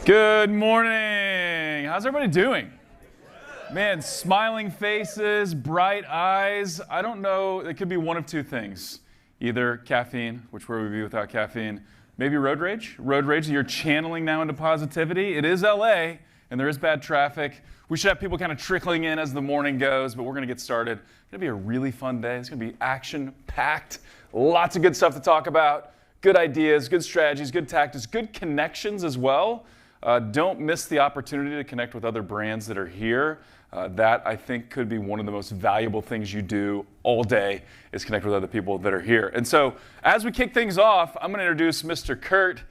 Good morning. How's everybody doing? Man, smiling faces, bright eyes. I don't know, it could be one of two things. Either caffeine, which where would we be without caffeine? Maybe road rage. Road rage that you're channeling now into positivity. It is LA, and there is bad traffic. We should have people kind of trickling in as the morning goes, but we're going to get started. It's going to be a really fun day. It's going to be action-packed. Lots of good stuff to talk about. Good ideas, good strategies, good tactics, good connections as well. Don't miss the opportunity to connect with other brands that are here. That, I think, could be one of the most valuable things you do all day is connect with other people that are here. And so as we kick things off, I'm going to introduce Mr. Kurt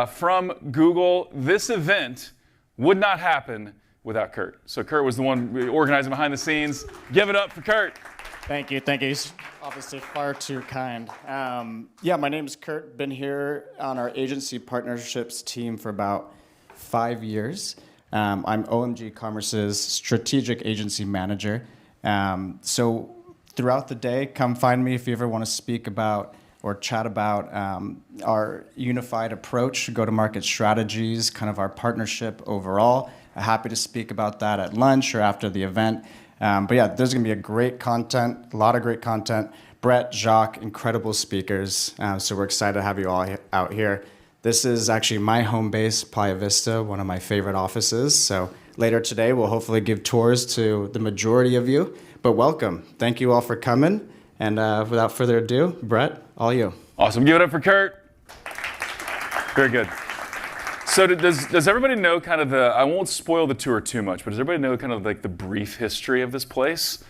from Google. This event would not happen without Kurt. So Kurt was the one organizing behind the scenes. Give it up for Kurt. Thank you. He's obviously far too kind. My name is Kurt. Been here on our agency partnerships team for about 5 years. I'm OMG Commerce's strategic agency manager. So throughout the day, come find me if you ever want to speak about or chat about our unified approach, go-to-market strategies, kind of our partnership overall. Happy to speak about that at lunch or after the event. There's going to be a lot of great content. Brett, Jacques, incredible speakers. So we're excited to have you all out here. This is actually my home base, Playa Vista, one of my favorite offices. So later today, we'll hopefully give tours to the majority of you. But welcome. Thank you all for coming. And without further ado, Brett, all you. Awesome. Give it up for Kurt. Very good. So does everybody know kind of I won't spoil the tour too much, but does everybody know kind of like the brief history of this place?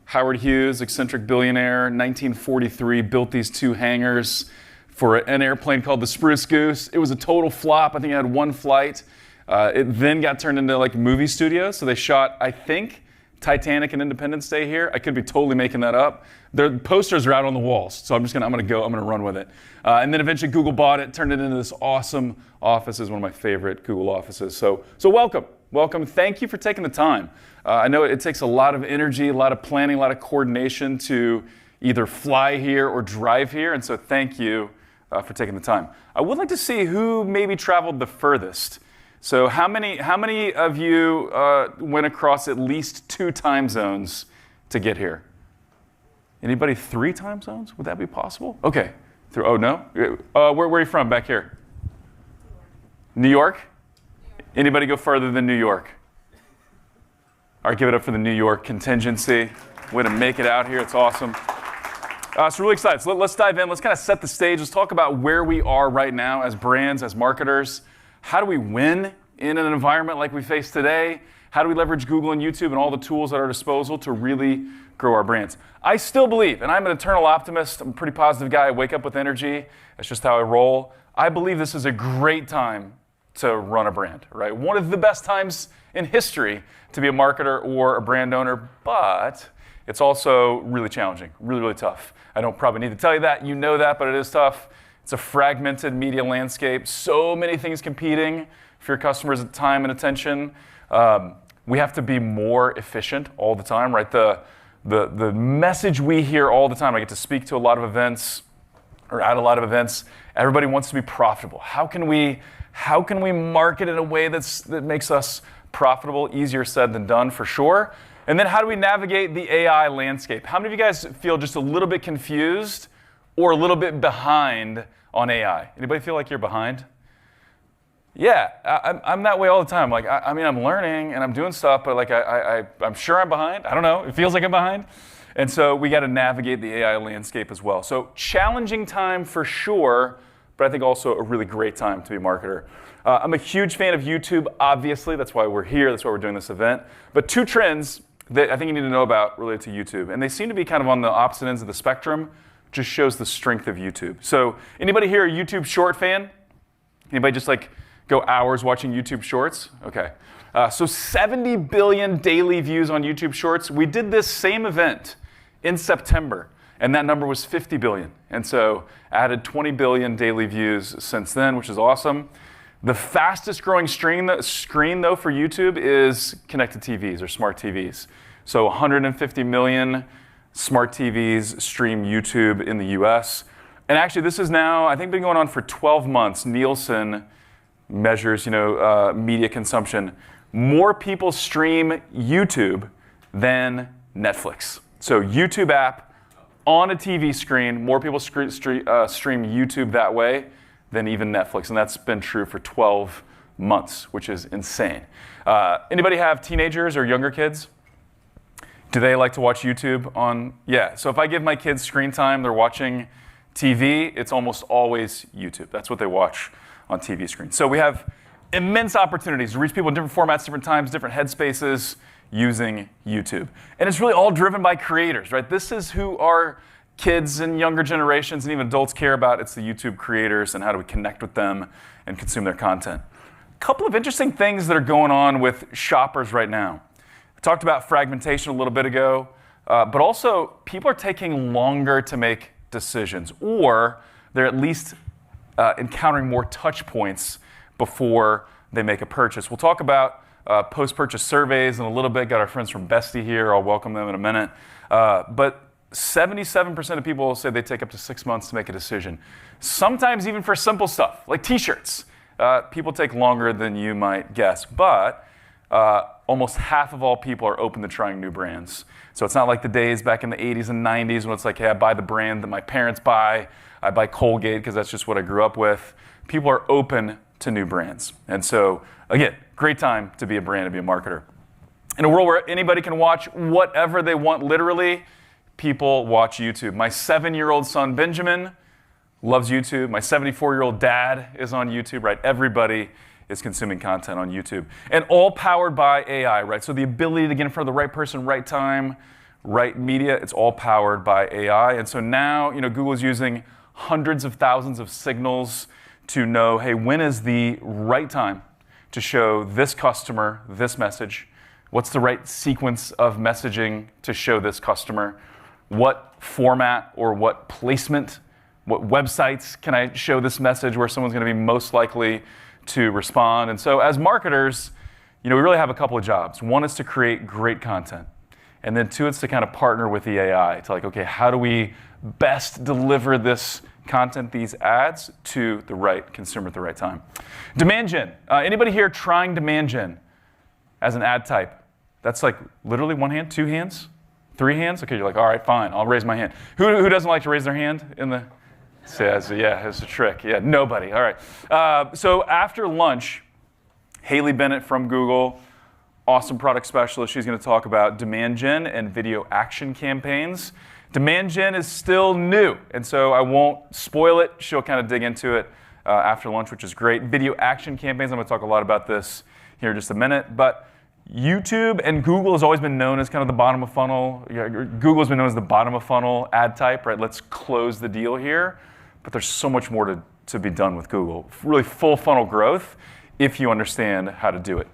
Howard Hughes, eccentric billionaire, 1943, built these two hangars for an airplane called the Spruce Goose. It was a total flop. I think it had one flight. It then got turned into like movie studios. So they shot, I think, Titanic and Independence Day here. I could be totally making that up. The posters are out on the walls. So I'm gonna run with it. And then eventually Google bought it, turned it into this awesome office. It's one of my favorite Google offices. So welcome. Thank you for taking the time. I know it takes a lot of energy, a lot of planning, a lot of coordination to either fly here or drive here. And so thank you for taking the time. I would like to see who maybe traveled the furthest. So how many of you went across at least 2 time zones to get here? Anybody 3 time zones? Would that be possible? Okay. Oh, no? Where are you from back here? New York? Anybody go further than New York? All right, give it up for the New York contingency. Way to make it out here. It's awesome. So really excited. So let's dive in. Let's kind of set the stage. Let's talk about where we are right now as brands, as marketers. How do we win in an environment like we face today? How do we leverage Google and YouTube and all the tools at our disposal to really grow our brands? I still believe, and I'm an eternal optimist. I'm a pretty positive guy. I wake up with energy. That's just how I roll. I believe this is a great time to run a brand, right? One of the best times in history to be a marketer or a brand owner, but it's also really challenging, really, really tough. I don't probably need to tell you that. You know that, but it is tough. It's a fragmented media landscape. So many things competing for your customers' time and attention. We have to be more efficient all the time, right? The message we hear all the time, I get to speak to a lot of events or at a lot of events, everybody wants to be profitable. How can we market in a way that makes us profitable? Easier said than done for sure. And then how do we navigate the AI landscape? How many of you guys feel just a little bit confused or a little bit behind on AI? Anybody feel like you're behind? Yeah, I'm that way all the time. Like, I'm learning and I'm doing stuff, but like I'm sure I'm behind. I don't know. It feels like I'm behind. And so we got to navigate the AI landscape as well. So challenging time for sure, but I think also a really great time to be a marketer. I'm a huge fan of YouTube, obviously. That's why we're here. That's why we're doing this event. But 2 trends that I think you need to know about related to YouTube. And they seem to be kind of on the opposite ends of the spectrum. Just shows the strength of YouTube. So anybody here a YouTube short fan? Anybody just like go hours watching YouTube shorts? Okay. So 70 billion daily views on YouTube shorts. We did this same event in September, and that number was 50 billion. And so added 20 billion daily views since then, which is awesome. The fastest growing screen though for YouTube is connected TVs or smart TVs. So 150 million smart TVs stream YouTube in the US. And actually this is now, I think, been going on for 12 months. Nielsen measures, media consumption. More people stream YouTube than Netflix. So YouTube app on a TV screen, more people stream YouTube that way than even Netflix, and that's been true for 12 months, which is insane. Anybody have teenagers or younger kids? Do they like to watch YouTube on? Yeah, so if I give my kids screen time, they're watching TV, it's almost always YouTube. That's what they watch on TV screens. So we have immense opportunities to reach people in different formats, different times, different headspaces using YouTube. And it's really all driven by creators, right? This is who our kids and younger generations and even adults care about. It's the YouTube creators and how do we connect with them and consume their content. A couple of interesting things that are going on with shoppers right now. I talked about fragmentation a little bit ago, but also people are taking longer to make decisions, or they're at least encountering more touch points before they make a purchase. We'll talk about post-purchase surveys in a little bit. Got our friends from Bestie here. I'll welcome them in a minute. But 77% of people say they take up to 6 months to make a decision. Sometimes even for simple stuff, like t-shirts. People take longer than you might guess, but almost half of all people are open to trying new brands. So it's not like the days back in the 80s and 90s when it's like, hey, I buy the brand that my parents buy. I buy Colgate because that's just what I grew up with. People are open to new brands. And so, again, great time to be a brand, to be a marketer. In a world where anybody can watch whatever they want, literally, people watch YouTube. My 7-year-old son, Benjamin, loves YouTube. My 74-year-old dad is on YouTube, right? Everybody is consuming content on YouTube. And all powered by AI, right? So the ability to get in front of the right person, right time, right media, it's all powered by AI. And so now, Google is using hundreds of thousands of signals to know, hey, when is the right time to show this customer this message? What's the right sequence of messaging to show this customer? What format or what placement, what websites can I show this message where someone's going to be most likely to respond? And so as marketers, we really have a couple of jobs. One is to create great content. And then two, it's to kind of partner with the AI to okay, how do we best deliver this content, these ads, to the right consumer at the right time? Demand gen. Anybody here trying demand gen as an ad type? That's like literally one hand, two hands? 3 hands? Okay, you're like, all right, fine, I'll raise my hand. Who doesn't like to raise their hand in the? Yeah, it's a trick. Yeah, nobody. All right. So after lunch, Haley Bennett from Google, awesome product specialist, she's going to talk about demand gen and video action campaigns. Demand gen is still new, and so I won't spoil it. She'll kind of dig into it after lunch, which is great. Video action campaigns, I'm going to talk a lot about this here in just a minute, but YouTube and Google has always been known as kind of the bottom of funnel. Google has been known as the bottom of funnel ad type, right? Let's close the deal here. But there's so much more to be done with Google. Really full funnel growth if you understand how to do it.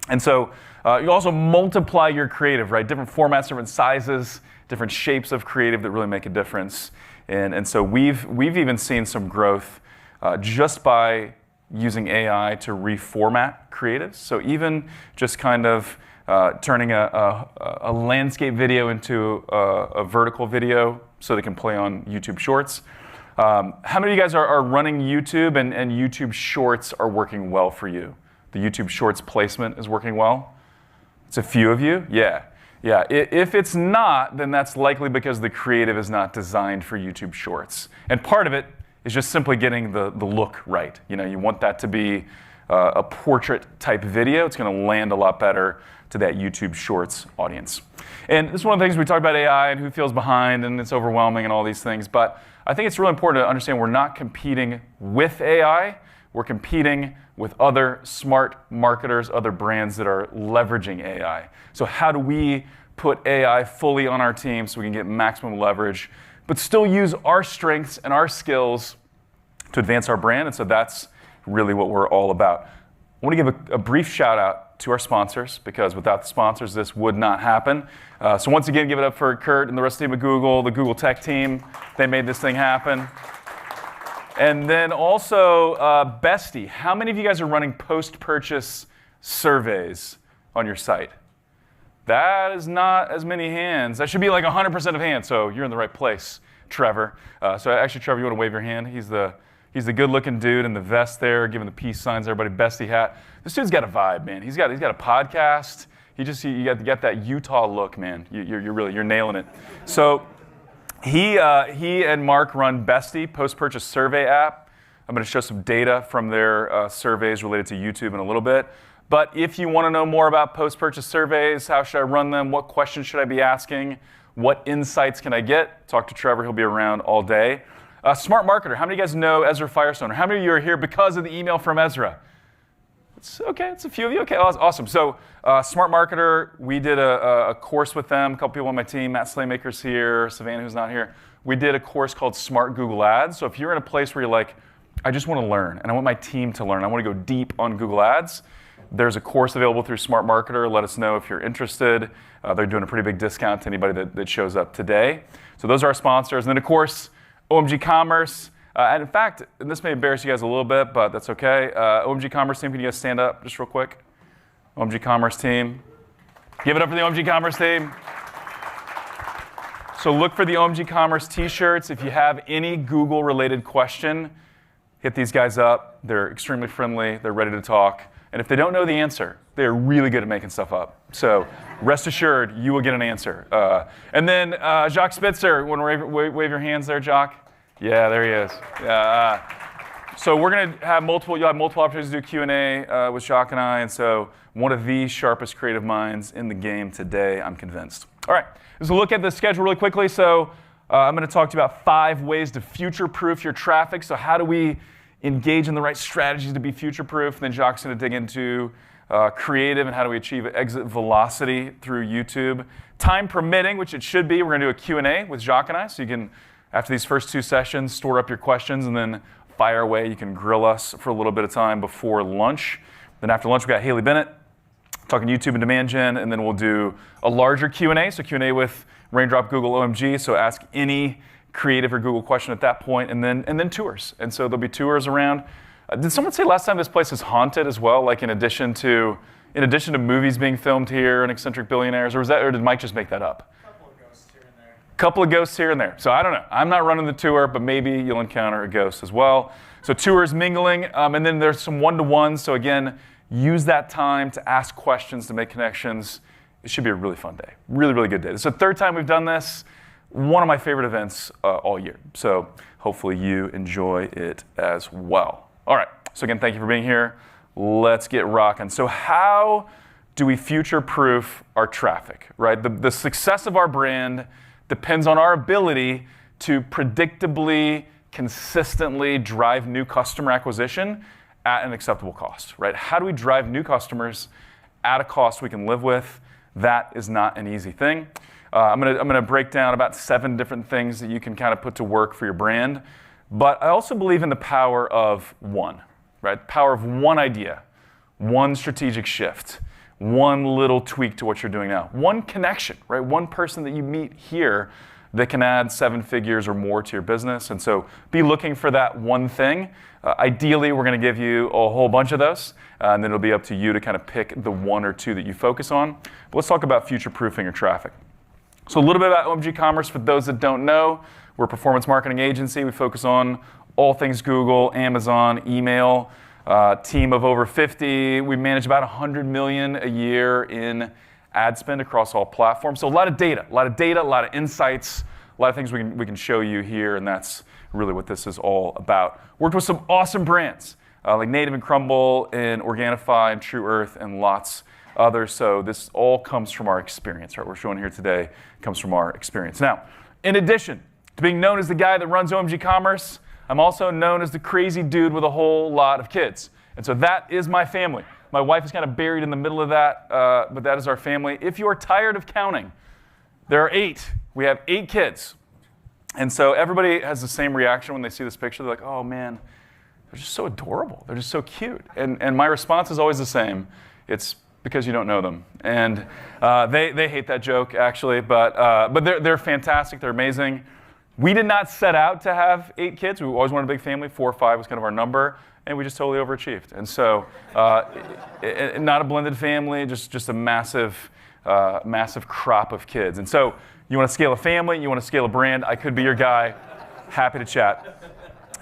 And so you also multiply your creative, right? Different formats, different sizes, different shapes of creative that really make a difference. And so we've even seen some growth just by using AI to reformat creatives. So even just kind of turning a landscape video into a vertical video so they can play on YouTube Shorts. How many of you guys are running YouTube and YouTube Shorts are working well for you? The YouTube Shorts placement is working well? It's a few of you? Yeah. If it's not, then that's likely because the creative is not designed for YouTube Shorts. And part of it is just simply getting the look right. You want that to be a portrait type video. It's going to land a lot better to that YouTube Shorts audience. And this is one of the things we talk about AI and who feels behind and it's overwhelming and all these things. But I think it's really important to understand we're not competing with AI. We're competing with other smart marketers, other brands that are leveraging AI. So how do we put AI fully on our team so we can get maximum leverage, but still use our strengths and our skills to advance our brand? And so that's really what we're all about. I want to give a brief shout out to our sponsors, because without the sponsors, this would not happen. So once again, give it up for Kurt and the rest of the team at Google, the Google Tech team. They made this thing happen. And then also Bestie. How many of you guys are running post-purchase surveys on your site? That is not as many hands. That should be like 100% of hands, so you're in the right place, Trevor. So actually, Trevor, you want to wave your hand? He's the He's the good-looking dude in the vest there, giving the peace signs, everybody, bestie hat. This dude's got a vibe, man. He's got a podcast. You got that Utah look, man. You're nailing it. So he and Mark run Bestie, post-purchase survey app. I'm going to show some data from their surveys related to YouTube in a little bit. But if you want to know more about post-purchase surveys, how should I run them, what questions should I be asking, what insights can I get, talk to Trevor. He'll be around all day. Smart Marketer. How many of you guys know Ezra Firestone? Or how many of you are here because of the email from Ezra? It's okay. It's a few of you. Okay, awesome. So Smart Marketer, we did a course with them. A couple people on my team. Matt Slaymaker's here. Savannah, who's not here. We did a course called Smart Google Ads. So if you're in a place where you're like, I just want to learn, and I want my team to learn, I want to go deep on Google Ads, there's a course available through Smart Marketer. Let us know if you're interested. They're doing a pretty big discount to anybody that shows up today. So those are our sponsors. And then, of course, OMG Commerce. And in fact, and this may embarrass you guys a little bit, but that's okay. OMG Commerce team, can you guys stand up just real quick? OMG Commerce team. Give it up for the OMG Commerce team. So look for the OMG Commerce t-shirts. If you have any Google-related question, hit these guys up. They're extremely friendly. They're ready to talk. And if they don't know the answer, they're really good at making stuff up. So rest assured, you will get an answer. And then Jacques Spitzer, want to wave your hands there, Jacques? Yeah, there he is. So we're going to have you'll have multiple opportunities to do Q&A with Jacques and I. And so one of the sharpest creative minds in the game today, I'm convinced. All right, let's look at the schedule really quickly. So I'm going to talk to you about 5 ways to future-proof your traffic. So how do we engage in the right strategies to be future-proof? And then Jacques is going to dig into creative and how do we achieve exit velocity through YouTube. Time permitting, which it should be, we're going to do a Q&A with Jacques and I. So you can, after these first 2 sessions, store up your questions and then fire away. You can grill us for a little bit of time before lunch. Then after lunch, we got Haley Bennett talking YouTube and demand gen, and then we'll do a larger Q&A. So Q&A with Raindrop Google OMG. So ask any creative or Google question at that point, and then tours. And so there'll be tours around. Did someone say last time this place is haunted as well? Like in addition to movies being filmed here and eccentric billionaires, or did Mike just make that up? Couple of ghosts here and there. So I don't know. I'm not running the tour, but maybe you'll encounter a ghost as well. So tours, mingling, and then there's some one-to-ones. So again, use that time to ask questions, to make connections. It should be a really fun day. Really, really good day. This is the 3rd time we've done this. One of my favorite events all year. So hopefully you enjoy it as well. All right. So again, thank you for being here. Let's get rocking. So how do we future-proof our traffic, right? The success of our brand depends on our ability to predictably, consistently drive new customer acquisition at an acceptable cost, right? How do we drive new customers at a cost we can live with? That is not an easy thing. I'm gonna break down about 7 different things that you can kind of put to work for your brand. But I also believe in the power of one, right? The power of one idea, one strategic shift, one little tweak to what you're doing now, one connection, right? One person that you meet here that can add 7 figures or more to your business. And so be looking for that one thing. Ideally, we're going to give you a whole bunch of those, and then it'll be up to you to kind of pick the 1 or 2 that you focus on. But let's talk about future-proofing your traffic. So a little bit about OMG Commerce for those that don't know. We're a performance marketing agency. We focus on all things Google, Amazon, email. Team of over 50. We manage about 100 million a year in ad spend across all platforms. So a lot of data, a lot of insights, a lot of things we can show you here, and that's really what this is all about. Worked with some awesome brands like Native and Crumble and Organifi and True Earth and lots others. So this all comes from our experience, right? We're showing here today comes from our experience. Now, in addition to being known as the guy that runs OMG Commerce, I'm also known as the crazy dude with a whole lot of kids. And so that is my family. My wife is kind of buried in the middle of that, but that is our family. If you are tired of counting, there are 8. We have 8 kids. And so everybody has the same reaction when they see this picture. They're like, oh man, they're just so adorable. They're just so cute. And my response is always the same. It's because you don't know them. And they hate that joke, actually. But they're fantastic. They're amazing. We did not set out to have 8 kids. We always wanted a big family. 4 or 5 was kind of our number. And we just totally overachieved. And so not a blended family, just a massive crop of kids. And so you want to scale a family, you want to scale a brand, I could be your guy. Happy to chat.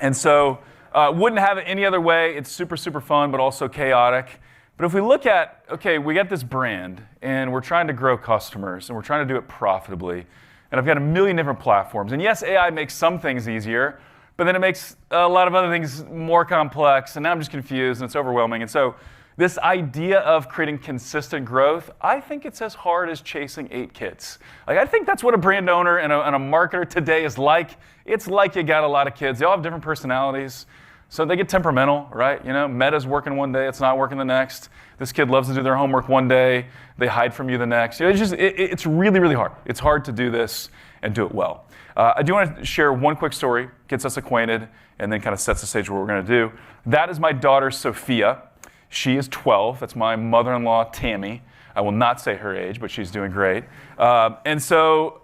And so Wouldn't have it any other way. It's super, super fun, but also chaotic. But if we look at, okay, we got this brand, and we're trying to grow customers, and we're trying to do it profitably, and I've got a million different platforms. And yes, AI makes some things easier, but then it makes a lot of other things more complex, and now I'm just confused, and it's overwhelming. And so this idea of creating consistent growth, I think it's as hard as chasing 8 kids. Like, I think that's what a brand owner and a marketer today is like. It's like you got a lot of kids. They all have different personalities. So they get temperamental, right? You know, Meta's working one day, it's not working the next. This kid loves to do their homework one day, they hide from you the next. You know, it's really, really hard. It's hard to do this and do it well. I do want to share one quick story, gets us acquainted, and then kind of sets the stage for what we're going to do. That is my daughter, Sophia. She is 12. That's my mother-in-law, Tammy. I will not say her age, but she's doing great. And so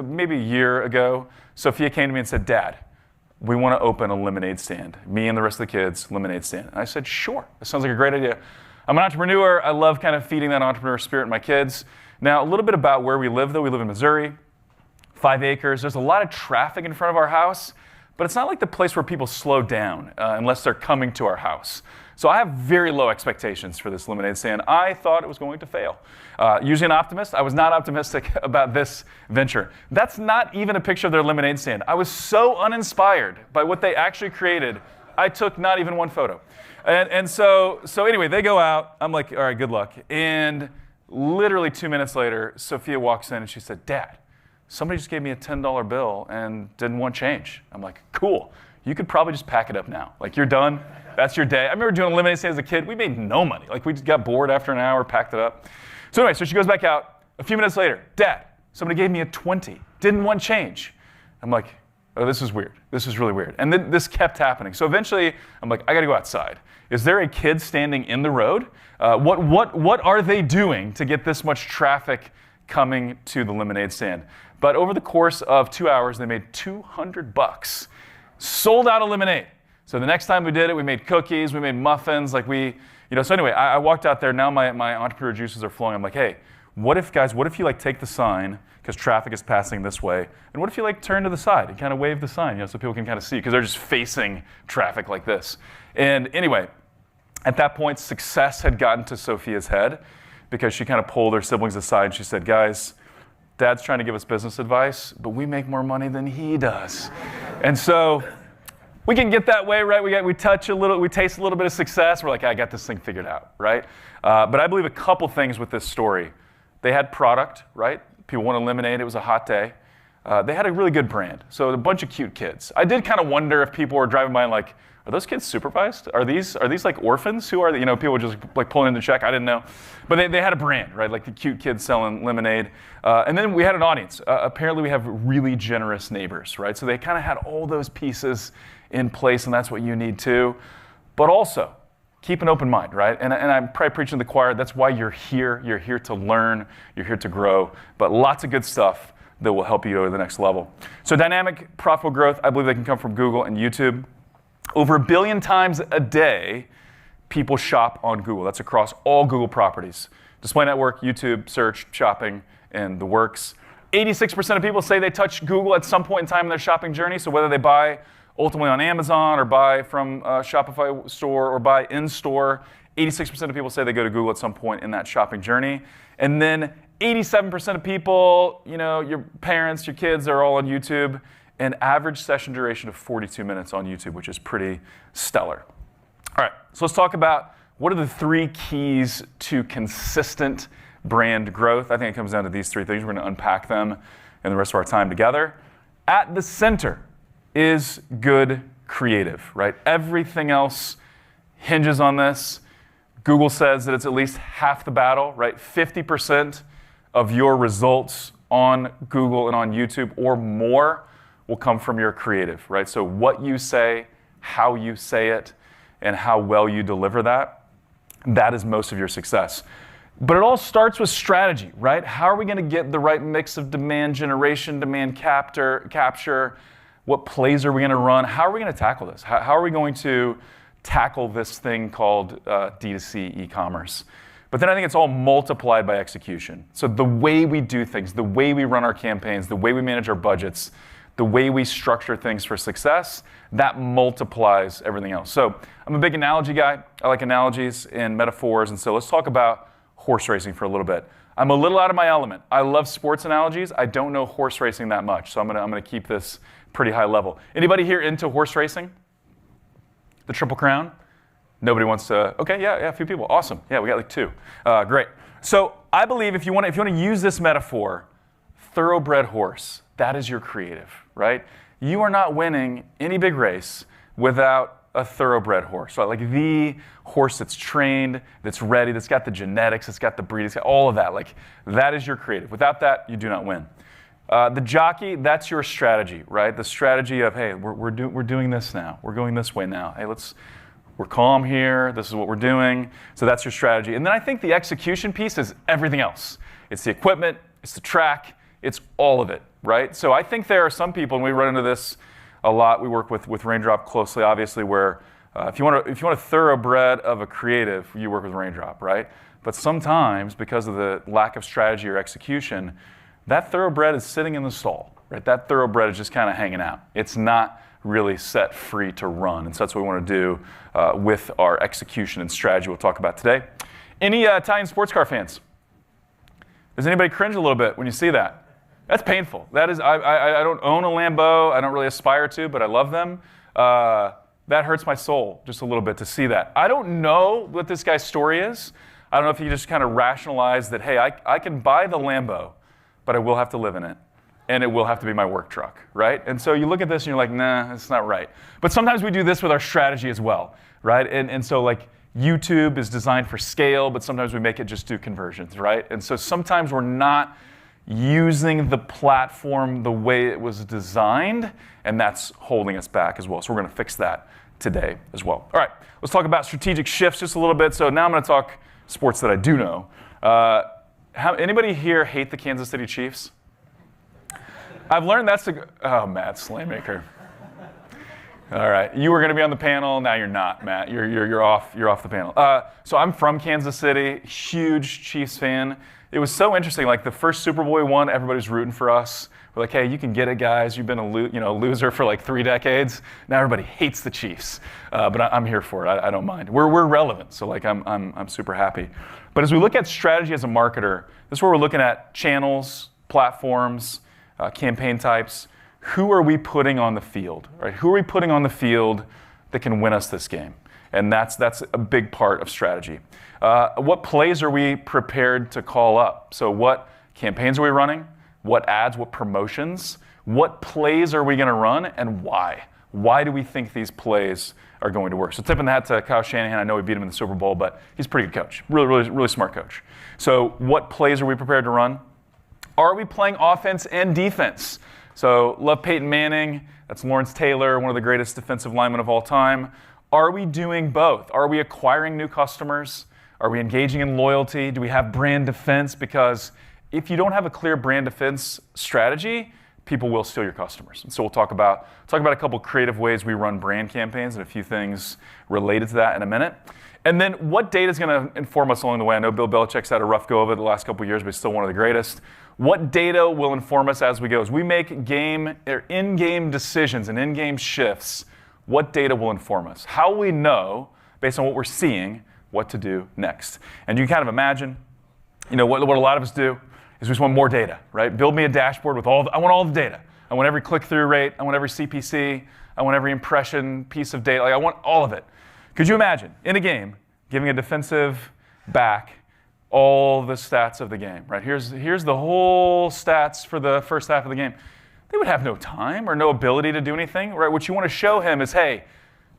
maybe a year ago, Sophia came to me and said, Dad, we want to open a lemonade stand. Me and the rest of the kids, lemonade stand. And I said, sure, that sounds like a great idea. I'm an entrepreneur. I love kind of feeding that entrepreneur spirit in my kids. Now, a little bit about where we live, though. We live in Missouri, 5 acres. There's a lot of traffic in front of our house, but it's not like the place where people slow down unless they're coming to our house. So I have very low expectations for this lemonade stand. I thought it was going to fail. Usually an optimist, I was not optimistic about this venture. That's not even a picture of their lemonade stand. I was so uninspired by what they actually created, I took not even one photo. And so anyway, they go out. I'm like, all right, good luck. And literally 2 minutes later, Sophia walks in and she said, Dad, somebody just gave me a $10 bill and didn't want change. I'm like, cool. You could probably just pack it up now. Like, you're done. That's your day. I remember doing a lemonade stand as a kid. We made no money. Like, we just got bored after an hour, packed it up. So anyway, so she goes back out. A few minutes later, Dad, somebody gave me a 20. Didn't want change. I'm like, oh, this is weird. This is really weird. And this kept happening. So eventually, I'm like, I got to go outside. Is there a kid standing in the road? What are they doing to get this much traffic coming to the lemonade stand? But over the course of 2 hours, they made $200. Sold out of lemonade. So the next time we did it, we made cookies, we made muffins, so anyway, I walked out there, now my entrepreneur juices are flowing. I'm like, hey, what if you take the sign, because traffic is passing this way, and what if you turn to the side and kind of wave the sign, so people can kind of see, because they're just facing traffic like this. And anyway, at that point, success had gotten to Sophia's head, because she kind of pulled her siblings aside and she said, guys, Dad's trying to give us business advice, but we make more money than he does. And so we can get that way, right? We taste a little bit of success. We're like, I got this thing figured out, right? But I believe a couple things with this story. They had product, right? People wanted lemonade. It was a hot day. They had a really good brand. So a bunch of cute kids. I did kind of wonder if people were driving by and like, are those kids supervised? Are these like orphans? Who are they? People just like pulling in the check. I didn't know. But they had a brand, right? Like the cute kids selling lemonade. And then we had an audience. Apparently we have really generous neighbors, right? So they kind of had all those pieces in place, and that's what you need too. But also, keep an open mind, right? And I'm probably preaching to the choir. That's why you're here. You're here to learn. You're here to grow. But lots of good stuff that will help you go to the next level. So dynamic, profitable growth, I believe they can come from Google and YouTube. Over 1 billion times a day, people shop on Google. That's across all Google properties. Display network, YouTube, search, shopping, and the works. 86% of people say they touch Google at some point in time in their shopping journey. So whether they buy ultimately on Amazon or buy from a Shopify store or buy in-store, 86% of people say they go to Google at some point in that shopping journey. And then 87% of people, your parents, your kids, are all on YouTube. An average session duration of 42 minutes on YouTube, which is pretty stellar. All right, so let's talk about what are the 3 keys to consistent brand growth. I think it comes down to these 3 things. We're going to unpack them in the rest of our time together. At the center is good creative, right? Everything else hinges on this. Google says that it's at least half the battle, right? 50% of your results on Google and on YouTube or more will come from your creative, right? So what you say, how you say it, and how well you deliver that is most of your success. But it all starts with strategy, right? How are we going to get the right mix of demand generation, demand capture? What plays are we going to run? How are we going to tackle this? How are we going to tackle this thing called D2C e-commerce? But then I think it's all multiplied by execution. So the way we do things, the way we run our campaigns, the way we manage our budgets, the way we structure things for success, that multiplies everything else. So I'm a big analogy guy. I like analogies and metaphors. And so let's talk about horse racing for a little bit. I'm a little out of my element. I love sports analogies. I don't know horse racing that much. So I'm gonna keep this pretty high level. Anybody here into horse racing? The Triple Crown? Nobody wants to, okay, yeah, a few people, awesome. Yeah, we got like 2, great. So I believe if you want to use this metaphor, thoroughbred horse, that is your creative, right? You are not winning any big race without a thoroughbred horse, right? Like the horse that's trained, that's ready, that's got the genetics, it's got the breed, it's got all of that. Like that is your creative. Without that, you do not win. The jockey, that's your strategy, right? The strategy of, hey, we're doing this now. We're going this way now. Hey, we're calm here. This is what we're doing. So that's your strategy. And then I think the execution piece is everything else. It's the equipment, it's the track, it's all of it, right? So I think there are some people, and we run into this a lot. We work with Raindrop closely, obviously, where if you want a thoroughbred of a creative, you work with Raindrop, right? But sometimes, because of the lack of strategy or execution, that thoroughbred is sitting in the stall, right? That thoroughbred is just kind of hanging out. It's not really set free to run. And so that's what we want to do with our execution and strategy we'll talk about today. Any Italian sports car fans? Does anybody cringe a little bit when you see that? That's painful. That is, I don't own a Lambo. I don't really aspire to, but I love them. That hurts my soul just a little bit to see that. I don't know what this guy's story is. I don't know if he just kind of rationalized that, hey, I can buy the Lambo, but I will have to live in it. And it will have to be my work truck, right? And so you look at this and you're like, nah, that's not right. But sometimes we do this with our strategy as well, right? And so like YouTube is designed for scale, but sometimes we make it just do conversions, right? And so sometimes we're not using the platform the way it was designed, and that's holding us back as well. So we're gonna fix that today as well. All right, let's talk about strategic shifts just a little bit. So now I'm gonna talk sports that I do know. Anybody here hate the Kansas City Chiefs? I've learned that's Matt Slaymaker. All right, you were going to be on the panel. Now you're not, Matt. You're off the panel. So I'm from Kansas City, huge Chiefs fan. It was so interesting. Like the first Super Bowl we won, everybody's rooting for us. We're like, hey, you can get it, guys. You've been a loser for like 3 decades. Now everybody hates the Chiefs, but I'm here for it. I don't mind. We're relevant, so like I'm super happy. But as we look at strategy as a marketer, this is where we're looking at channels, platforms, campaign types. Who are we putting on the field, right? Who are we putting on the field that can win us this game? And that's a big part of strategy. What plays are we prepared to call up? So what campaigns are we running? What ads, what promotions? What plays are we going to run and why? Why do we think these plays are going to work? So tipping the hat to Kyle Shanahan. I know we beat him in the Super Bowl, but he's a pretty good coach. Really smart coach. So what plays are we prepared to run? Are we playing offense and defense? So love Peyton Manning. That's Lawrence Taylor, one of the greatest defensive linemen of all time. Are we doing both? Are we acquiring new customers? Are we engaging in loyalty? Do we have brand defense? Because if you don't have a clear brand defense strategy, people will steal your customers. And so we'll talk about a couple creative ways we run brand campaigns and a few things related to that in a minute. And then what data is going to inform us along the way? I know Bill Belichick's had a rough go of it the last couple of years, but he's still one of the greatest. What data will inform us as we go? As we make in-game decisions and in-game shifts, what data will inform us? How will we know, based on what we're seeing, what to do next? And you can kind of imagine, what a lot of us do is we just want more data, right? Build me a dashboard with I want all the data. I want every click-through rate. I want every CPC. I want every impression piece of data. I want all of it. Could you imagine, in a game, giving a defensive back all the stats of the game, right? Here's the whole stats for the first half of the game. They would have no time or no ability to do anything, right? What you want to show him is, hey,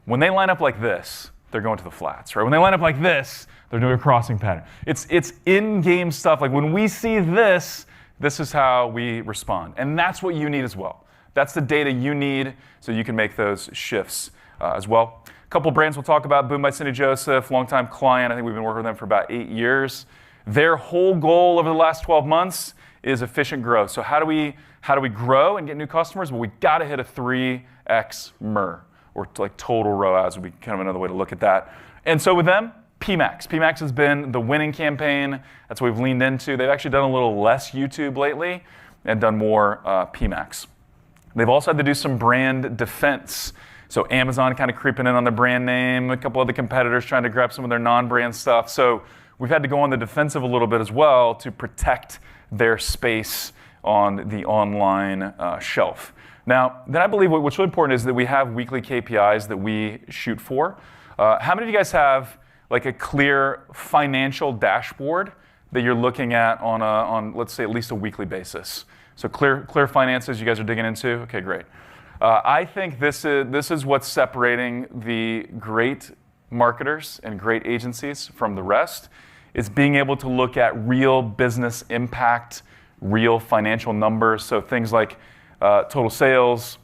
when they line up like this, they're going to the flats, right? When they line up like this, they're doing a crossing pattern. It's in-game stuff. Like when we see this is how we respond. And that's what you need as well. That's the data you need so you can make those shifts as well. A couple brands we'll talk about. Boom by Cindy Joseph, longtime client. I think we've been working with them for about 8 years. Their whole goal over the last 12 months is efficient growth. So how do we grow and get new customers? Well, we got to hit a 3x MER, or like total ROAS would be kind of another way to look at that. And so with them, PMAX. PMAX has been the winning campaign. That's what we've leaned into. They've actually done a little less YouTube lately and done more PMAX. They've also had to do some brand defense. So Amazon kind of creeping in on the brand name, a couple other competitors trying to grab some of their non-brand stuff. So we've had to go on the defensive a little bit as well to protect their space on the online shelf. Now, then I believe what's really important is that we have weekly KPIs that we shoot for. How many of you guys have like a clear financial dashboard that you're looking at on let's say at least a weekly basis? So clear finances you guys are digging into? Okay, great. I think this is what's separating the great marketers and great agencies from the rest, is being able to look at real business impact, real financial numbers. So things like total sales,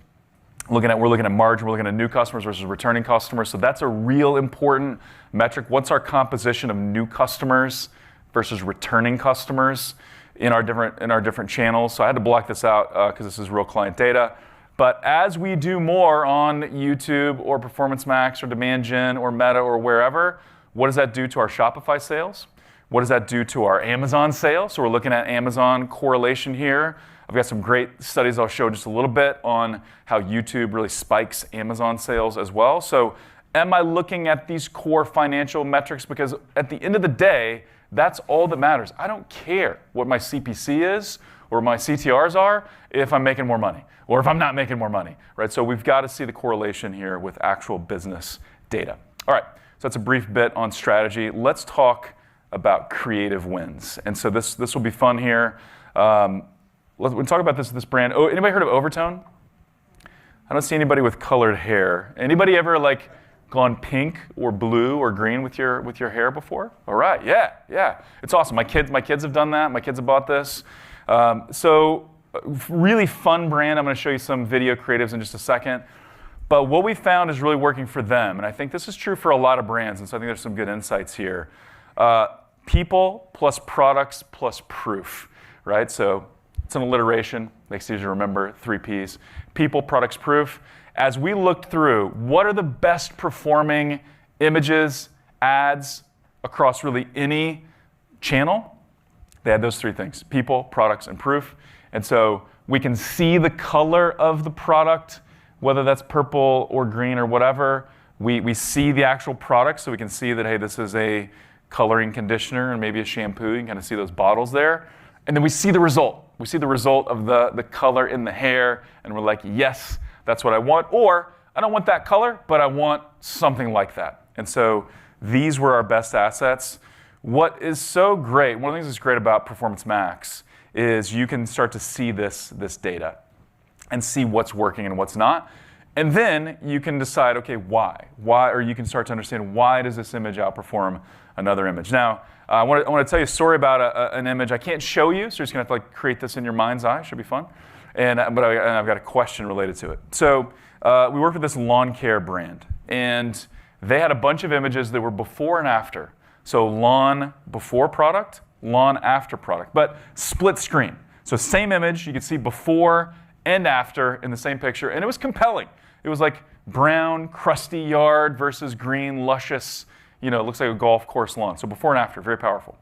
we're looking at margin, we're looking at new customers versus returning customers. So that's a real important metric. What's our composition of new customers versus returning customers in our different channels? So I had to block this out because this is real client data. But as we do more on YouTube or Performance Max or Demand Gen or Meta or wherever, what does that do to our Shopify sales? What does that do to our Amazon sales? So we're looking at Amazon correlation here. I've got some great studies I'll show just a little bit on how YouTube really spikes Amazon sales as well. So am I looking at these core financial metrics? Because at the end of the day, that's all that matters. I don't care what my CPC is or my CTRs are if I'm making more money or if I'm not making more money, right? So we've got to see the correlation here with actual business data. All right, so that's a brief bit on strategy. Let's talk about creative wins. And so this will be fun here. We'll talk about this brand. Oh, anybody heard of Overtone? I don't see anybody with colored hair. Anybody ever like gone pink or blue or green with your hair before? All right, yeah. It's awesome. My kids have done that. My kids have bought this. So really fun brand. I'm going to show you some video creatives in just a second. But what we found is really working for them, and I think this is true for a lot of brands, and so I think there's some good insights here. People plus products plus proof, right? So it's an alliteration, makes it easy to remember, 3 Ps. People, products, proof. As we looked through, what are the best performing images, ads across really any channel? They had those 3 things, people, products, and proof. And so we can see the color of the product, whether that's purple or green or whatever. We see the actual product, so we can see that, hey, this is a coloring conditioner and maybe a shampoo. You can kind of see those bottles there. And then we see the result. We see the result of the color in the hair, and we're like, yes, that's what I want. Or I don't want that color, but I want something like that. And so these were our best assets. What is so great, one of the things that's great about Performance Max is you can start to see this data and see what's working and what's not. And then you can decide, okay, why? Or you can start to understand, why does this image outperform another image? Now, I want to tell you a story about an image. I can't show you, so you're just going to have to create this in your mind's eye. Should be fun. But I've got a question related to it. So we worked with this lawn care brand, and they had a bunch of images that were before and after. So lawn before product, lawn after product, but split screen. So same image, you could see before and after in the same picture, and it was compelling. It was like brown, crusty yard versus green, luscious, it looks like a golf course lawn. So before and after, very powerful.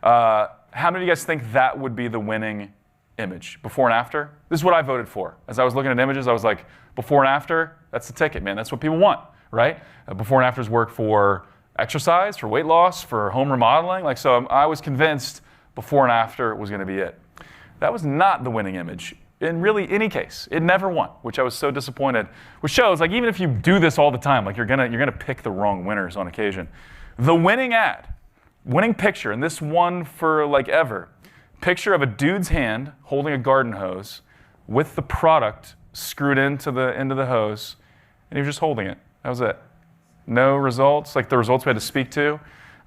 How many of you guys think that would be the winning image, before and after? This is what I voted for. As I was looking at images, I was like, before and after, that's the ticket, man. That's what people want, right? Before and afters work for exercise, for weight loss, for home remodeling. So I was convinced before and after was going to be it. That was not the winning image. In really any case, it never won, which I was so disappointed. Which shows, even if you do this all the time, you're gonna pick the wrong winners on occasion. The winning ad, winning picture, and this won for ever. Picture of a dude's hand holding a garden hose with the product screwed into the end of the hose, and he was just holding it. That was it. No results, the results we had to speak to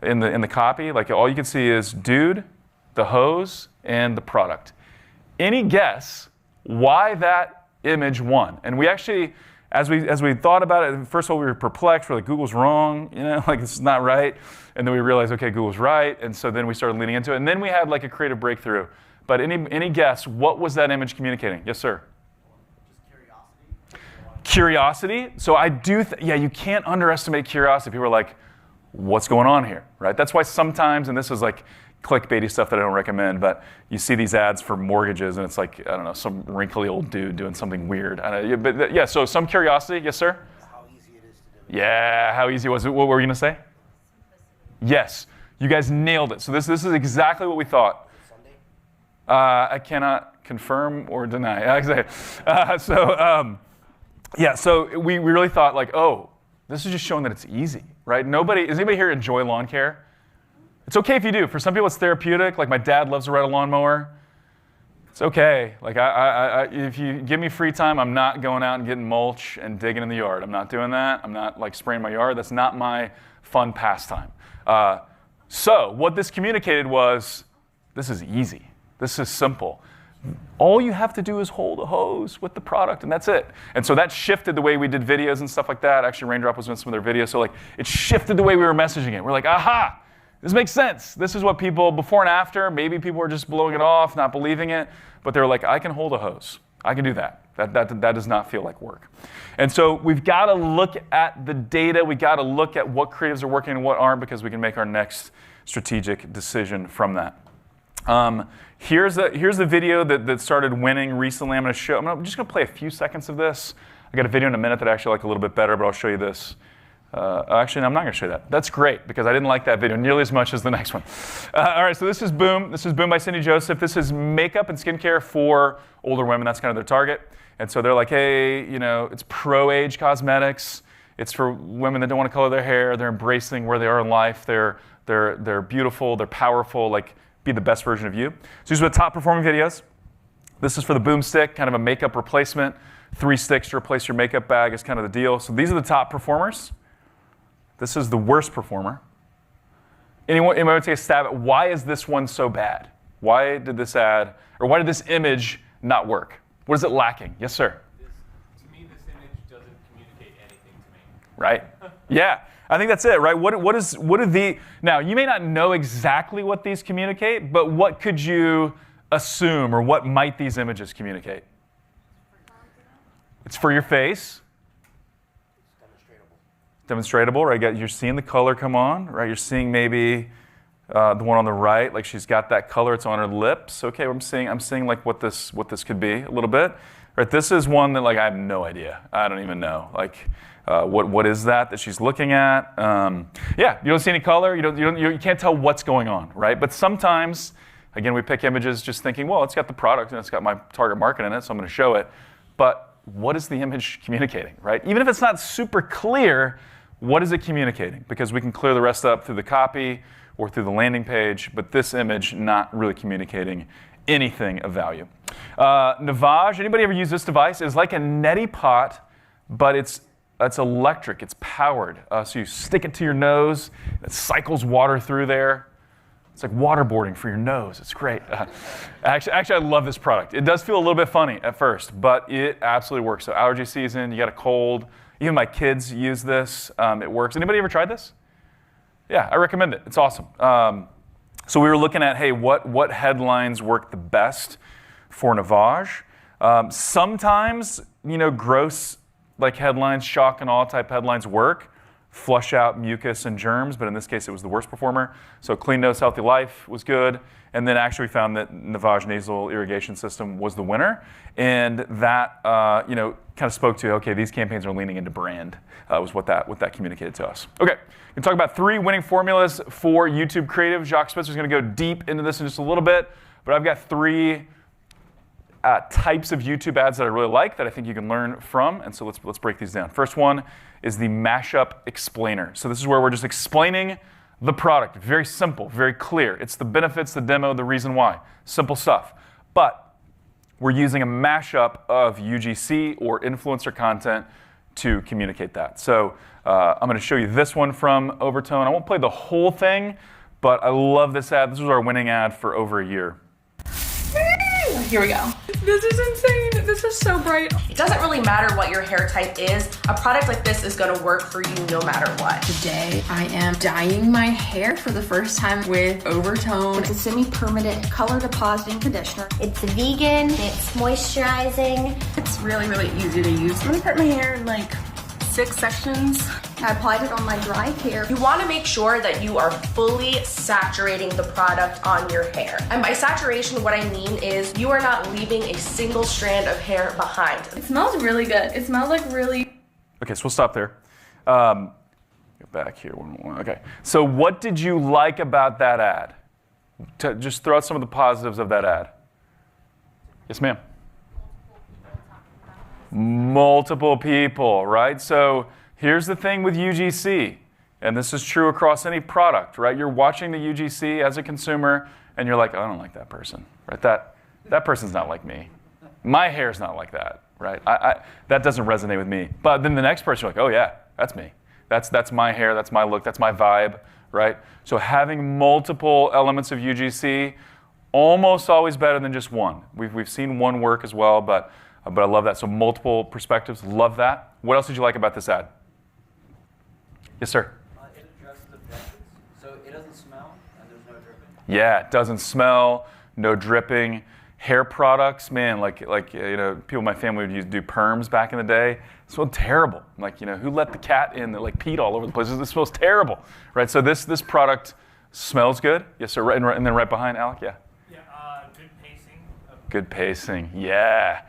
in the copy. All you can see is dude, the hose, and the product. Any guess why that image won? And we actually, as we thought about it, first of all, we were perplexed. We're like, Google's wrong, this is not right. And then we realized, okay, Google's right. And so then we started leaning into it. And then we had a creative breakthrough. But any guess, what was that image communicating? Yes, sir? Just curiosity. So I do, you can't underestimate curiosity. People are like, what's going on here, right? That's why sometimes, and this is clickbaity stuff that I don't recommend, but you see these ads for mortgages, and it's like, I don't know, some wrinkly old dude doing something weird. But yeah, so some curiosity. Yes, sir? How easy it is to do. Yeah, how easy was it? What were you going to say? Yes, you guys nailed it. So this is exactly what we thought. Sunday? I cannot confirm or deny. So we really thought like, oh, this is just showing that it's easy, right? Does anybody here enjoy lawn care? It's okay if you do. For some people, it's therapeutic. Like my dad loves to ride a lawnmower. It's okay. Like if you give me free time, I'm not going out and getting mulch and digging in the yard. I'm not doing that. I'm not like spraying my yard. That's not my fun pastime. So what this communicated was, this is easy. This is simple. All you have to do is hold a hose with the product, and that's it. And so that shifted the way we did videos and stuff like that. Actually, Raindrop was doing some of their videos, so like it shifted the way we were messaging it. We're like, aha! This makes sense. This is what people, before and after, maybe people were just blowing it off, not believing it, but they were like, I can hold a hose. I can do that. That does not feel like work. And so we've got to look at the data. We've got to look at what creatives are working and what aren't, because we can make our next strategic decision from that. Here's the video that started winning recently. I'm just going to play a few seconds of this. I got a video in a minute that I actually like a little bit better, but I'll show you this. Actually, no, I'm not going to show you that. That's great, because I didn't like that video nearly as much as the next one. All right, so this is Boom. This is Boom by Cindy Joseph. This is makeup and skincare for older women. That's kind of their target. And so they're like, hey, it's pro-age cosmetics. It's for women that don't want to color their hair. They're embracing where they are in life. They're beautiful. They're powerful. Like, be the best version of you. So these are the top performing videos. This is for the Boom Stick, kind of a makeup replacement. 3 sticks to replace your makeup bag is kind of the deal. So these are the top performers. This is the worst performer. Anyone want to take a stab at why is this one so bad? Why did this image not work? What is it lacking? Yes, sir? To me, this image doesn't communicate anything to me. Right? Yeah, I think that's it, right? Now, you may not know exactly what these communicate, but what could you assume, or what might these images communicate? It's for your face. Demonstratable, right? You're seeing the color come on, right? You're seeing maybe the one on the right, like she's got that color. It's on her lips. Okay, I'm seeing like what this could be a little bit. Right? This is one that like I have no idea. I don't even know. Like what is that she's looking at? Yeah, you don't see any color. You can't tell what's going on, right? But sometimes, again, we pick images just thinking, well, it's got the product and it's got my target market in it, so I'm going to show it. But what is the image communicating, right? Even if it's not super clear, what is it communicating? Because we can clear the rest up through the copy or through the landing page, but this image not really communicating anything of value. Navage, anybody ever use this device? It's like a neti pot, but it's electric, it's powered. So you stick it to your nose, it cycles water through there. It's like waterboarding for your nose. It's great. Actually, I love this product. It does feel a little bit funny at first, but it absolutely works. So allergy season, you got a cold. Even my kids use this. It works. Anybody ever tried this? Yeah, I recommend it. It's awesome. So we were looking at, hey, what headlines work the best for Navage? Sometimes, gross like headlines, shock and awe type headlines work. Flush out mucus and germs, but in this case it was the worst performer. So Clean Nose, Healthy Life was good. And then actually we found that Navage Nasal Irrigation System was the winner. And that kind of spoke to, okay, these campaigns are leaning into brand, was what that communicated to us. Okay, we can talk about 3 winning formulas for YouTube creative. Jacques Spitzer is going to go deep into this in just a little bit, but I've got 3 types of YouTube ads that I really like that I think you can learn from, and so let's break these down. First one is the mashup explainer. So this is where we're just explaining the product. Very simple, very clear. It's the benefits, the demo, the reason why. Simple stuff. But we're using a mashup of UGC or influencer content to communicate that. So I'm going to show you this one from Overtone. I won't play the whole thing, but I love this ad. This was our winning ad for over a year. Here we go. This is insane. This is so bright. It doesn't really matter what your hair type is. A product like this is gonna work for you no matter what. Today, I am dyeing my hair for the first time with Overtone. It's a semi-permanent color depositing conditioner. It's vegan, it's moisturizing. It's really, really easy to use. I'm gonna part my hair in like 6 sections. I applied it on my dry hair. You want to make sure that you are fully saturating the product on your hair. And by saturation, what I mean is you are not leaving a single strand of hair behind. It smells really good. It smells like really. Okay, so we'll stop there. Get back here one more. Okay, so what did you like about that ad? Just throw out some of the positives of that ad. Yes, ma'am. Multiple people, right? So here's the thing with UGC, and this is true across any product, right? You're watching the UGC as a consumer, and you're like, oh, I don't like that person, right? That person's not like me. My hair's not like that, right? That doesn't resonate with me. But then the next person, you're like, oh yeah, that's me. That's my hair, that's my look, that's my vibe, right? So having multiple elements of UGC, almost always better than just one. We've seen one work as well, but I love that. So multiple perspectives, love that. What else did you like about this ad? Yes, sir. It addresses objections, so it doesn't smell and there's no dripping. Yeah, it doesn't smell, no dripping. Hair products, man, like people in my family would do perms back in the day. It smelled terrible. Like, who let the cat in that peed all over the place? This smells terrible, right? So this product smells good. Yes, sir. And then right behind Alec, yeah. Yeah, good pacing. Good pacing, yeah.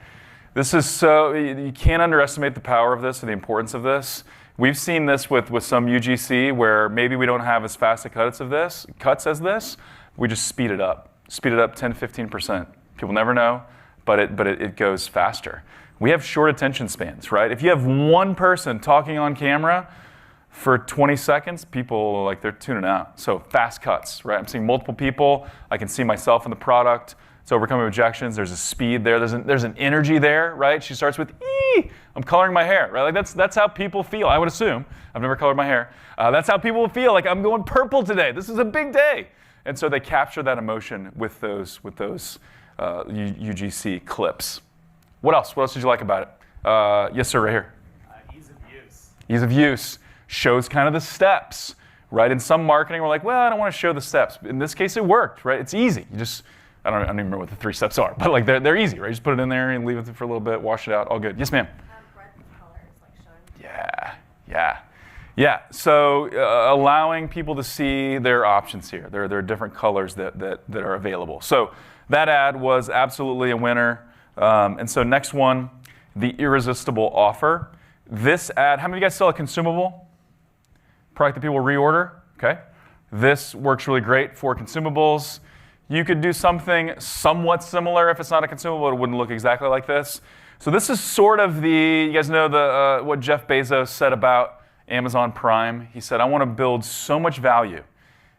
This is so, you can't underestimate the power of this or the importance of this. We've seen this with some UGC where maybe we don't have as fast a cuts as this. We just speed it up 10, 15%. People never know, but it goes faster. We have short attention spans, right? If you have one person talking on camera for 20 seconds, people they're tuning out. So fast cuts, right? I'm seeing multiple people. I can see myself in the product. It's overcoming objections. There's a speed there. There's an energy there, right? She starts with, I'm coloring my hair, right? That's how people feel, I would assume. I've never colored my hair. That's how people feel, I'm going purple today. This is a big day. And so they capture that emotion with those UGC clips. What else? What else did you like about it? Yes, sir, right here. Ease of use. Ease of use shows kind of the steps, right? In some marketing, we're like, well, I don't want to show the steps. In this case, it worked, right? It's easy. You just, I don't even remember what the 3 steps are, but they're easy, right? You just put it in there and leave it for a little bit, wash it out, all good. Yes, ma'am. Breadth of color is shown. Yeah. So allowing people to see their options here. There are different colors that are available. So that ad was absolutely a winner. And so next one, the irresistible offer. This ad, how many of you guys sell a consumable? Product that people reorder? Okay. This works really great for consumables. You could do something somewhat similar if it's not a consumable. It wouldn't look exactly like this. So this is sort of you guys know what Jeff Bezos said about Amazon Prime. He said, I want to build so much value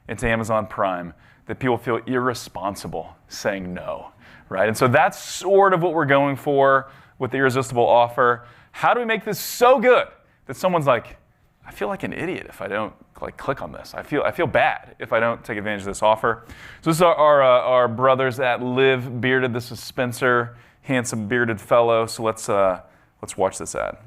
into Amazon Prime that people feel irresponsible saying no, right? And so that's sort of what we're going for with the irresistible offer. How do we make this so good that someone's like, I feel like an idiot if I don't click on this. I feel bad if I don't take advantage of this offer. So this is our brothers at Live Bearded. This is Spitzer, handsome bearded fellow. So let's watch this ad.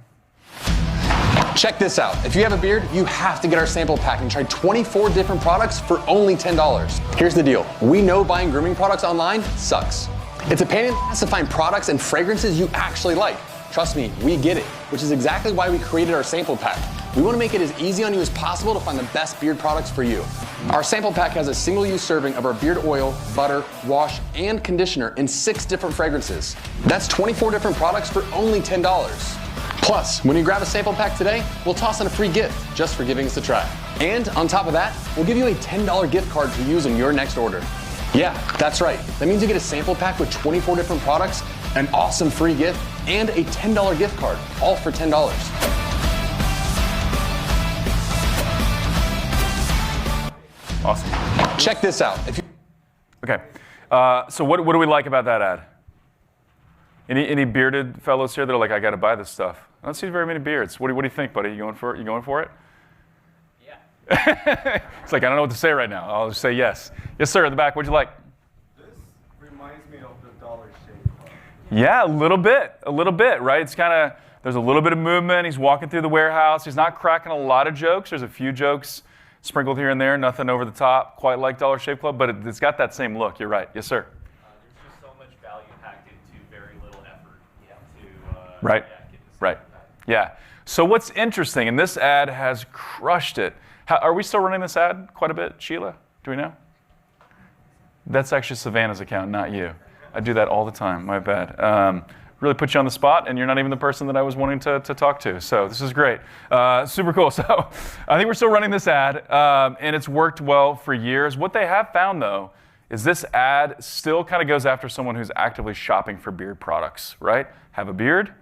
Check this out. If you have a beard, you have to get our sample pack and try 24 different products for only $10. Here's the deal. We know buying grooming products online sucks. It's a pain in the ass to find products and fragrances you actually like. Trust me, we get it, which is exactly why we created our sample pack. We want to make it as easy on you as possible to find the best beard products for you. Our sample pack has a single-use serving of our beard oil, butter, wash, and conditioner in 6 different fragrances. That's 24 different products for only $10. Plus, when you grab a sample pack today, we'll toss in a free gift just for giving us a try. And on top of that, we'll give you a $10 gift card to use in your next order. Yeah, that's right. That means you get a sample pack with 24 different products, an awesome free gift, and a $10 gift card, all for $10. Awesome. Check this out. Okay. So what do we like about that ad? Any bearded fellows here that are like, I got to buy this stuff? I don't see very many beards. What do you think, buddy? You going for it? Yeah. It's like, I don't know what to say right now. I'll just say yes. Yes, sir, in the back, what'd you like? This reminds me of the Dollar Shave Club. Yeah, a little bit, right? It's kind of, there's a little bit of movement. He's walking through the warehouse. He's not cracking a lot of jokes. There's a few jokes sprinkled here and there, nothing over the top, quite like Dollar Shave Club, but it's got that same look. You're right. Yes, sir. There's just so much value packed into very little effort. Right. Get this Right. back. Yeah. So what's interesting, and this ad has crushed it. Are we still running this ad quite a bit, Sheila? Do we know? That's actually Savannah's account, not you. I do that all the time, my bad. Really put you on the spot, and you're not even the person that I was wanting to talk to. So this is great. Super cool. So I think we're still running this ad, and it's worked well for years. What they have found, though, is this ad still kind of goes after someone who's actively shopping for beard products, right? Have a beard?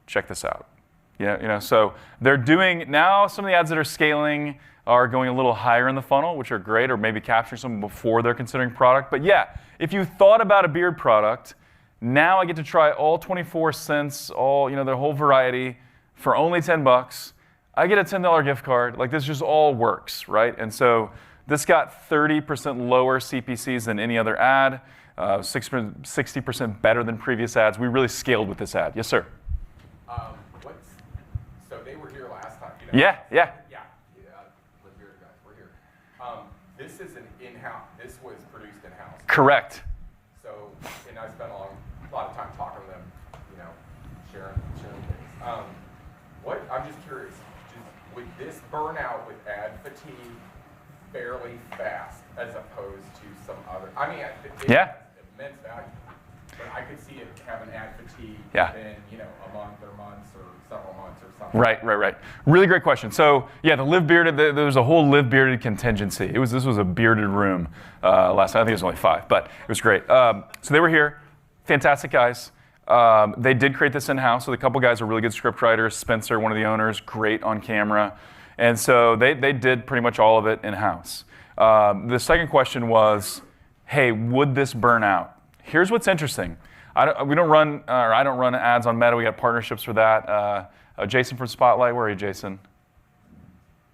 Check this out. Yeah, so they're doing, now some of the ads that are scaling are going a little higher in the funnel, which are great, or maybe capturing someone before they're considering product. But yeah, if you thought about a beard product, now I get to try all 24 cents, all, their whole variety for only $10. I get a $10 gift card. Like, this just all works, right? And so this got 30% lower CPCs than any other ad, 60% better than previous ads. We really scaled with this ad. Yes, sir. So they were here last time. Yeah. The beard guys were here. This is an in-house. This was produced in-house. Correct. So, and I spent a lot of time talking to them, sharing things. I'm just curious. Would this burn out with ad fatigue fairly fast as opposed to some other? I mean, it has immense value. But I could see it having ad fatigue in, a month or months or several months or something. Right. Really great question. So yeah, the live bearded, there was a whole live bearded contingency. This was a bearded room last night. I think it was only 5, but it was great. So they were here, fantastic guys. They did create this in-house. So the couple guys are really good script writers. Spitzer, one of the owners, great on camera. And so they did pretty much all of it in-house. The second question was, hey, would this burn out? Here's what's interesting. I don't run ads on Meta. We got partnerships for that. Jason from Spotlight, where are you, Jason?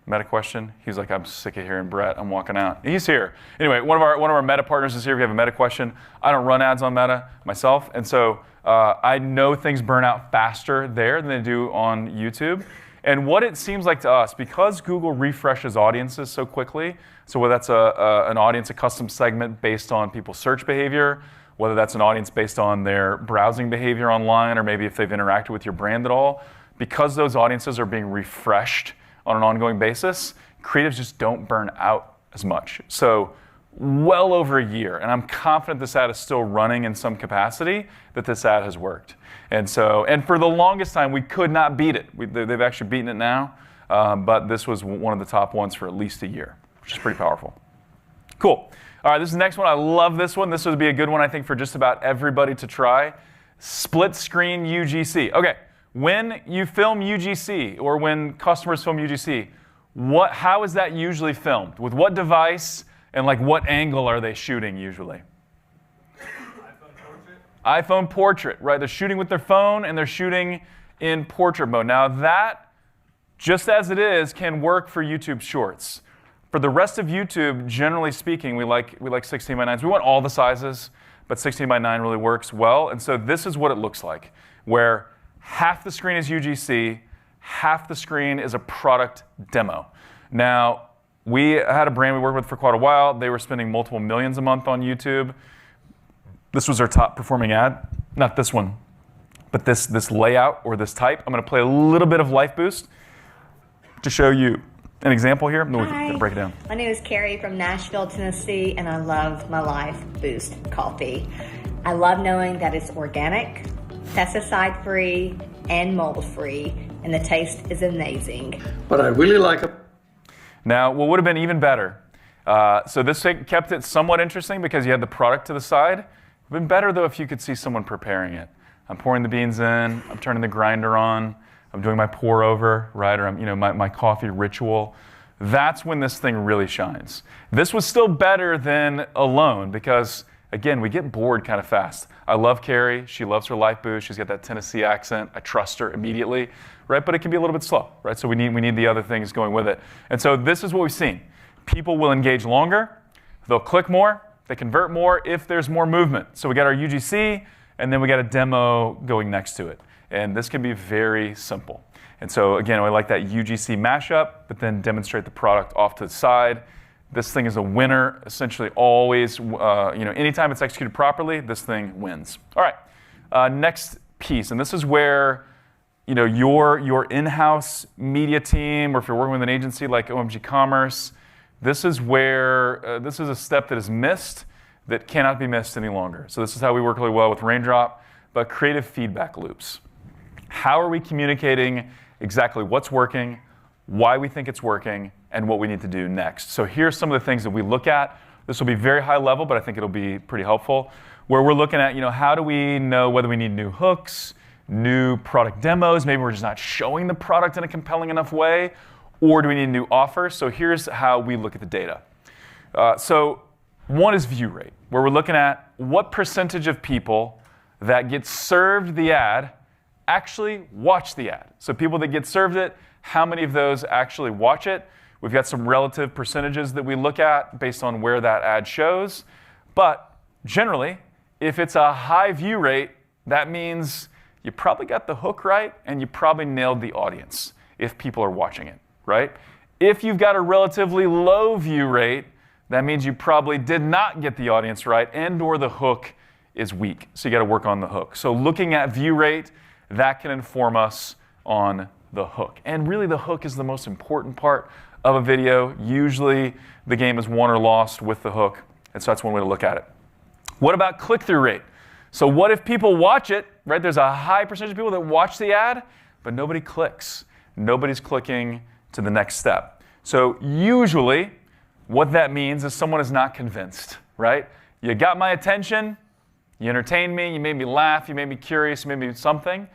Meta question? He's like, I'm sick of hearing Brett. I'm walking out. He's here. Anyway, one of our Meta partners is here. If you have a Meta question, I don't run ads on Meta myself, and so I know things burn out faster there than they do on YouTube. And what it seems like to us, because Google refreshes audiences so quickly, so whether that's an audience, a custom segment based on people's search behavior, whether that's an audience based on their browsing behavior online, or maybe if they've interacted with your brand at all, because those audiences are being refreshed on an ongoing basis, creatives just don't burn out as much. So well over a year, and I'm confident this ad is still running in some capacity, that this ad has worked. And for the longest time, we could not beat it. They've actually beaten it now, but this was one of the top ones for at least a year, which is pretty powerful. Cool. All right, this is the next one. I love this one. This would be a good one, I think, for just about everybody to try. Split screen UGC. Okay, when you film UGC, or when customers film UGC, how is that usually filmed? With what device, and what angle are they shooting usually? iPhone portrait, right? They're shooting with their phone, and they're shooting in portrait mode. Now that, just as it is, can work for YouTube Shorts. For the rest of YouTube, generally speaking, we like 16:9s. We want all the sizes, but 16:9 really works well. And so this is what it looks like, where half the screen is UGC, half the screen is a product demo. Now, we had a brand we worked with for quite a while. They were spending multiple millions a month on YouTube. This was our top performing ad. Not this one, but this layout or this type. I'm going to play a little bit of Life Boost to show you an example here. Then we can break it down. My name is Carrie from Nashville, Tennessee, and I love my Life Boost coffee. I love knowing that it's organic, pesticide-free, and mold-free, and the taste is amazing. But I really like it. Now, what would have been even better, so this kept it somewhat interesting because you had the product to the side. It would have been better, though, if you could see someone preparing it. I'm pouring the beans in, I'm turning the grinder on, I'm doing my pour over, right, or my coffee ritual. That's when this thing really shines. This was still better than alone because, again, we get bored kind of fast. I love Carrie. She loves her Life Boost. She's got that Tennessee accent. I trust her immediately, right? But it can be a little bit slow, right? So we need the other things going with it. And so this is what we've seen. People will engage longer. They'll click more. They convert more if there's more movement. So we got our UGC, and then we got a demo going next to it. And this can be very simple. And so again, we like that UGC mashup, but then demonstrate the product off to the side. This thing is a winner, essentially always. Anytime it's executed properly, this thing wins. All right, next piece, and this is where your in-house media team, or if you're working with an agency like OMG Commerce, this is where this is a step that is missed that cannot be missed any longer. So this is how we work really well with Raindrop, but creative feedback loops. How are we communicating exactly what's working, why we think it's working, and what we need to do next? So here's some of the things that we look at. This will be very high level, but I think it'll be pretty helpful, where we're looking at, how do we know whether we need new hooks, new product demos, maybe we're just not showing the product in a compelling enough way, or do we need new offers? So here's how we look at the data. So one is view rate, where we're looking at what percentage of people that get served the ad actually watch the ad. So people that get served it, how many of those actually watch it? We've got some relative percentages that we look at based on where that ad shows. But generally, if it's a high view rate, that means you probably got the hook right and you probably nailed the audience if people are watching it, right? If you've got a relatively low view rate, that means you probably did not get the audience right and or the hook is weak. So you got to work on the hook. So looking at view rate, that can inform us on the hook. And really the hook is the most important part of a video. Usually the game is won or lost with the hook. And so that's one way to look at it. What about click-through rate? So what if people watch it, right? There's a high percentage of people that watch the ad, but nobody clicks. Nobody's clicking to the next step. So usually what that means is someone is not convinced, right? You got my attention, you entertained me, you made me laugh, you made me curious, you made me something,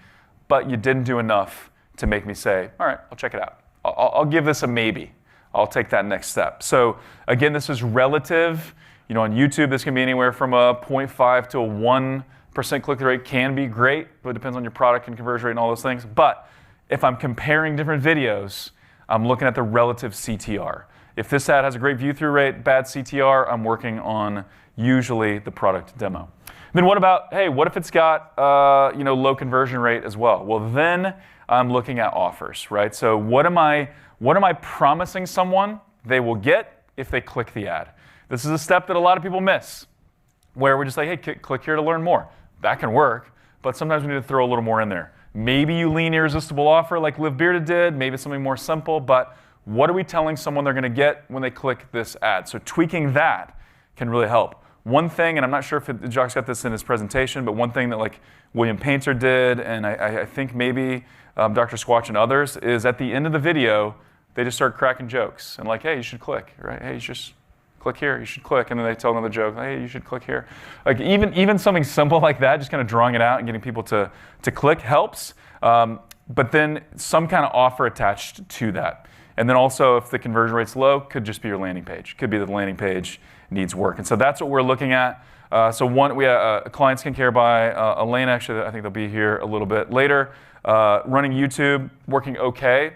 but you didn't do enough to make me say, all right, I'll check it out. I'll give this a maybe. I'll take that next step. So again, this is relative. On YouTube, this can be anywhere from a 0.5 to a 1% click-through rate. Can be great, but it depends on your product and conversion rate and all those things. But if I'm comparing different videos, I'm looking at the relative CTR. If this ad has a great view-through rate, bad CTR, I'm working on usually the product demo. Then what about, hey, what if it's got low conversion rate as well? Well, then I'm looking at offers, right? So what am I promising someone they will get if they click the ad? This is a step that a lot of people miss, where we're just like, hey, click here to learn more. That can work, but sometimes we need to throw a little more in there. Maybe you lean irresistible offer like Live Bearded did, maybe it's something more simple, but what are we telling someone they're gonna get when they click this ad? So tweaking that can really help. One thing, and I'm not sure if Jacques got this in his presentation, but one thing that like William Painter did, and I think maybe Dr. Squatch and others, is at the end of the video, they just start cracking jokes and like, hey, you should click, right? Hey, you should just click here, you should click, and then they tell another joke, hey, you should click here. Like even something simple like that, just kind of drawing it out and getting people to click helps. But then some kind of offer attached to that. And then also, if the conversion rate's low, could just be your landing page. Could be that the landing page needs work. And so that's what we're looking at. So one, we have Client Skincare by Elaine, actually, I think they'll be here a little bit later. Running YouTube, working okay,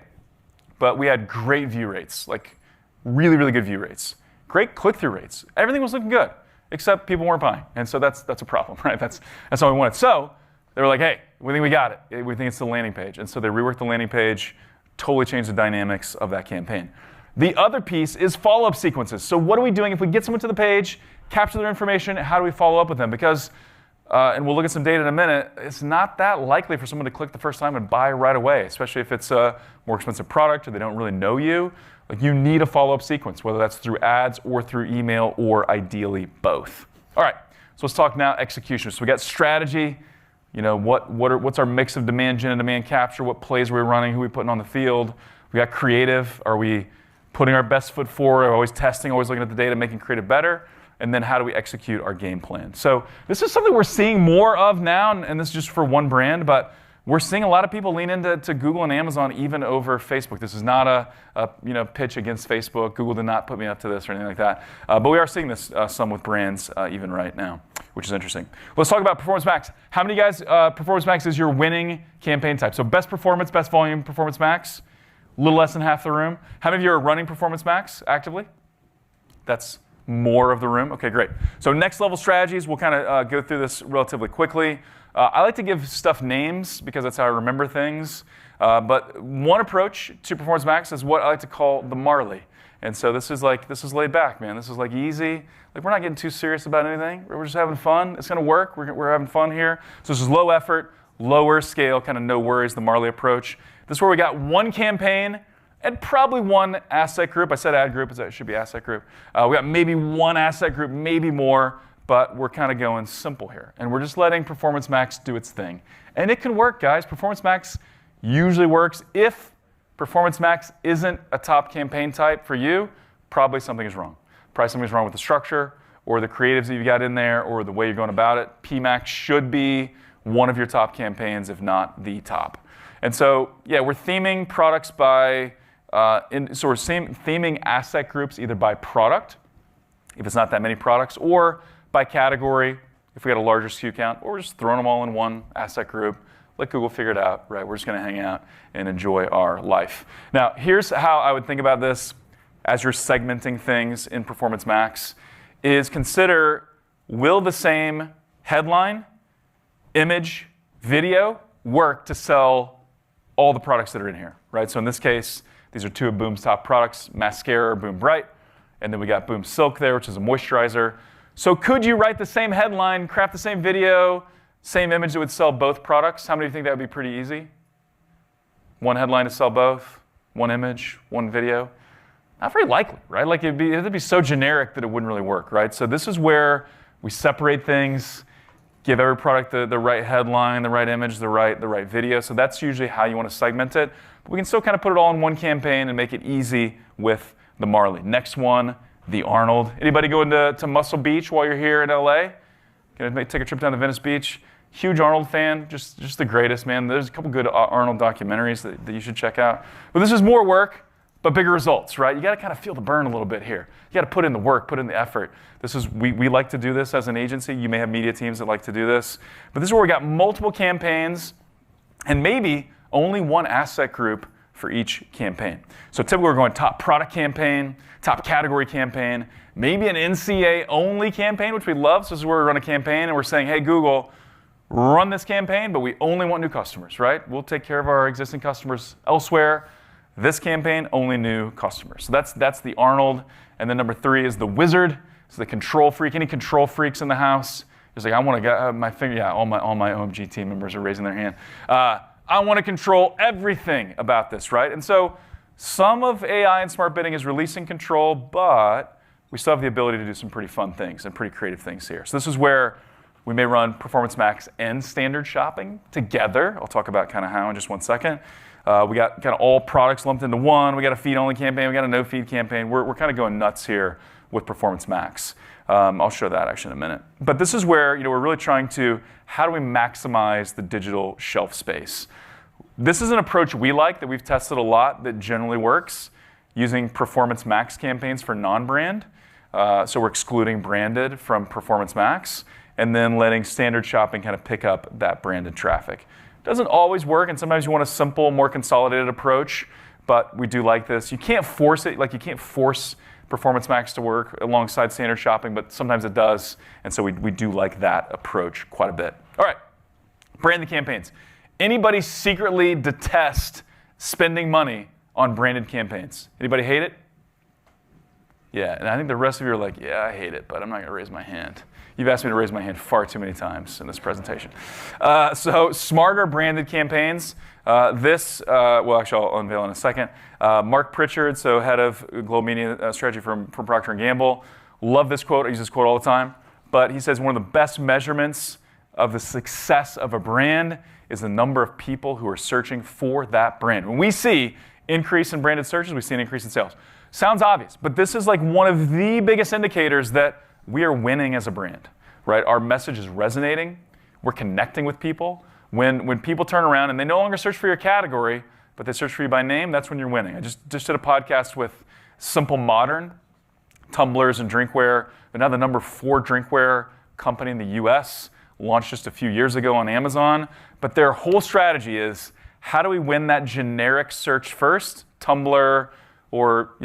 but we had great view rates, like really, really good view rates. Great click-through rates. Everything was looking good, except people weren't buying. And so that's a problem, right? That's all we wanted. So they were like, hey, we think we got it. We think it's the landing page. And so they reworked the landing page, totally changed the dynamics of that campaign. The other piece is follow-up sequences. So what are we doing if we get someone to the page, capture their information, how do we follow up with them? Because, and we'll look at some data in a minute, it's not that likely for someone to click the first time and buy right away, especially if it's a more expensive product or they don't really know you. Like you need a follow-up sequence, whether that's through ads or through email or ideally both. All right, so let's talk now execution. So we got strategy, what's our mix of demand gen and demand capture, what plays are we running, who are we putting on the field. We got creative, are we putting our best foot forward, are we always testing, always looking at the data, making creative better, and then how do we execute our game plan. So this is something we're seeing more of now, and this is just for one brand, but we're seeing a lot of people lean into Google and Amazon even over Facebook. This is not a pitch against Facebook. Google did not put me up to this or anything like that. But we are seeing this some with brands even right now, which is interesting. Let's talk about Performance Max. How many guys, Performance Max is your winning campaign type? So best performance, best volume, Performance Max. A little less than half the room. How many of you are running Performance Max actively? That's more of the room. Okay, great. So next level strategies, we'll kind of go through this relatively quickly. I like to give stuff names because that's how I remember things. But one approach to Performance Max is what I like to call the Marley. And so this is laid back, man. This is like easy. Like we're not getting too serious about anything. We're just having fun. It's going to work. We're having fun here. So this is low effort, lower scale, kind of no worries, the Marley approach. This is where we got one campaign and probably one asset group. I said ad group, it should be asset group. We got maybe one asset group, maybe more, but we're kind of going simple here. And we're just letting Performance Max do its thing. And it can work, guys. Performance Max usually works. If Performance Max isn't a top campaign type for you, probably something is wrong. Probably something's wrong with the structure or the creatives that you got in there or the way you're going about it. PMax should be one of your top campaigns, if not the top. And so, yeah, we're theming products by, so we're theming asset groups either by product, if it's not that many products, or by category, if we got a larger SKU count, or we're just throwing them all in one asset group. Let Google figure it out, right? We're just going to hang out and enjoy our life. Now, here's how I would think about this as you're segmenting things in Performance Max, is consider, will the same headline, image, video work to sell all the products that are in here, right? So in this case, these are two of Boom's top products, mascara or Boom Bright, and then we got Boom Silk there, which is a moisturizer. So could you write the same headline, craft the same video, same image that would sell both products? How many of you think that would be pretty easy? One headline to sell both, one image, one video? Not very likely, right? Like it'd be so generic that it wouldn't really work, right? So this is where we separate things, give every product the right headline, the right image, the right video. So that's usually how you want to segment it. But we can still kind of put it all in one campaign and make it easy with the Marley. Next one, the Arnold. Anybody going to Muscle Beach while you're here in LA? Gonna take a trip down to Venice Beach? Huge Arnold fan, just the greatest, man. There's a couple good Arnold documentaries that you should check out. But this is more work, but bigger results, right? You got to kind of feel the burn a little bit here. You got to put in the work, put in the effort. We like to do this as an agency. You may have media teams that like to do this. But this is where we got multiple campaigns and maybe only one asset group for each campaign. So typically we're going top product campaign, top category campaign, maybe an NCA only campaign, which we love. So this is where we run a campaign and we're saying, hey, Google, run this campaign, but we only want new customers, right? We'll take care of our existing customers elsewhere. This campaign, only new customers. So that's the Arnold. And then number 3 is the Wizard. It's the control freak. Any control freaks in the house? It's like, I want to get my finger. Yeah, all my OMG team members are raising their hand. I want to control everything about this, right? And so some of AI and smart bidding is releasing control, but we still have the ability to do some pretty fun things and pretty creative things here. So this is where we may run Performance Max and standard shopping together. I'll talk about kind of how in just one second. We got kind of all products lumped into one. We got a feed-only campaign. We got a no-feed campaign. We're kind of going nuts here with Performance Max. I'll show that actually in a minute. But this is where we're really trying to, how do we maximize the digital shelf space? This is an approach we like that we've tested a lot that generally works, using Performance Max campaigns for non-brand. So we're excluding branded from Performance Max and then letting standard shopping kind of pick up that branded traffic. Doesn't always work, and sometimes you want a simple, more consolidated approach, but we do like this. You can't force it, like you can't force Performance Max to work alongside standard shopping, but sometimes it does, and so we do like that approach quite a bit. All right, branded campaigns. Anybody secretly detest spending money on branded campaigns? Anybody hate it? Yeah, and I think the rest of you are like, yeah, I hate it, but I'm not gonna raise my hand. You've asked me to raise my hand far too many times in this presentation. So smarter branded campaigns. Well, actually, I'll unveil in a second. Mark Pritchard, so head of global media strategy from Procter & Gamble. Love this quote. I use this quote all the time. But he says one of the best measurements of the success of a brand is the number of people who are searching for that brand. When we see increase in branded searches, we see an increase in sales. Sounds obvious, but this is like one of the biggest indicators that we are winning as a brand, right? Our message is resonating. We're connecting with people. When people turn around and they no longer search for your category, but they search for you by name, that's when you're winning. I just did a podcast with Simple Modern, tumblers and drinkware. They're now the number 4 drinkware company in the US, launched just a few years ago on Amazon. But their whole strategy is, how do we win that generic search first? Tumbler or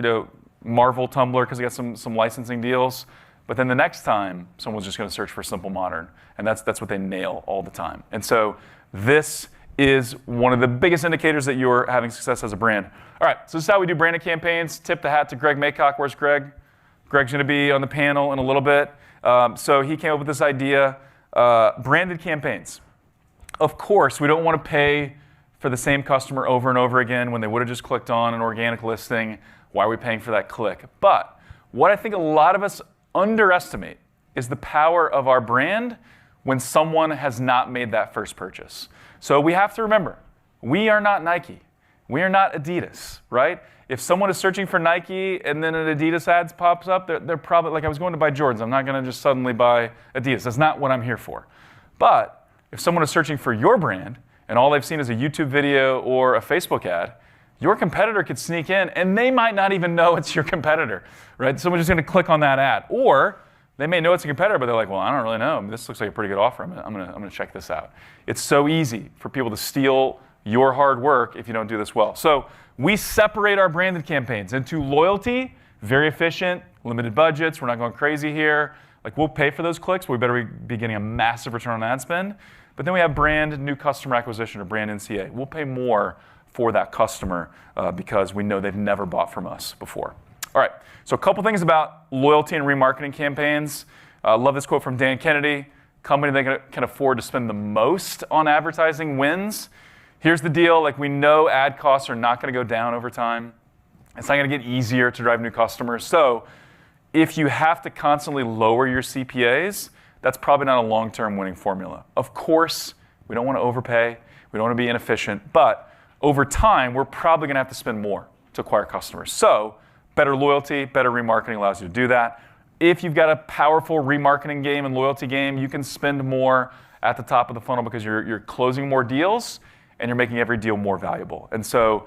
Marvel Tumbler, because they got some licensing deals. But then the next time, someone's just going to search for Simple Modern. And that's what they nail all the time. And so this is one of the biggest indicators that you're having success as a brand. All right, so this is how we do branded campaigns. Tip the hat to Greg Maycock. Where's Greg? Greg's going to be on the panel in a little bit. So he came up with this idea, branded campaigns. Of course, we don't want to pay for the same customer over and over again when they would have just clicked on an organic listing. Why are we paying for that click? But what I think a lot of us underestimate is the power of our brand when someone has not made that first purchase. So we have to remember, we are not Nike. We are not Adidas, right? If someone is searching for Nike and then an Adidas ads pops up, they're probably, like I was going to buy Jordans. I'm not going to just suddenly buy Adidas. That's not what I'm here for. But if someone is searching for your brand and all they've seen is a YouTube video or a Facebook ad, your competitor could sneak in and they might not even know it's your competitor, right? Someone's just going to click on that ad. Or they may know it's a competitor, but they're like, well, I don't really know. This looks like a pretty good offer. I'm going to check this out. It's so easy for people to steal your hard work if you don't do this well. So we separate our branded campaigns into loyalty, very efficient, limited budgets. We're not going crazy here. Like, we'll pay for those clicks, but we better be getting a massive return on ad spend. But then we have brand new customer acquisition or brand NCA. We'll pay more for that customer because we know they've never bought from us before. All right, so a couple things about loyalty and remarketing campaigns. Love this quote from Dan Kennedy. Company that can afford to spend the most on advertising wins. Here's the deal, like, we know ad costs are not going to go down over time. It's not going to get easier to drive new customers. So if you have to constantly lower your CPAs, that's probably not a long-term winning formula. Of course, we don't want to overpay. We don't want to be inefficient. But over time, we're probably going to have to spend more to acquire customers. So better loyalty, better remarketing allows you to do that. If you've got a powerful remarketing game and loyalty game, you can spend more at the top of the funnel because you're closing more deals and you're making every deal more valuable. And so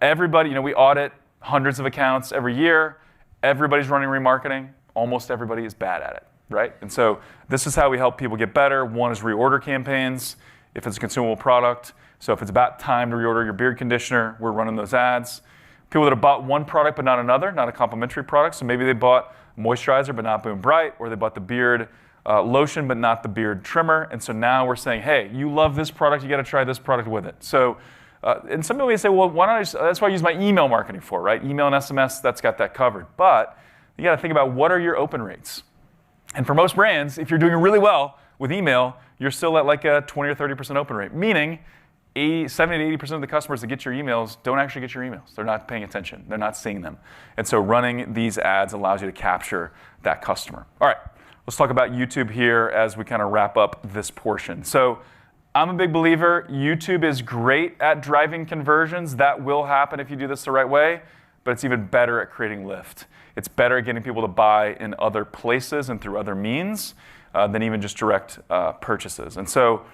everybody, we audit hundreds of accounts every year. Everybody's running remarketing. Almost everybody is bad at it, right? And so this is how we help people get better. One is reorder campaigns if it's a consumable product. So if it's about time to reorder your beard conditioner, we're running those ads. People that have bought one product but not another, not a complementary product. So maybe they bought moisturizer but not Boom Bright, or they bought the beard lotion but not the beard trimmer. And so now we're saying, hey, you love this product, you got to try this product with it. So, and some people may say, well, why don't that's what I use my email marketing for, right? Email and SMS, that's got that covered. But you got to think about, what are your open rates? And for most brands, if you're doing really well with email, you're still at like a 20 or 30% open rate, meaning 70 to 80% of the customers that get your emails don't actually get your emails. They're not paying attention. They're not seeing them. And so running these ads allows you to capture that customer. All right, let's talk about YouTube here as we kind of wrap up this portion. So I'm a big believer. YouTube is great at driving conversions. That will happen if you do this the right way, but it's even better at creating lift. It's better at getting people to buy in other places and through other means than even just direct purchases. And so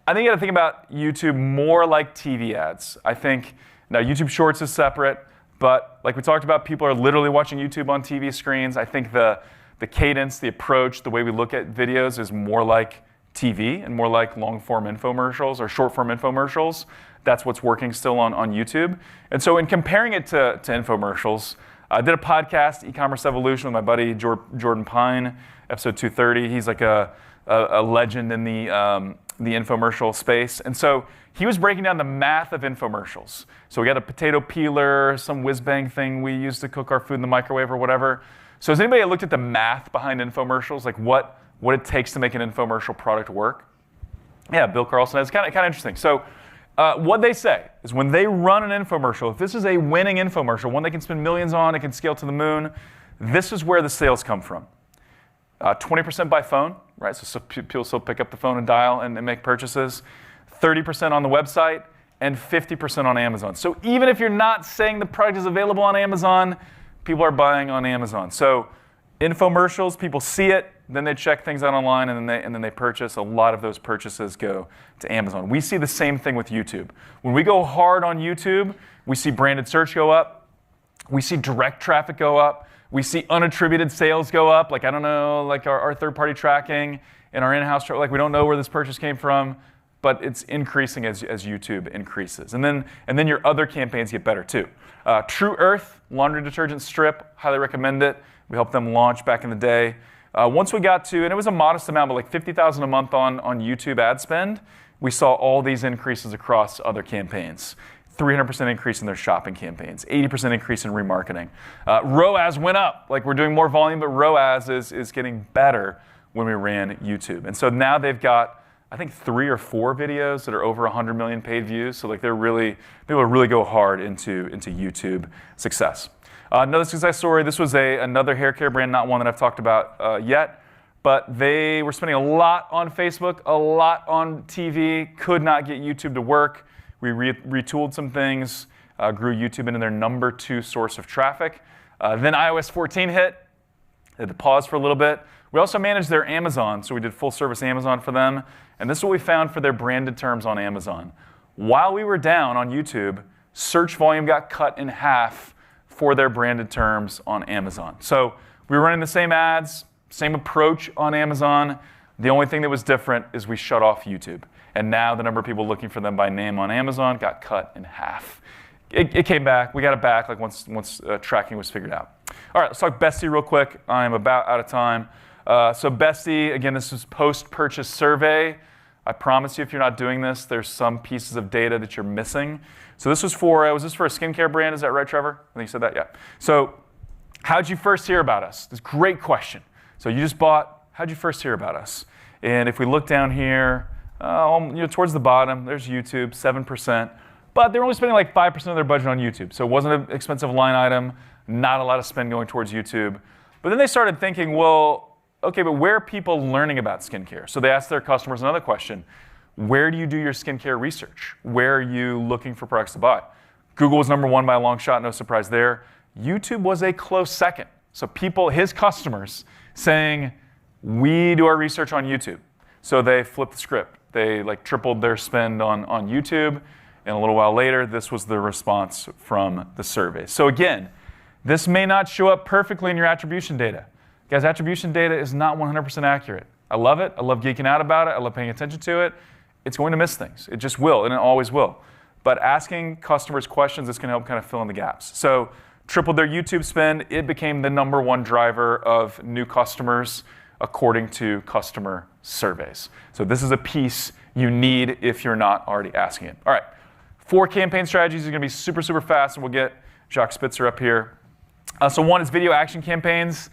I think you got to think about YouTube more like TV ads. I think now YouTube Shorts is separate, but like we talked about, people are literally watching YouTube on TV screens. I think the cadence, the approach, the way we look at videos is more like TV and more like long-form infomercials or short-form infomercials. That's what's working still on YouTube. And so in comparing it to infomercials, I did a podcast, E-commerce Evolution, with my buddy Jordan Pine, episode 230. He's like a legend in the infomercial space. And so he was breaking down the math of infomercials. So we got a potato peeler, some whiz-bang thing we use to cook our food in the microwave or whatever. So has anybody looked at the math behind infomercials, like what it takes to make an infomercial product work? Yeah, Bill Carlson. It's kind of interesting. So what they say is when they run an infomercial, if this is a winning infomercial, one they can spend millions on, it can scale to the moon, this is where the sales come from. 20% by phone, right? So people still pick up the phone and dial and make purchases. 30% on the website, and 50% on Amazon. So even if you're not saying the product is available on Amazon, people are buying on Amazon. So infomercials, people see it, then they check things out online, and then they purchase. A lot of those purchases go to Amazon. We see the same thing with YouTube. When we go hard on YouTube, we see branded search go up. We see direct traffic go up. We see unattributed sales go up. Like, I don't know, like our third-party tracking and our in-house, like we don't know where this purchase came from, but it's increasing as YouTube increases. And then your other campaigns get better too. True Earth laundry detergent strip, highly recommend it. We helped them launch back in the day. Once we got to, and it was a modest amount, but like $50,000 a month on YouTube ad spend, we saw all these increases across other campaigns. 300% increase in their shopping campaigns, 80% increase in remarketing. ROAS went up, like we're doing more volume, but ROAS is getting better when we ran YouTube. And so now they've got I think 3 or 4 videos that are over 100 million paid views. So like people really go hard into YouTube success. Another success story. This was another hair care brand, not one that I've talked about yet, but they were spending a lot on Facebook, a lot on TV, could not get YouTube to work. We retooled some things, grew YouTube into their number 2 source of traffic. Then iOS 14 hit. They had to pause for a little bit. We also managed their Amazon, so we did full service Amazon for them. And this is what we found for their branded terms on Amazon. While we were down on YouTube, search volume got cut in half for their branded terms on Amazon. So we were running the same ads, same approach on Amazon. The only thing that was different is we shut off YouTube. And now the number of people looking for them by name on Amazon got cut in half. It came back. We got it back like once tracking was figured out. All right, let's talk Bestie real quick. I'm about out of time. So Bestie, again, this is post-purchase survey. I promise you, if you're not doing this, there's some pieces of data that you're missing. So this was for a skincare brand? Is that right, Trevor? I think you said that, yeah. So how'd you first hear about us? This is a great question. So you just bought, how'd you first hear about us? And if we look down here, towards the bottom, there's YouTube, 7%. But they're only spending like 5% of their budget on YouTube. So it wasn't an expensive line item, not a lot of spend going towards YouTube. But then they started thinking, well, okay, but where are people learning about skincare? So they asked their customers another question. Where do you do your skincare research? Where are you looking for products to buy? Google was number 1 by a long shot, no surprise there. YouTube was a close second. So people, his customers, saying, we do our research on YouTube. So they flipped the script. They like tripled their spend on YouTube. And a little while later, this was the response from the survey. So again, this may not show up perfectly in your attribution data. Guys, attribution data is not 100% accurate. I love it. I love geeking out about it. I love paying attention to it. It's going to miss things. It just will, and it always will. But asking customers questions, this can help kind of fill in the gaps. So tripled their YouTube spend. It became the number 1 driver of new customers according to customer surveys. So this is a piece you need if you're not already asking it. All right, 4 campaign strategies are going to be super, super fast, and we'll get Jacques Spitzer up here. So 1 is video action campaigns.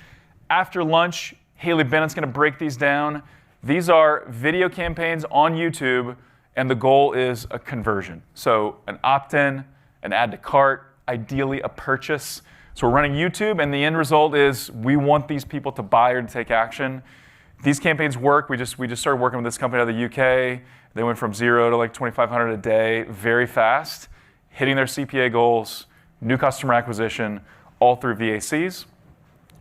After lunch, Haley Bennett's going to break these down. These are video campaigns on YouTube, and the goal is a conversion. So an opt-in, an add to cart, ideally a purchase. So we're running YouTube, and the end result is we want these people to buy or to take action. These campaigns work. We just started working with this company out of the UK. They went from 0 to like 2,500 a day very fast, hitting their CPA goals, new customer acquisition, all through VACs.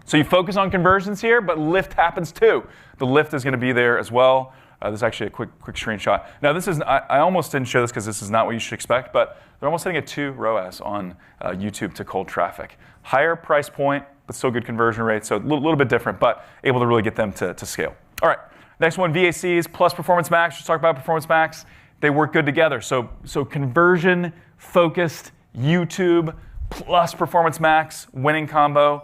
So you focus on conversions here, but lift happens too. The lift is going to be there as well. This is actually a quick screenshot. Now this is, I almost didn't show this because this is not what you should expect, but they're almost hitting a 2 ROAS on YouTube to cold traffic. Higher price point, but still good conversion rate, so a little bit different, but able to really get them to scale. All right, next one, VACs plus Performance Max. Let's talk about Performance Max. They work good together. So conversion-focused YouTube plus Performance Max, winning combo.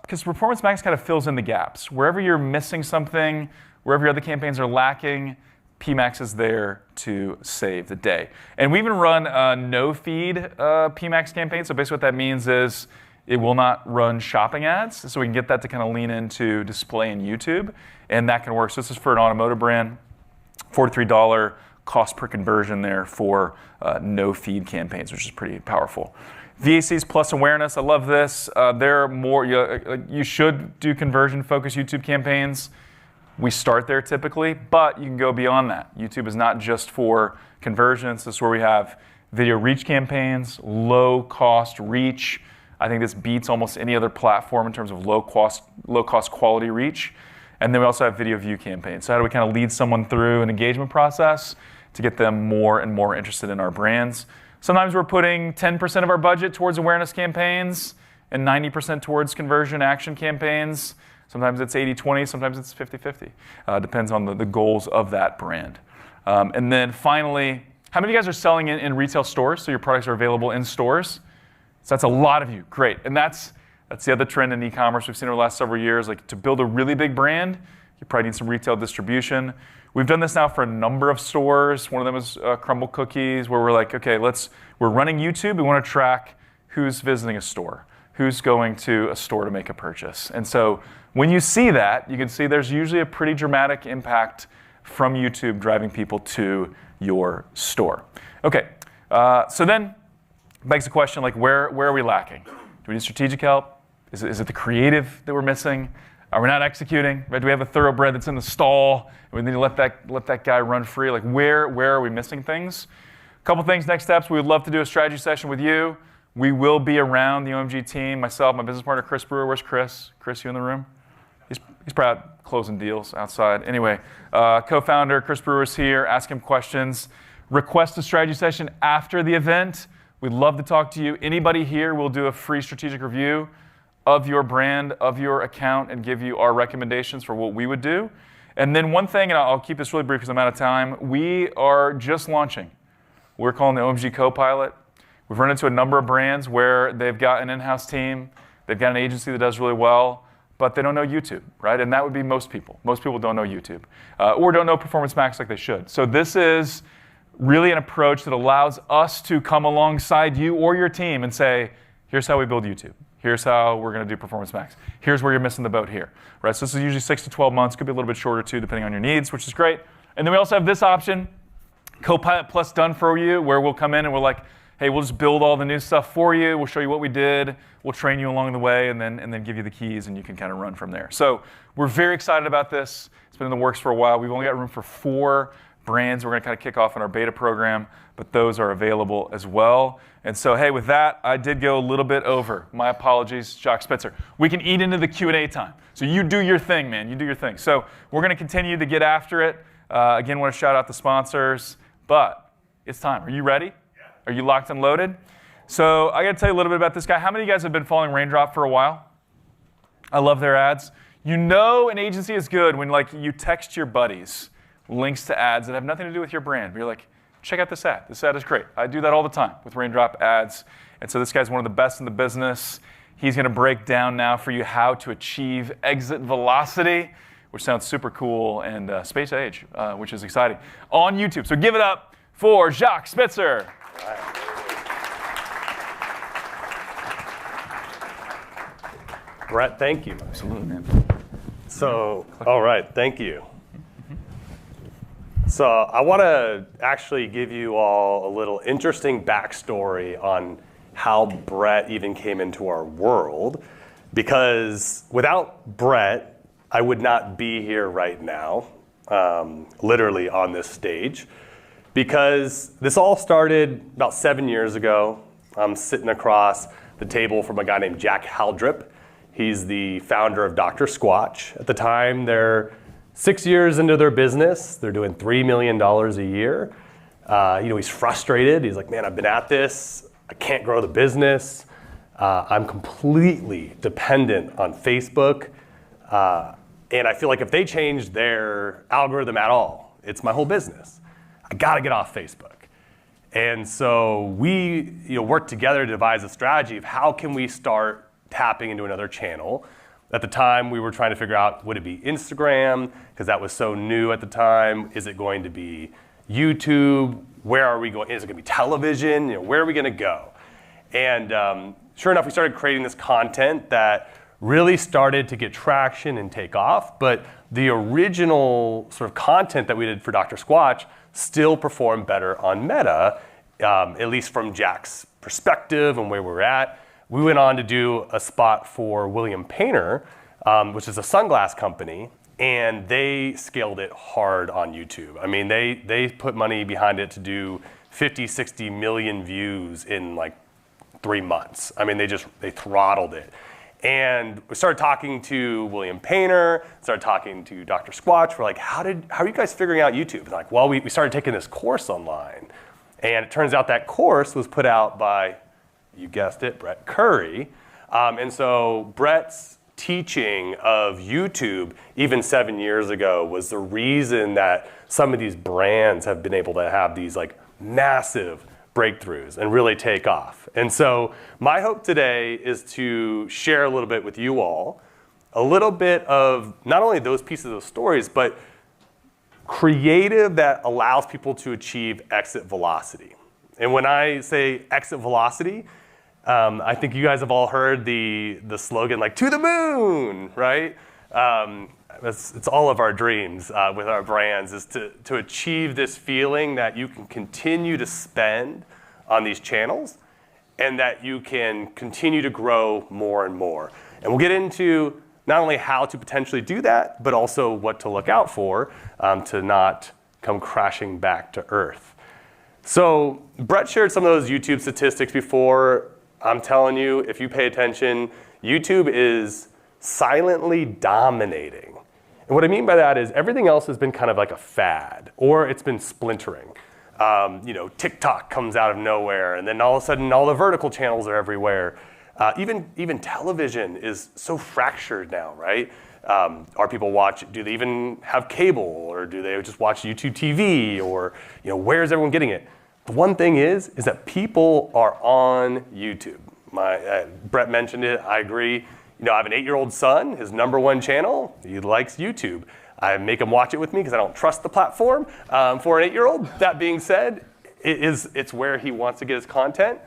Because Performance Max kind of fills in the gaps. Wherever you're missing something, wherever your other campaigns are lacking, PMax is there to save the day. And we even run a no-feed PMax campaign. So basically what that means is it will not run shopping ads. So we can get that to kind of lean into display in YouTube. And that can work. So this is for an automotive brand, $43 cost per conversion there for no-feed campaigns, which is pretty powerful. VACs plus awareness, I love this. There are more, you should do conversion-focused YouTube campaigns. We start there typically, but you can go beyond that. YouTube is not just for conversions. This is where we have video reach campaigns, low-cost reach. I think this beats almost any other platform in terms of low-cost quality reach. And then we also have video view campaigns. So how do we kind of lead someone through an engagement process to get them more and more interested in our brands? Sometimes we're putting 10% of our budget towards awareness campaigns and 90% towards conversion action campaigns. Sometimes it's 80-20, sometimes it's 50-50. Depends on the goals of that brand. And then finally, how many of you guys are selling in retail stores, so your products are available in stores? So that's a lot of you, great. And that's the other trend in e-commerce we've seen over the last several years. Like to build a really big brand, you probably need some retail distribution. We've done this now for a number of stores. One of them is Crumble Cookies, where we're like, okay, we're running YouTube. We want to track who's visiting a store, who's going to a store to make a purchase. And so when you see that, you can see there's usually a pretty dramatic impact from YouTube driving people to your store. Okay, so then begs the question, like, where are we lacking? Do we need strategic help? Is it the creative that we're missing? Are we not executing? Right? Do we have a thoroughbred that's in the stall? And we need to let that guy run free? Like, where are we missing things? A couple things, next steps. We would love to do a strategy session with you. We will be around the OMG team, myself, my business partner, Chris Brewer. Where's Chris? Chris, you in the room? He's probably out closing deals outside. Anyway, co-founder Chris Brewer's here. Ask him questions. Request a strategy session after the event. We'd love to talk to you. Anybody here will do a free strategic review of your brand, of your account, and give you our recommendations for what we would do. And then one thing, and I'll keep this really brief because I'm out of time, we are just launching. We're calling the OMG Copilot. We've run into a number of brands where they've got an in-house team, they've got an agency that does really well, but they don't know YouTube, right? And that would be most people. Most people don't know YouTube or don't know Performance Max like they should. So this is really an approach that allows us to come alongside you or your team and say, here's how we build YouTube. Here's how we're going to do Performance Max. Here's where you're missing the boat here, right? So this is usually 6 to 12 months. Could be a little bit shorter too, depending on your needs, which is great. And then we also have this option, Copilot Plus done for you, where we'll come in and we're like, hey, we'll just build all the new stuff for you. We'll show you what we did. We'll train you along the way and then give you the keys and you can kind of run from there. So we're very excited about this. It's been in the works for a while. We've only got room for 4 brands. We're going to kind of kick off in our beta program, but those are available as well. And so, hey, with that, I did go a little bit over. My apologies, Jacques Spitzer. We can eat into the Q&A time. So you do your thing, man. You do your thing. So we're going to continue to get after it. Again, want to shout out the sponsors, but it's time. Are you ready? Are you locked and loaded? So I got to tell you a little bit about this guy. How many of you guys have been following Raindrop for a while? I love their ads. You know an agency is good when like you text your buddies links to ads that have nothing to do with your brand. But you're like, check out this ad. This ad is great. I do that all the time with Raindrop ads. And so this guy's one of the best in the business. He's going to break down now for you how to achieve exit velocity, which sounds super cool, and space age, which is exciting, on YouTube. So give it up for Jacques Spitzer. Brett, thank you. Absolutely, man. So, all right, thank you. So I want to actually give you all a little interesting backstory on how Brett even came into our world, because without Brett, I would not be here right now, literally on this stage, because this all started about 7 years ago. I'm sitting across the table from a guy named Jacques. He's the founder of Dr. Squatch. At the time, they're 6 years into their business. They're doing $3 million a year. He's frustrated. He's like, man, I've been at this. I can't grow the business. I'm completely dependent on Facebook. And I feel like if they change their algorithm at all, it's my whole business. I gotta get off Facebook. And so we worked together to devise a strategy of how can we start tapping into another channel. At the time, we were trying to figure out, would it be Instagram? Because that was so new at the time. Is it going to be YouTube? Where are we going? Is it going to be television? Where are we going to go? And sure enough, we started creating this content that really started to get traction and take off. But the original sort of content that we did for Dr. Squatch still performed better on Meta, at least from Jack's perspective and where we're at. We went on to do a spot for William Painter, which is a sunglass company, and they scaled it hard on YouTube. I mean, they put money behind it to do 50, 60 million views in like 3 months. I mean, they throttled it. And we started talking to William Painter, started talking to Dr. Squatch. We're like, how are you guys figuring out YouTube? And like, well, we started taking this course online. And it turns out that course was put out by, you guessed it, Brett Curry. And so Brett's teaching of YouTube, even 7 years ago, was the reason that some of these brands have been able to have these like massive breakthroughs and really take off. And so my hope today is to share a little bit with you all, a little bit of not only those pieces of stories, but creative that allows people to achieve exit velocity. And when I say exit velocity, I think you guys have all heard the slogan like, to the moon, right? It's all of our dreams with our brands is to achieve this feeling that you can continue to spend on these channels and that you can continue to grow more and more. And we'll get into not only how to potentially do that, but also what to look out for to not come crashing back to earth. So Brett shared some of those YouTube statistics before. I'm telling you, if you pay attention, YouTube is silently dominating. And what I mean by that is everything else has been kind of like a fad, or it's been splintering. TikTok comes out of nowhere, and then all of a sudden all the vertical channels are everywhere. Even television is so fractured now, right? Are people do they even have cable, or do they just watch YouTube TV, or where's everyone getting it? The one thing is that people are on YouTube. Brett mentioned it, I agree. I have an 8-year-old son, his number one channel, he likes YouTube. I make him watch it with me because I don't trust the platform for an 8-year-old. That being said, it's where he wants to get his content.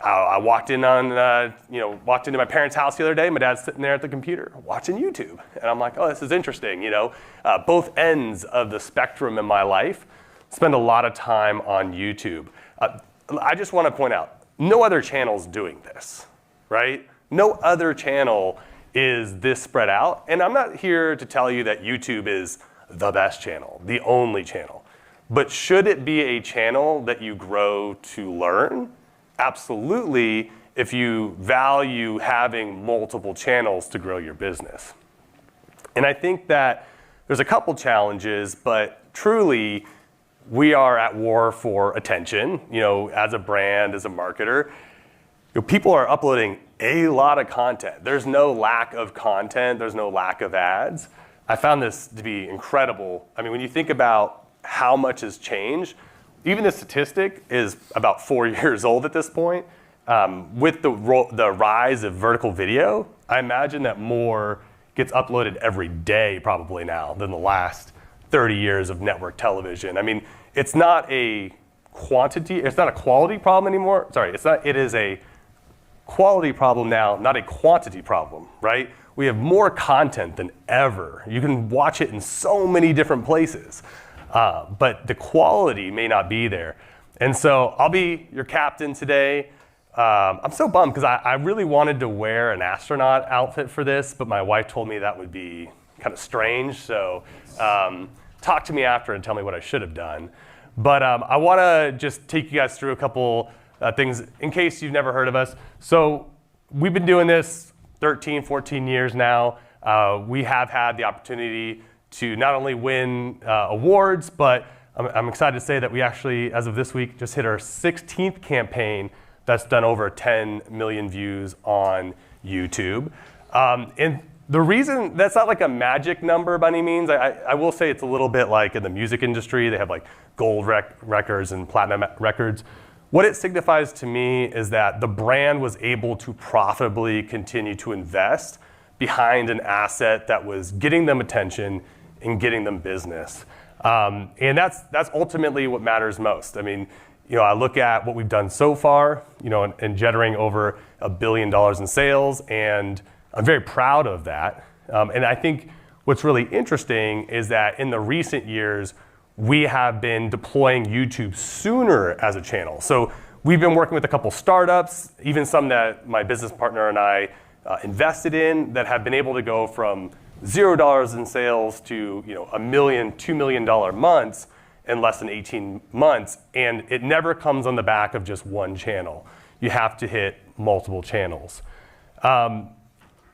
I walked into my parents' house the other day. My dad's sitting there at the computer watching YouTube, and I'm like, oh, this is interesting. Both ends of the spectrum in my life spend a lot of time on YouTube. I just want to point out, no other channel's doing this, right? No other channel is this spread out, and I'm not here to tell you that YouTube is the best channel, the only channel. But should it be a channel that you grow to learn? Absolutely, if you value having multiple channels to grow your business. And I think that there's a couple challenges, but truly, we are at war for attention, as a brand, as a marketer. People are uploading a lot of content. There's no lack of content. There's no lack of ads. I found this to be incredible. I mean, when you think about how much has changed, even the statistic is about 4 years old at this point. With the rise of vertical video, I imagine that more gets uploaded every day probably now than the last 30 years of network television. I mean, it's not a quality problem anymore. It is a quality problem now, not a quantity problem, right? We have more content than ever. You can watch it in so many different places, but the quality may not be there. And so I'll be your captain today. I'm so bummed because I really wanted to wear an astronaut outfit for this, but my wife told me that would be kind of strange. So talk to me after and tell me what I should have done. But I want to just take you guys through a couple things in case you've never heard of us. So we've been doing this 13, 14 years now. We have had the opportunity to not only win awards, but I'm excited to say that we actually, as of this week, just hit our 16th campaign that's done over 10 million views on YouTube. And the reason, that's not like a magic number by any means. I will say it's a little bit like in the music industry. They have like gold records and platinum records. What it signifies to me is that the brand was able to profitably continue to invest behind an asset that was getting them attention and getting them business. And that's ultimately what matters most. I mean, I look at what we've done so far, and generating over $1 billion in sales, and I'm very proud of that. And I think what's really interesting is that in the recent years, we have been deploying YouTube sooner as a channel. So we've been working with a couple startups, even some that my business partner and I invested in, that have been able to go from $0 in sales to $1 million, $2 million months in less than 18 months. And it never comes on the back of just one channel. You have to hit multiple channels.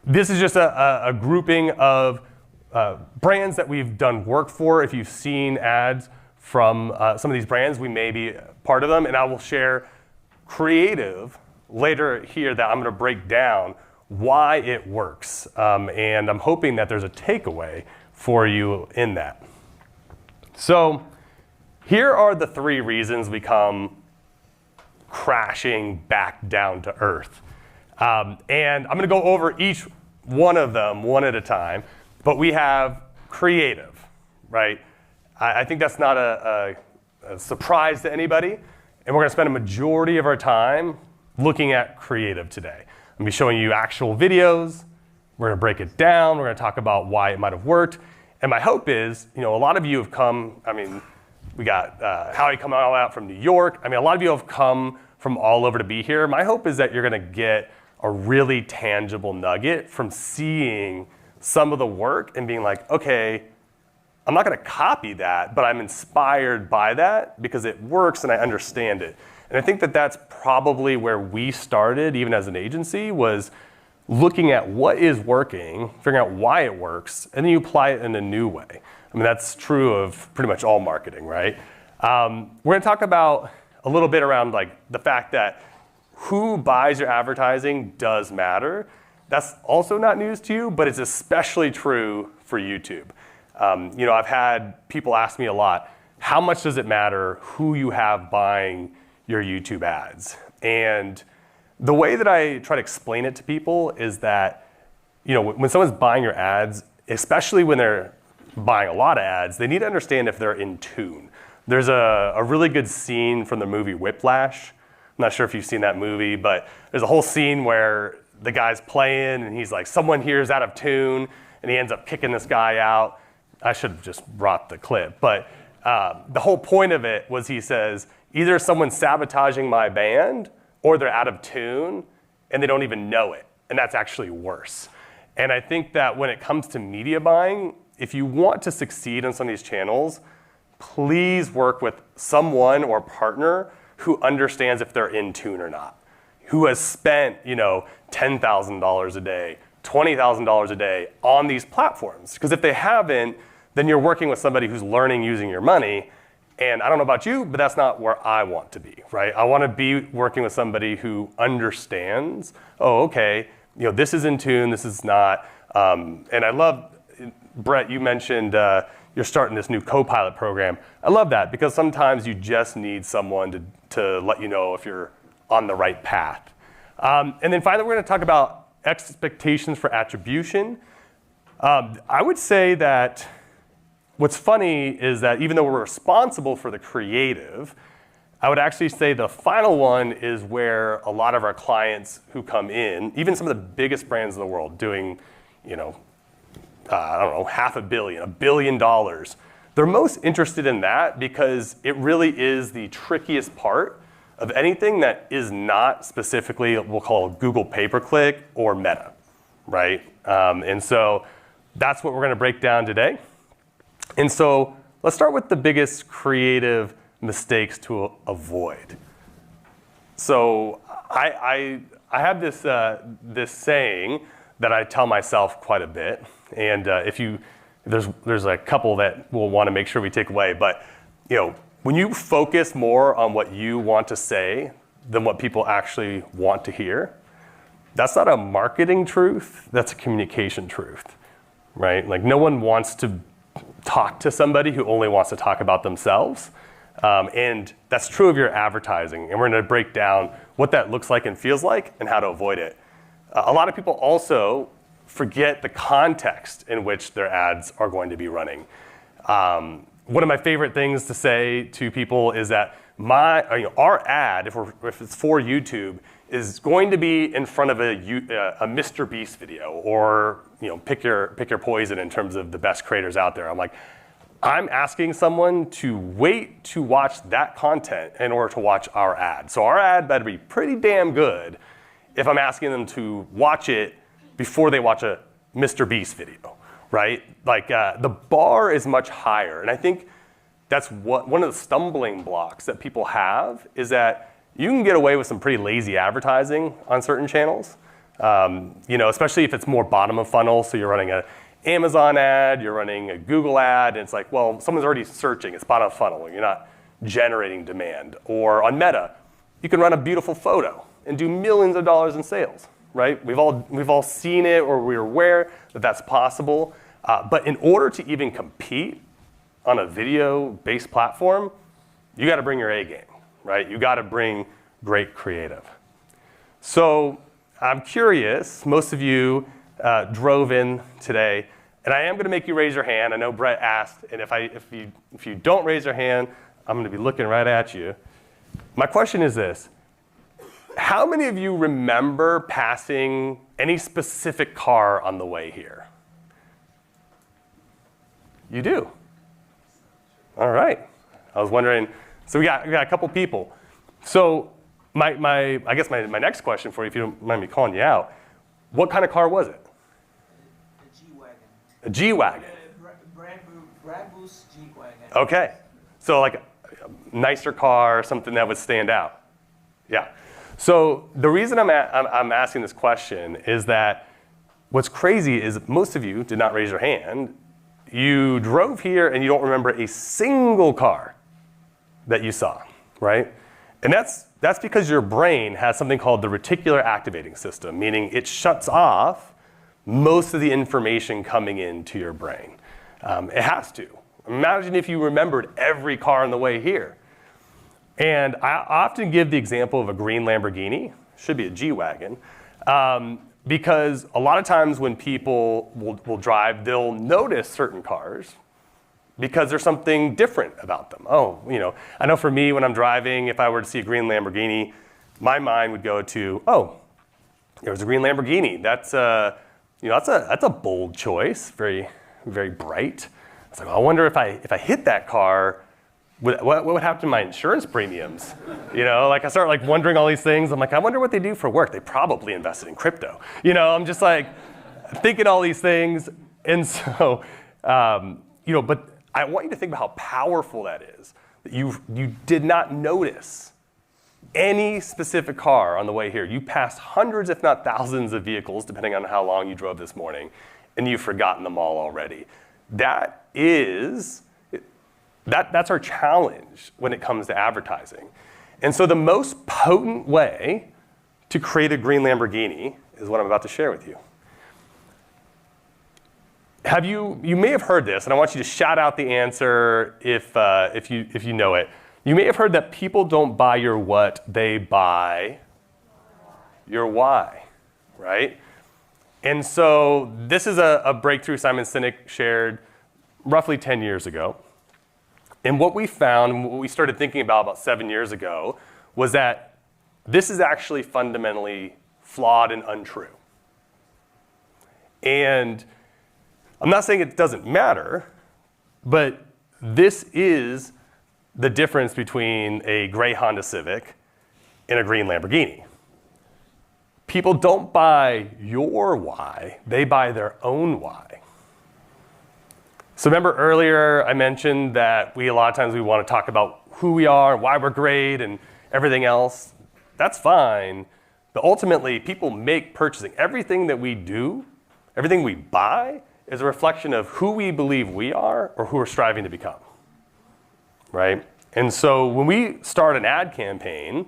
This is just a grouping of brands that we've done work for. If you've seen ads from some of these brands, we may be part of them. And I will share creative later here that I'm going to break down why it works. And I'm hoping that there's a takeaway for you in that. So here are the 3 reasons we come crashing back down to earth. And I'm going to go over each one of them one at a time. But we have creative, right? I think that's not a surprise to anybody. And we're going to spend a majority of our time looking at creative today. I'm going to be showing you actual videos. We're We're going to break it down. We're going to talk about why it might have worked. And my hope is, a lot of you have come, we got Howie coming all out from New York. A lot of you have come from all over to be here. My hope is that you're going to get a really tangible nugget from seeing some of the work and being like, okay, I'm not going to copy that, but I'm inspired by that because it works and I understand it. And I think that that's probably where we started, even as an agency, was looking at what is working, figuring out why it works, and then you apply it in a new way. That's true of pretty much all marketing, right? We're going to talk about a little bit around like the fact that who buys your advertising does matter. That's also not news to you, but it's especially true for YouTube. I've had people ask me a lot, how much does it matter who you have buying your YouTube ads? And the way that I try to explain it to people is that, when someone's buying your ads, especially when they're buying a lot of ads, they need to understand if they're in tune. There's a really good scene from the movie Whiplash. I'm not sure if you've seen that movie, but there's a whole scene where the guy's playing and he's like, someone here is out of tune, and he ends up kicking this guy out. I should have just brought the clip, but the whole point of it was he says, either someone's sabotaging my band or they're out of tune and they don't even know it, and that's actually worse. And I think that when it comes to media buying, if you want to succeed on some of these channels, please work with someone or partner who understands if they're in tune or not, who has spent, $10,000 a day, $20,000 a day on these platforms. Because if they haven't, then you're working with somebody who's learning using your money. And I don't know about you, but that's not where I want to be, right? I want to be working with somebody who understands, oh, okay, this is in tune, this is not. And I love, Brett, you mentioned you're starting this new co-pilot program. I love that because sometimes you just need someone to let you know if you're on the right path. And then finally, we're going to talk about expectations for attribution. I would say that what's funny is that even though we're responsible for the creative, I would actually say the final one is where a lot of our clients who come in, even some of the biggest brands in the world doing, $500 million, $1 billion, they're most interested in that because it really is the trickiest part of anything that is not specifically what we'll call Google pay-per-click or Meta, right? And so that's what we're going to break down today. And so let's start with the biggest creative mistakes to avoid. So I have this saying that I tell myself quite a bit, and there's a couple that we'll want to make sure we take away. But when you focus more on what you want to say than what people actually want to hear, that's not a marketing truth. That's a communication truth, right? Like no one wants to talk to somebody who only wants to talk about themselves. And that's true of your advertising. And we're going to break down what that looks like and feels like and how to avoid it. A lot of people also forget the context in which their ads are going to be running. One of my favorite things to say to people is that our ad, if it's for YouTube, is going to be in front of a Mr. Beast video, or pick your poison in terms of the best creators out there. I'm asking someone to wait to watch that content in order to watch our ad. So our ad better be pretty damn good if I'm asking them to watch it before they watch a Mr. Beast video, right? The bar is much higher. And I think that's one of the stumbling blocks that people have is that you can get away with some pretty lazy advertising on certain channels, especially if it's more bottom of funnel. So you're running an Amazon ad, you're running a Google ad, and it's like, well, someone's already searching, it's bottom of funnel, you're not generating demand. Or on Meta, you can run a beautiful photo and do millions of dollars in sales, right? We've all seen it, or we're aware that that's possible. But in order to even compete on a video-based platform, you got to bring your A game, right? You got to bring great creative. So I'm curious, most of you drove in today, and I am going to make you raise your hand. I know Brett asked, and if you don't raise your hand, I'm going to be looking right at you. My question is this: how many of you remember passing any specific car on the way here? You do. All right. I was wondering, so we got a couple people. So I guess my next question for you, if you don't mind me calling you out, what kind of car was it? A G-Wagon. A G-Wagon. Brad Boost G-Wagon. Okay. So like a nicer car, something that would stand out. Yeah. So the reason I'm asking this question is that what's crazy is most of you did not raise your hand. You drove here and you don't remember a single car that you saw, right? And that's because your brain has something called the reticular activating system, meaning it shuts off most of the information coming into your brain. It has to. Imagine if you remembered every car on the way here. And I often give the example of a green Lamborghini, should be a G-Wagon, because a lot of times when people will drive, they'll notice certain cars because there's something different about them. Oh, I know for me when I'm driving, if I were to see a green Lamborghini, my mind would go to, oh, there's a green Lamborghini. That's a bold choice, very, very bright. It's like, I wonder if I hit that car, what would happen to my insurance premiums? Like I start wondering all these things. I'm like, I wonder what they do for work. They probably invested in crypto. I'm just like thinking all these things. And so, but I want you to think about how powerful that is. That you did not notice any specific car on the way here. You passed hundreds, if not thousands of vehicles, depending on how long you drove this morning, and you've forgotten them all already. That's our challenge when it comes to advertising. And so the most potent way to create a green Lamborghini is what I'm about to share with you. You may have heard this, and I want you to shout out the answer if you know it. You may have heard that people don't buy your what, they buy your why, right? And so this is a breakthrough Simon Sinek shared roughly 10 years ago. And what we found, what we started thinking about 7 years ago, was that this is actually fundamentally flawed and untrue. And I'm not saying it doesn't matter, but this is the difference between a gray Honda Civic and a green Lamborghini. People don't buy your why, they buy their own why. So remember earlier I mentioned that a lot of times we want to talk about who we are, why we're great, and everything else. That's fine, but ultimately people make purchasing. Everything that we do, everything we buy, is a reflection of who we believe we are or who we're striving to become, right? And so when we start an ad campaign,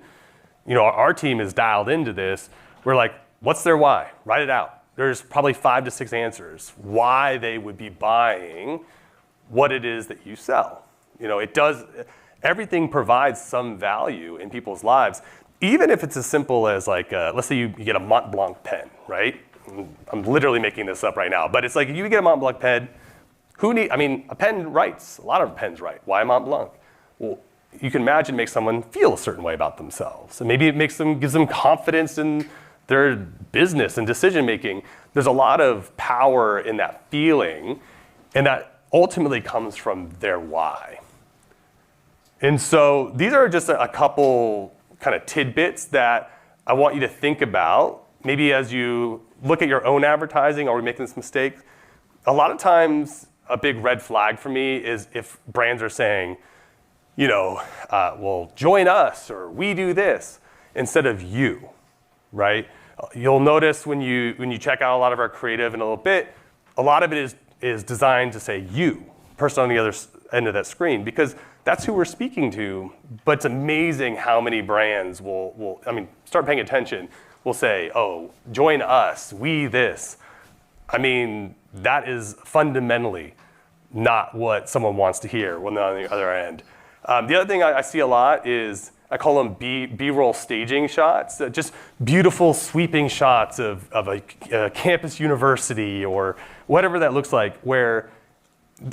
our team is dialed into this. We're like, what's their why? Write it out. There's probably 5 to 6 answers why they would be buying what it is that you sell. Everything provides some value in people's lives, even if it's as simple as let's say you get a Mont Blanc pen, right? I'm literally making this up right now, but it's like if you get a Mont Blanc pen, a pen writes, a lot of pens write. Why Mont Blanc? Well, you can imagine makes someone feel a certain way about themselves. And maybe it gives them confidence in their business and decision making. There's a lot of power in that feeling, and that ultimately comes from their why. And so these are just a couple kind of tidbits that I want you to think about. Maybe as you look at your own advertising, are we making this mistake? A lot of times, a big red flag for me is if brands are saying, well, join us, or we do this, instead of you, right? You'll notice when you check out a lot of our creative in a little bit, a lot of it is designed to say you, person on the other end of that screen, because that's who we're speaking to. But it's amazing how many brands will start paying attention, will say, oh, join us, we this. That is fundamentally not what someone wants to hear when they're on the other end. The other thing I see a lot is, I call them B-roll staging shots, just beautiful sweeping shots of a campus university or whatever that looks like, where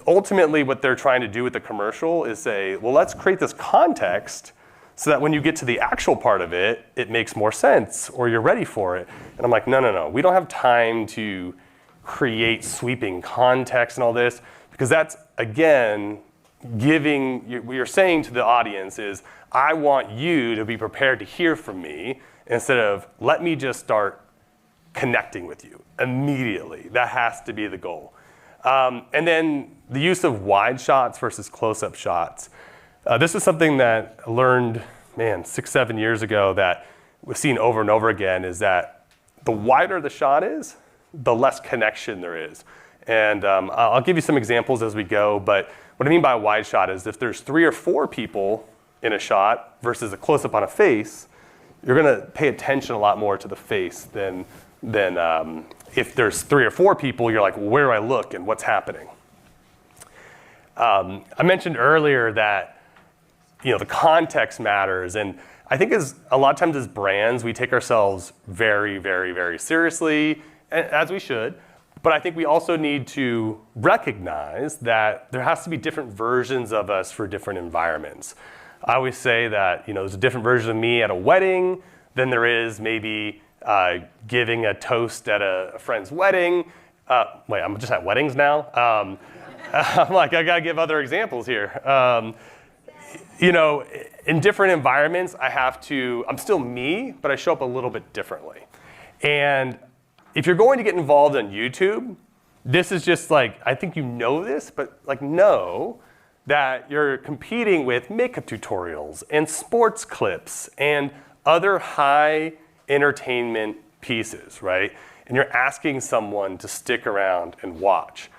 ultimately what they're trying to do with the commercial is say, well, let's create this context so that when you get to the actual part of it, it makes more sense or you're ready for it. And I'm like, no. We don't have time to create sweeping context and all this, because that's, again, what you're saying to the audience is, I want you to be prepared to hear from me instead of let me just start connecting with you immediately. That has to be the goal. And then the use of wide shots versus close-up shots. This is something that I learned, 6-7 years ago that we've seen over and over again, is that the wider the shot is, the less connection there is. And I'll give you some examples as we go, but what I mean by a wide shot is if there's 3 or 4 people in a shot versus a close-up on a face, you're gonna pay attention a lot more to the face than if there's 3 or 4 people, you're like, well, where do I look and what's happening? I mentioned earlier that the context matters, and I think a lot of times as brands, we take ourselves very, very, very seriously, as we should. But I think we also need to recognize that there has to be different versions of us for different environments. I always say that there's a different version of me at a wedding than there is maybe giving a toast at a friend's wedding. Wait, I'm just at weddings now? I'm like, I gotta give other examples here. In different environments, I'm still me, but I show up a little bit differently. And if you're going to get involved on YouTube, this is just like, I think you know this, but know that you're competing with makeup tutorials and sports clips and other high entertainment pieces, right? And you're asking someone to stick around and watch.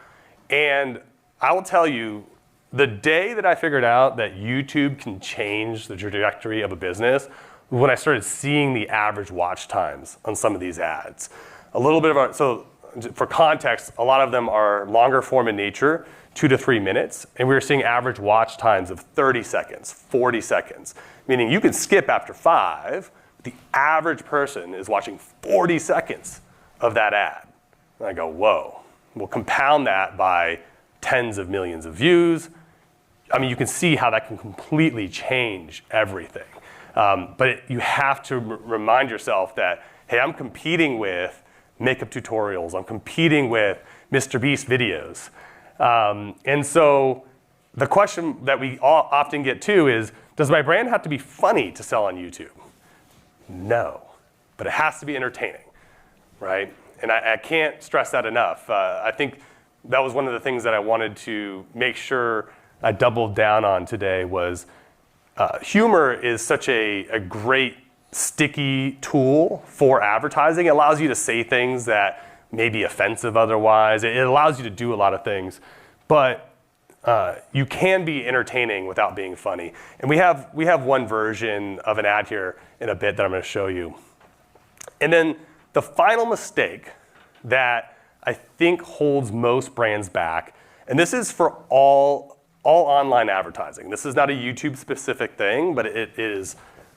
And I will tell you, the day that I figured out that YouTube can change the trajectory of a business was when I started seeing the average watch times on some of these ads. So for context, a lot of them are longer form in nature, 2 to 3 minutes, and we were seeing average watch times of 30 seconds, 40 seconds, meaning you can skip after 5, but the average person is watching 40 seconds of that ad. And I go, whoa. We'll compound that by tens of millions of views. I mean, you can see how that can completely change everything. But you have to remind yourself that, hey, I'm competing with makeup tutorials. I'm competing with Mr. Beast videos. And so the question that we all often get to is, does my brand have to be funny to sell on YouTube? No, but it has to be entertaining, right? And I can't stress that enough. I think that was one of the things that I wanted to make sure I doubled down on today was humor is such a great sticky tool for advertising. It allows you to say things that may be offensive otherwise. It allows you to do a lot of things, but you can be entertaining without being funny. And we have one version of an ad here in a bit that I'm going to show you. And then the final mistake that I think holds most brands back, and this is for all online advertising. This is not a YouTube specific thing, but it is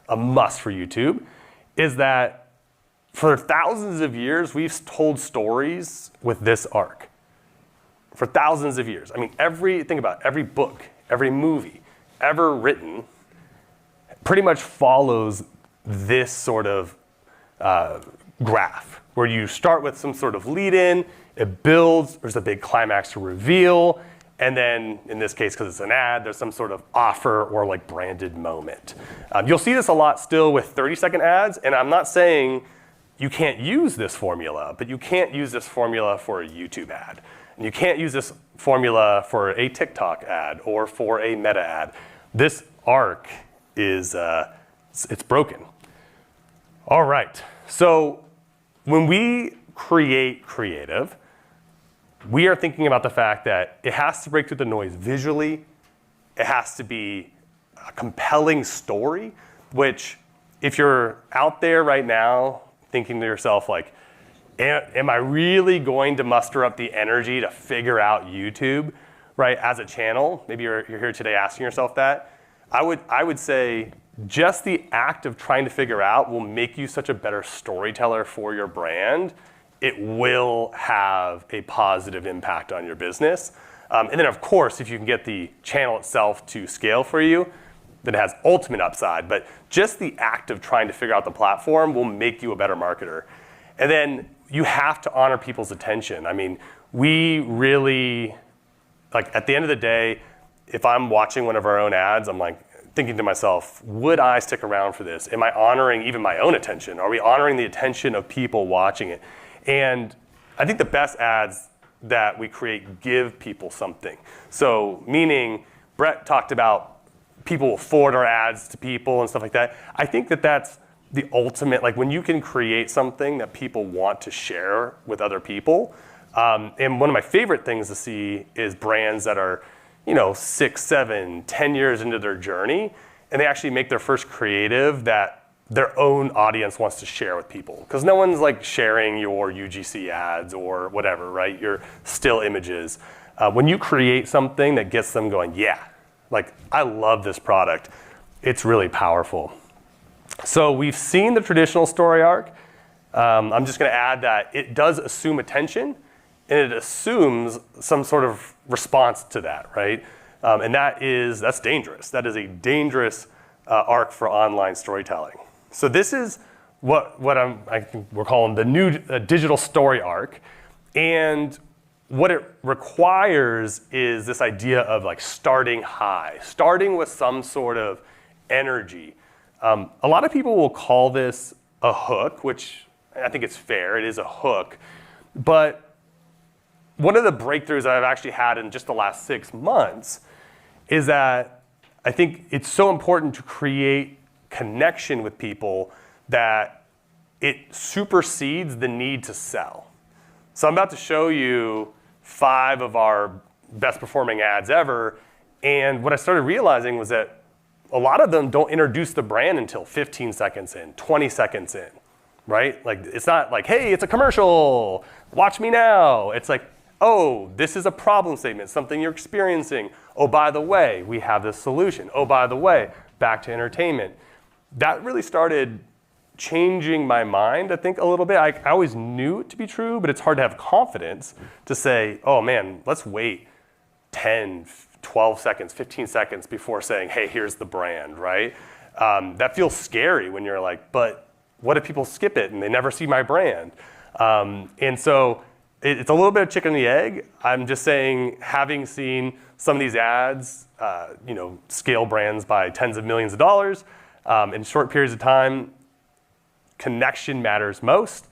a must for YouTube, is that for thousands of years, we've told stories with this arc. For thousands of years. I mean, think about it, every book, every movie ever written pretty much follows this sort of graph, where you start with some sort of lead-in, it builds, there's a big climax to reveal, and then, in this case, because it's an ad, there's some sort of offer or branded moment. You'll see this a lot still with 30-second ads, and I'm not saying you can't use this formula, but you can't use this formula for a YouTube ad. And you can't use this formula for a TikTok ad or for a Meta ad. This arc is, it's broken. All right, so when we create creative, we are thinking about the fact that it has to break through the noise visually. It has to be a compelling story, which if you're out there right now thinking to yourself am I really going to muster up the energy to figure out YouTube, right, as a channel? Maybe you're here today asking yourself that. I would say just the act of trying to figure out will make you such a better storyteller for your brand. It will have a positive impact on your business. And then, of course, if you can get the channel itself to scale for you, that it has ultimate upside, but just the act of trying to figure out the platform will make you a better marketer. And then you have to honor people's attention. I mean, we really, like at the end of the day, if I'm watching one of our own ads, I'm like thinking to myself, would I stick around for this? Am I honoring even my own attention? Are we honoring the attention of people watching it? And I think the best ads that we create give people something. So meaning, Brett talked about people will forward our ads to people and stuff like that. I think that that's the ultimate, like when you can create something that people want to share with other people. And one of my favorite things to see is brands that are, 6, 7, 10 years into their journey, and they actually make their first creative that their own audience wants to share with people. Because no one's like sharing your UGC ads or whatever, right? Your still images. When you create something that gets them going, yeah, like I love this product, it's really powerful. So we've seen the traditional story arc. I'm just gonna add that it does assume attention, and it assumes some sort of response to that, right? And that's dangerous. That is a dangerous arc for online storytelling. So this is what I think we're calling the new digital story arc. And what it requires is this idea of like starting high, starting with some sort of energy. A lot of people will call this a hook, which I think it's fair, it is a hook. But one of the breakthroughs that I've actually had in just the last 6 months is that I think it's so important to create connection with people that it supersedes the need to sell. So I'm about to show you 5 of our best performing ads ever. And what I started realizing was that a lot of them don't introduce the brand until 15 seconds in, 20 seconds in, right? Like it's not like, hey, it's a commercial, watch me now. It's like, oh, this is a problem statement, something you're experiencing. Oh, by the way, we have this solution. Oh, by the way, back to entertainment. That really started changing my mind, I think, a little bit. I always knew it to be true, but it's hard to have confidence to say, oh man, let's wait 10, 12 seconds, 15 seconds before saying, hey, here's the brand, right? That feels scary when you're like, but what if people skip it and they never see my brand? And so it's a little bit of chicken and the egg. I'm just saying, having seen some of these ads, scale brands by tens of millions of dollars in short periods of time, connection matters most.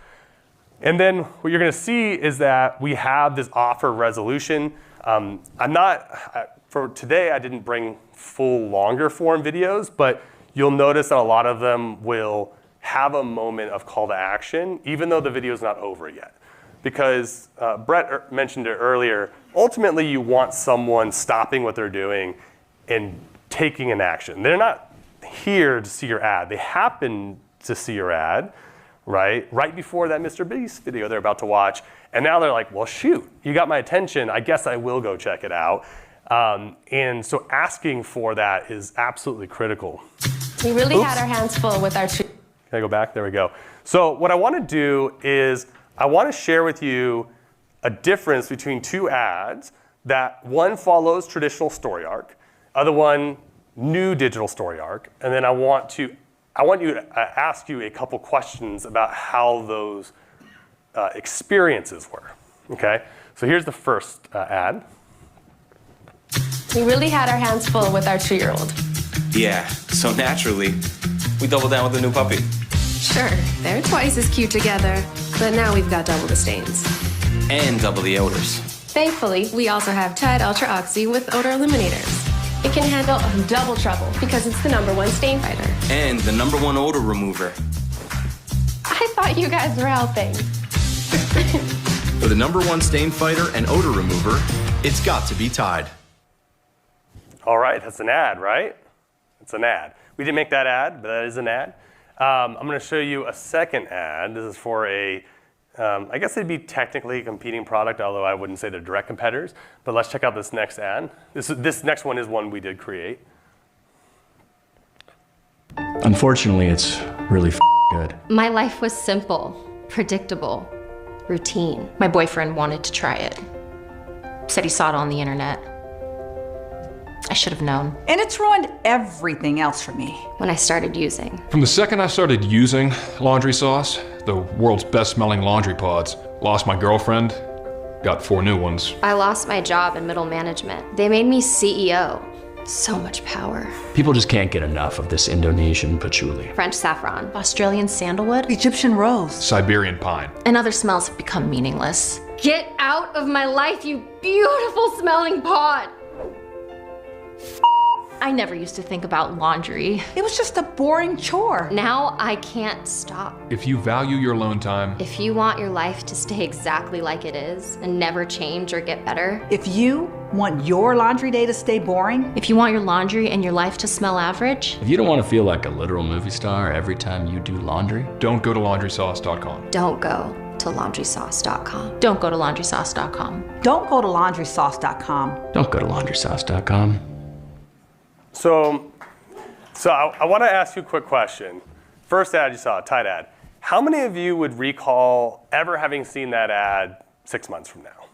And then what you're gonna see is that we have this offer resolution. For today, I didn't bring full longer form videos, but you'll notice that a lot of them will have a moment of call to action, even though the video is not over yet. Because Brett mentioned it earlier, ultimately you want someone stopping what they're doing and taking an action. They're not here to see your ad. They happen to see your ad, right before that Mr. Beast video they're about to watch. And now they're like, well, shoot, you got my attention. I guess I will go check it out. And so asking for that is absolutely critical. We really had our hands full with our Can I go back? There we go. So what I want to do is I want to share with you a difference between 2 ads that one follows traditional story arc, other one new digital story arc, and then I want you to ask you a couple questions about how those experiences were. Okay, so here's the first ad. We really had our hands full with our 2-year-old. Yeah, so naturally, we doubled down with a new puppy. Sure, they're twice as cute together, but now we've got double the stains. And double the odors. Thankfully, we also have Tide Ultra Oxy with odor eliminators. It can handle double trouble because it's the #1 stain fighter. And the #1 odor remover. I thought you guys were helping. For the #1 stain fighter and odor remover, it's got to be Tide. All right, that's an ad, right? It's an ad. We didn't make that ad, but that is an ad. I'm going to show you a second ad. This is for I guess it'd be technically a competing product, although I wouldn't say they're direct competitors. But let's check out this next ad. This next one is one we did create. Unfortunately, it's really good. My life was simple, predictable, routine. My boyfriend wanted to try it. Said he saw it on the internet. I should have known. And it's ruined everything else for me. When I started using. From the second I started using laundry sauce, the world's best smelling laundry pods, lost my girlfriend, got 4 new ones. I lost my job in middle management. They made me CEO. So much power. People just can't get enough of this Indonesian patchouli. French saffron, Australian sandalwood, Egyptian rose, Siberian pine. and other smells have become meaningless. Get out of my life, you beautiful smelling pod! I never used to think about laundry. It was just a boring chore. Now I can't stop. If you value your alone time, If you want your life to stay exactly like it is and never change or get better, If you want your laundry day to stay boring, if you want your laundry and your life to smell average, If you don't want to feel like a literal movie star every time you do laundry, don't go to laundrysauce.com. don't go to laundrysauce.com. Don't go to laundrysauce.com. don't go to laundrysauce.com. don't go to laundrysauce.com. So I want to ask you a quick question. First ad you saw, Tide ad. How many of you would recall ever having seen that ad 6 months from now?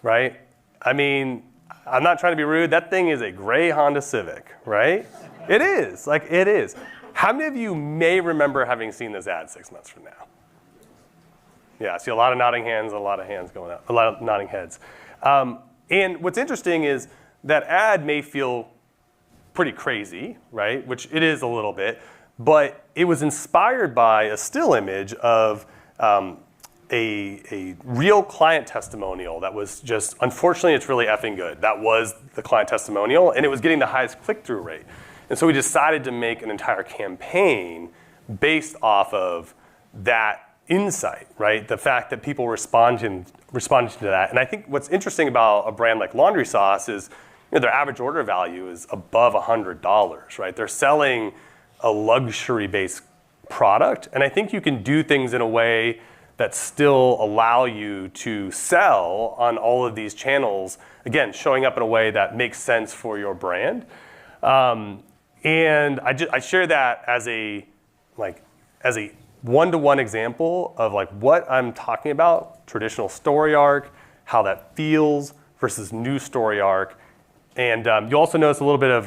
Right? I mean, I'm not trying to be rude. That thing is a gray Honda Civic, right? It is. Like, it is. How many of you may remember having seen this ad 6 months from now? Yeah, I see a lot of nodding hands, a lot of hands going up, a lot of nodding heads. And what's interesting is that ad may feel pretty crazy, right? Which it is a little bit, but it was inspired by a still image of a real client testimonial that was just, unfortunately, it's really effing good. That was the client testimonial, and it was getting the highest click-through rate. And so we decided to make an entire campaign based off of that insight, right? The fact that people responded to that. And I think what's interesting about a brand like Laundry Sauce is, their average order value is above $100, right? They're selling a luxury-based product, and I think you can do things in a way that still allow you to sell on all of these channels, again, showing up in a way that makes sense for your brand. And I share that as a one-to-one example of like what I'm talking about, traditional story arc, how that feels versus new story arc. And you also notice a little bit of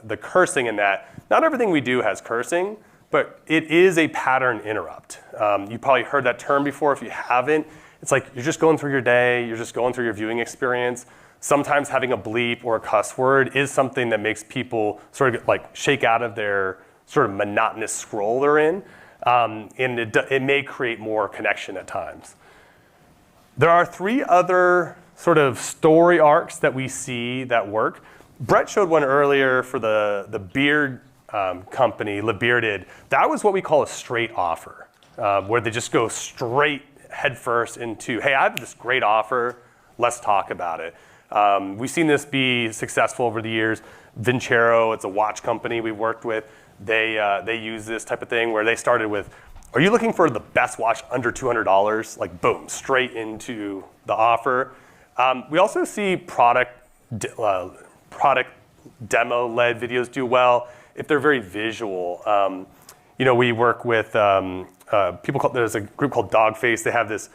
the cursing in that. Not everything we do has cursing, but it is a pattern interrupt. You probably heard that term before. If you haven't, it's like you're just going through your day, you're just going through your viewing experience. Sometimes having a bleep or a cuss word is something that makes people sort of like shake out of their sort of monotonous scroll they're in. And it may create more connection at times. There are 3 other sort of story arcs that we see that work. Brett showed one earlier for the beard company, Le Bearded. That was what we call a straight offer, where they just go straight headfirst into, hey, I have this great offer, let's talk about it. We've seen this be successful over the years. Vincero, it's a watch company we worked with. They use this type of thing where they started with, are you looking for the best watch under $200? Like boom, straight into the offer. We also see product demo-led videos do well if they're very visual. We work with there's a group called Dogface. They have this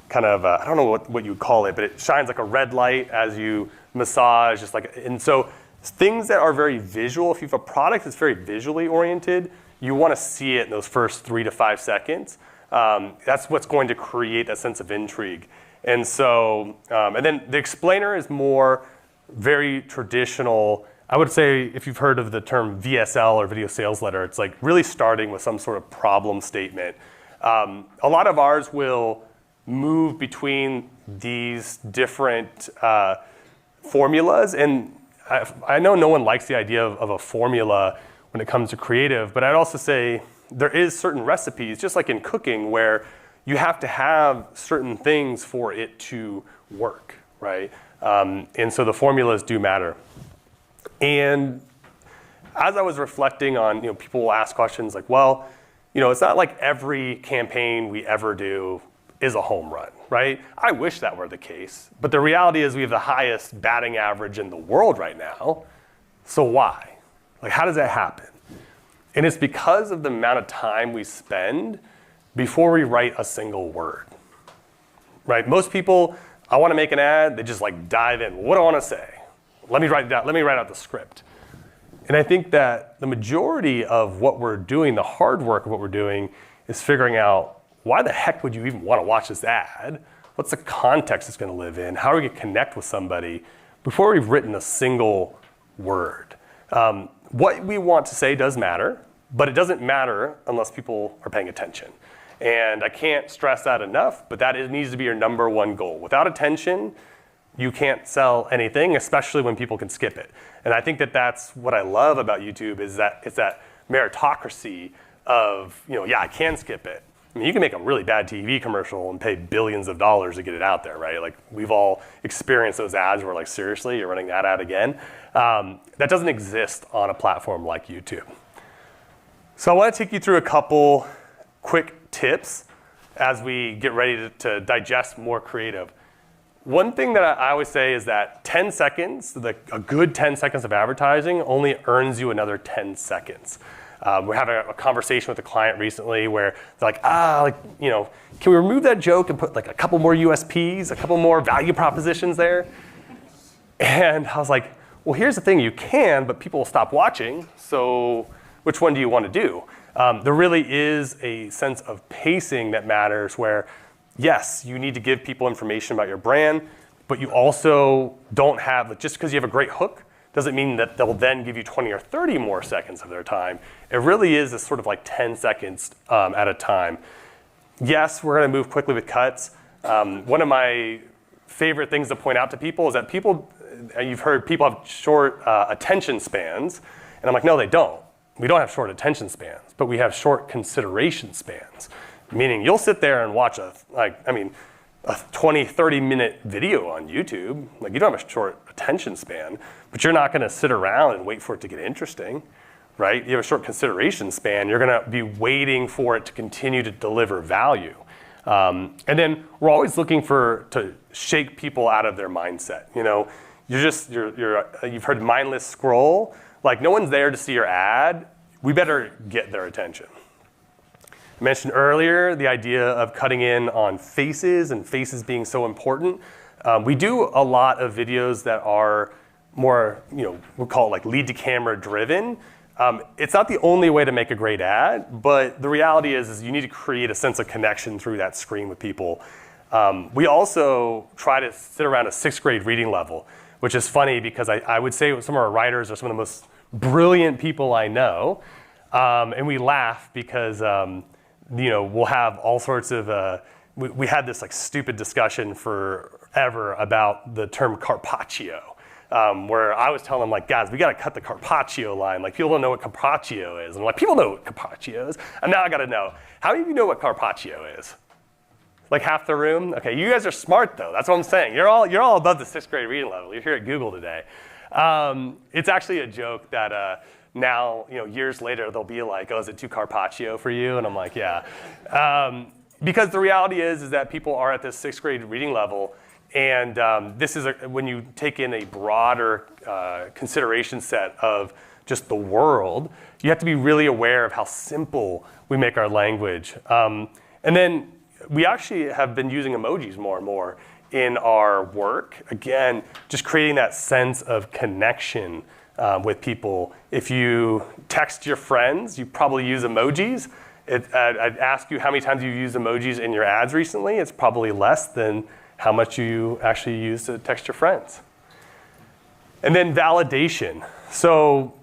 kind of, I don't know what you would call it, but it shines like a red light as you massage, and so things that are very visual, if you have a product that's very visually oriented, you want to see it in those first 3 to 5 seconds. That's what's going to create that sense of intrigue. And so, and then the explainer is more very traditional. I would say if you've heard of the term VSL or video sales letter, it's like really starting with some sort of problem statement. A lot of ours will move between these different formulas, and I know no one likes the idea of a formula when it comes to creative, but I'd also say there is certain recipes, just like in cooking, where you have to have certain things for it to work, right? And so the formulas do matter. And as I was reflecting on, people will ask questions like, well, it's not like every campaign we ever do is a home run, right? I wish that were the case, but the reality is we have the highest batting average in the world right now. So why? Like, how does that happen? And it's because of the amount of time we spend before we write a single word, right? Most people, I want to make an ad, they just like dive in. What do I want to say? let me write out the script. And I think that the majority of what we're doing, the hard work of what we're doing, is figuring out why the heck would you even want to watch this ad? What's the context it's going to live in? How are we going to connect with somebody before we've written a single word? What we want to say does matter, but it doesn't matter unless people are paying attention. And I can't stress that enough, but that needs to be your number one goal. Without attention, you can't sell anything, especially when people can skip it. And I think that that's what I love about YouTube is that it's that meritocracy of, I can skip it. I mean, you can make a really bad TV commercial and pay billions of dollars to get it out there, right? Like we've all experienced those ads where like, seriously, you're running that ad again? That doesn't exist on a platform like YouTube. So I want to take you through a couple quick tips as we get ready to digest more creative. One thing that I always say is that 10 seconds, a good 10 seconds of advertising only earns you another 10 seconds. We're having a conversation with a client recently where they're like, can we remove that joke and put like a couple more USPs, a couple more value propositions there? And I was like, well, here's the thing, you can, but people will stop watching, so which one do you want to do? There really is a sense of pacing that matters where, yes, you need to give people information about your brand, but you also don't have, just because you have a great hook, doesn't mean that they'll then give you 20 or 30 more seconds of their time. It really is a sort of like 10 seconds at a time. Yes, we're going to move quickly with cuts. One of my favorite things to point out to people is that you've heard people have short attention spans, and I'm like, no, they don't. We don't have short attention spans, but we have short consideration spans. Meaning you'll sit there and watch a 20, 30-minute video on YouTube. Like you don't have a short attention span, but you're not going to sit around and wait for it to get interesting, right? You have a short consideration span. You're going to be waiting for it to continue to deliver value. And then we're always looking to shake people out of their mindset. You've heard mindless scroll. Like no one's there to see your ad. We better get their attention. I mentioned earlier the idea of cutting in on faces and faces being so important. We do a lot of videos that are more, we'll call it like lead to camera driven. It's not the only way to make a great ad, but the reality is you need to create a sense of connection through that screen with people. We also try to sit around a 6th grade reading level, which is funny because I would say some of our writers are some of the most brilliant people I know. And we laugh because we'll have all sorts of, we had this like stupid discussion forever about the term carpaccio, where I was telling them like, guys, we got to cut the carpaccio line. Like people don't know what carpaccio is. And I'm like, people know what carpaccio is. And now I got to know, how many of you know what carpaccio is? Like half the room? Okay, you guys are smart though. That's what I'm saying. You're all above the 6th grade reading level. You're here at Google today. It's actually a joke that now, years later, they'll be like, oh, is it too carpaccio for you? And I'm like, yeah. Because the reality is that people are at this 6th grade reading level, and this is when you take in a broader consideration set of just the world, you have to be really aware of how simple we make our language. And then we actually have been using emojis more and more in our work. Again, just creating that sense of connection with people. If you text your friends, you probably use emojis. I'd ask you how many times you've used emojis in your ads recently. It's probably less than how much you actually use to text your friends. And then validation. So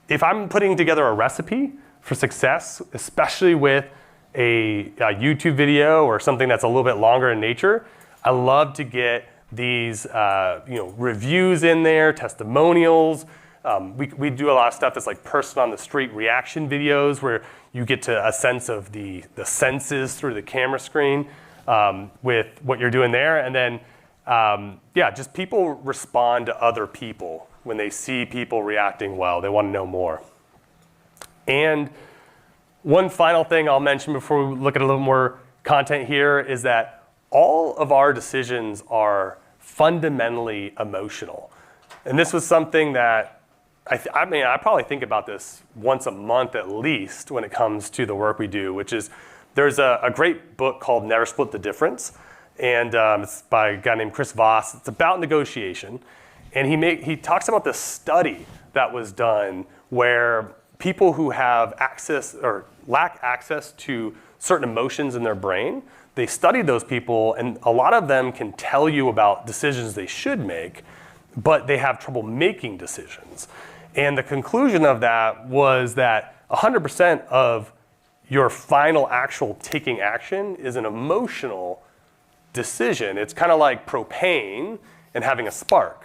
if I'm putting together a recipe for success, especially with a YouTube video or something that's a little bit longer in nature, I love to get these reviews in there, testimonials. We do a lot of stuff that's like person on the street reaction videos where you get to a sense of the senses through the camera screen with what you're doing there. And then, just people respond to other people when they see people reacting well. They want to know more. And one final thing I'll mention before we look at a little more content here is that all of our decisions are fundamentally emotional. And this was something that I probably think about this once a month at least when it comes to the work we do, which is there's a great book called Never Split the Difference. And it's by a guy named Chris Voss. It's about negotiation. And he talks about this study that was done where people who have access or lack access to certain emotions in their brain, they studied those people, and a lot of them can tell you about decisions they should make, but they have trouble making decisions. And the conclusion of that was that 100% of your final actual taking action is an emotional decision. It's kind of like propane and having a spark,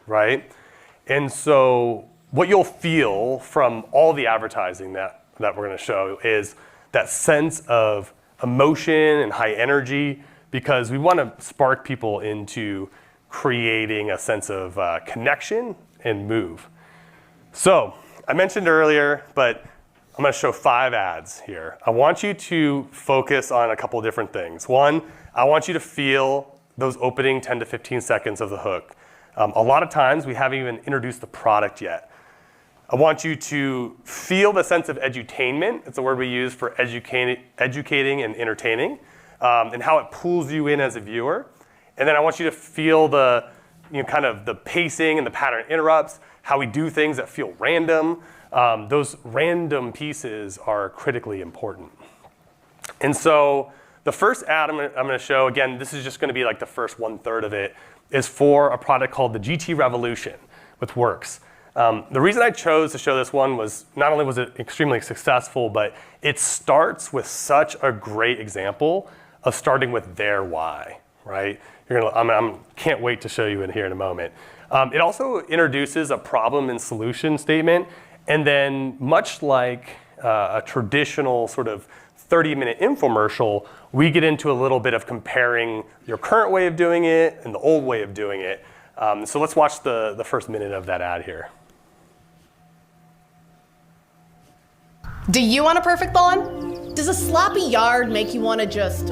right? And so what you'll feel from all the advertising that we're going to show is that sense of emotion and high energy, because we want to spark people into creating a sense of connection and move. So I mentioned earlier, but I'm going to show 5 ads here. I want you to focus on a couple of different things. One, I want you to feel those opening 10 to 15 seconds of the hook. A lot of times we haven't even introduced the product yet. I want you to feel the sense of edutainment. It's a word we use for educating and entertaining, and how it pulls you in as a viewer. And then I want you to feel the, kind of the pacing and the pattern interrupts, how we do things that feel random. Those random pieces are critically important. And so the first ad I'm going to show, again, this is just going to be like the first 1/3 of it, is for a product called the GT Revolution with Works. The reason I chose to show this one was not only was it extremely successful, but it starts with such a great example of starting with their why, right? Can't wait to show you in here in a moment. It also introduces a problem and solution statement, and then much like a traditional sort of 30-minute infomercial, we get into a little bit of comparing your current way of doing it and the old way of doing it. So let's watch the first minute of that ad here. Do you want a perfect lawn? Does a sloppy yard make you want to just...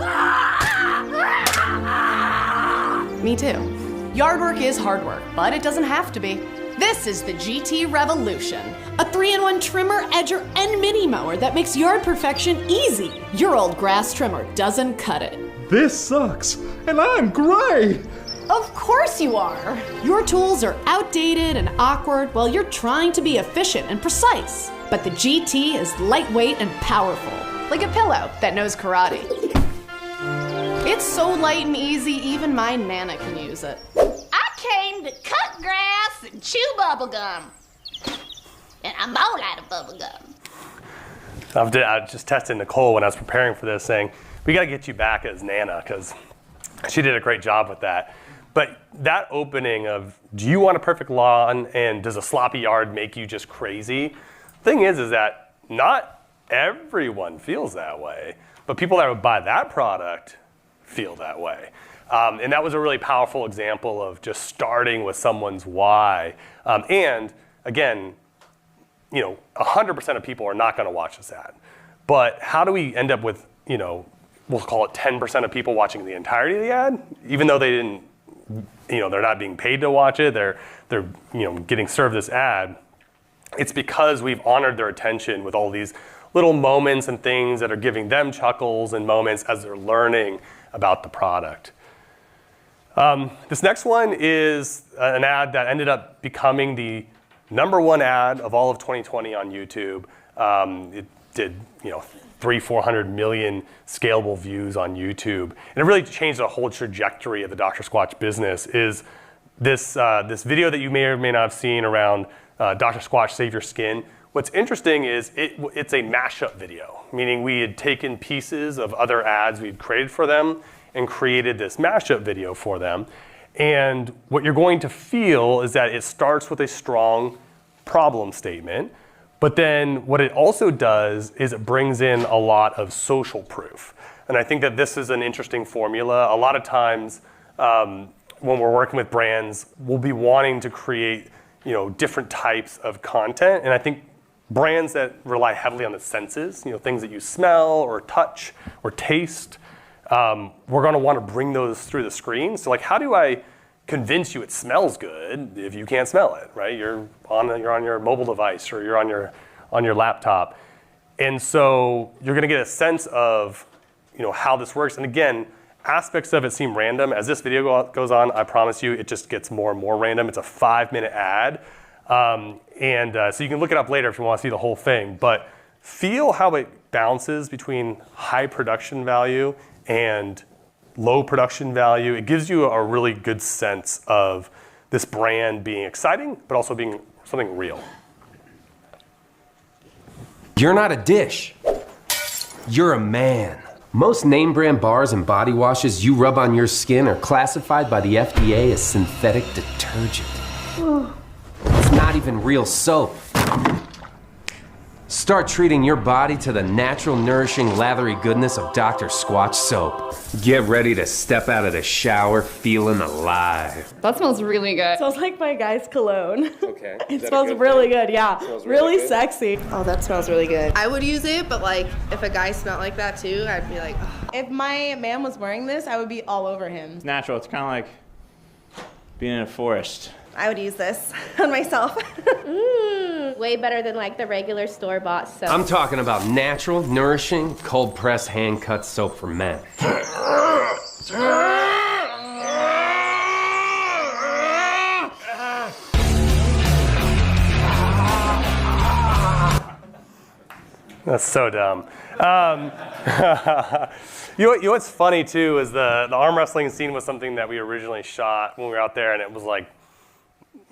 Me too. Yard work is hard work, but it doesn't have to be. This is the GT Revolution, a 3-in-1 trimmer, edger, and mini mower that makes yard perfection easy. Your old grass trimmer doesn't cut it. This sucks, and I'm gray. Of course you are. Your tools are outdated and awkward while you're trying to be efficient and precise. But the GT is lightweight and powerful, like a pillow that knows karate. It's so light and easy, even my Nana can use it. I came to cut grass and chew bubblegum. And I'm all out of bubblegum. I was just testing Nicole when I was preparing for this, saying, we got to get you back as Nana, because she did a great job with that. But that opening of, do you want a perfect lawn, and does a sloppy yard make you just crazy? Thing is that not everyone feels that way, but people that would buy that product feel that way. And that was a really powerful example of just starting with someone's why. And again, 100% of people are not going to watch this ad. But how do we end up with, we'll call it 10% of people watching the entirety of the ad, even though they didn't, they're not being paid to watch it, they're getting served this ad. It's because we've honored their attention with all these little moments and things that are giving them chuckles and moments as they're learning about the product. This next one is an ad that ended up becoming the #1 ad of all of 2020 on YouTube. It did, 300-400 million scalable views on YouTube. And it really changed the whole trajectory of the Dr. Squatch business. Is this video that you may or may not have seen around Dr. Squatch Save Your Skin. What's interesting is it's a mashup video, meaning we had taken pieces of other ads we'd created for them and created this mashup video for them. And what you're going to feel is that it starts with a strong problem statement, but then what it also does is it brings in a lot of social proof. And I think that this is an interesting formula. A lot of times when we're working with brands, we'll be wanting to create different types of content. And I think brands that rely heavily on the senses, things that you smell or touch or taste, we're going to want to bring those through the screen. So how do I convince you it smells good if you can't smell it, right? You're on your mobile device or you're on your laptop. And so you're going to get a sense of how this works. And again, aspects of it seem random. As this video goes on, I promise you, it just gets more and more random. It's a 5-minute ad. So you can look it up later if you want to see the whole thing. But feel how it bounces between high production value and low production value. It gives you a really good sense of this brand being exciting, but also being something real. You're not a dish. You're a man. Most name brand bars and body washes you rub on your skin are classified by the FDA as synthetic detergent. It's not even real soap. Start treating your body to the natural, nourishing, lathery goodness of Dr. Squatch soap. Get ready to step out of the shower feeling alive. That smells really good. It smells like my guy's cologne. Okay. It smells really good, yeah. Smells really good? sexy. Oh, that smells really good. I would use it, but like if a guy smelled like that too, I'd be like, ugh. If my man was wearing this, I would be all over him. It's natural. It's kind of like being in a forest. I would use this on myself. Way better than like the regular store-bought soap. I'm talking about natural, nourishing, cold-pressed, hand-cut soap for men. That's so dumb. You know what's funny too is the arm wrestling scene was something that we originally shot when we were out there, and it was like,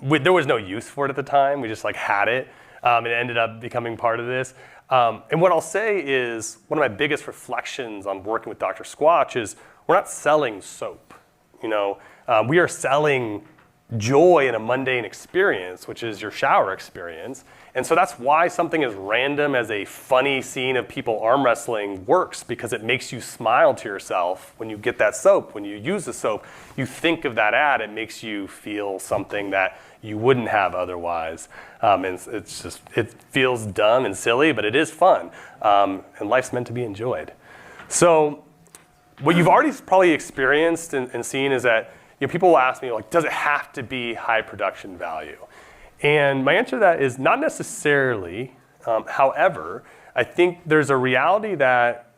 there was no use for it at the time. We just like had it. It ended up becoming part of this. And what I'll say is one of my biggest reflections on working with Dr. Squatch is we're not selling soap. You know, we are selling joy in a mundane experience, which is your shower experience. And so that's why something as random as a funny scene of people arm wrestling works, because it makes you smile to yourself when you get that soap. When you use the soap, you think of that ad, it makes you feel something that you wouldn't have otherwise. And it feels dumb and silly, but it is fun. And life's meant to be enjoyed. So what you've already probably experienced and seen is that people will ask me, like, does it have to be high production value? And my answer to that is not necessarily. However, I think there's a reality that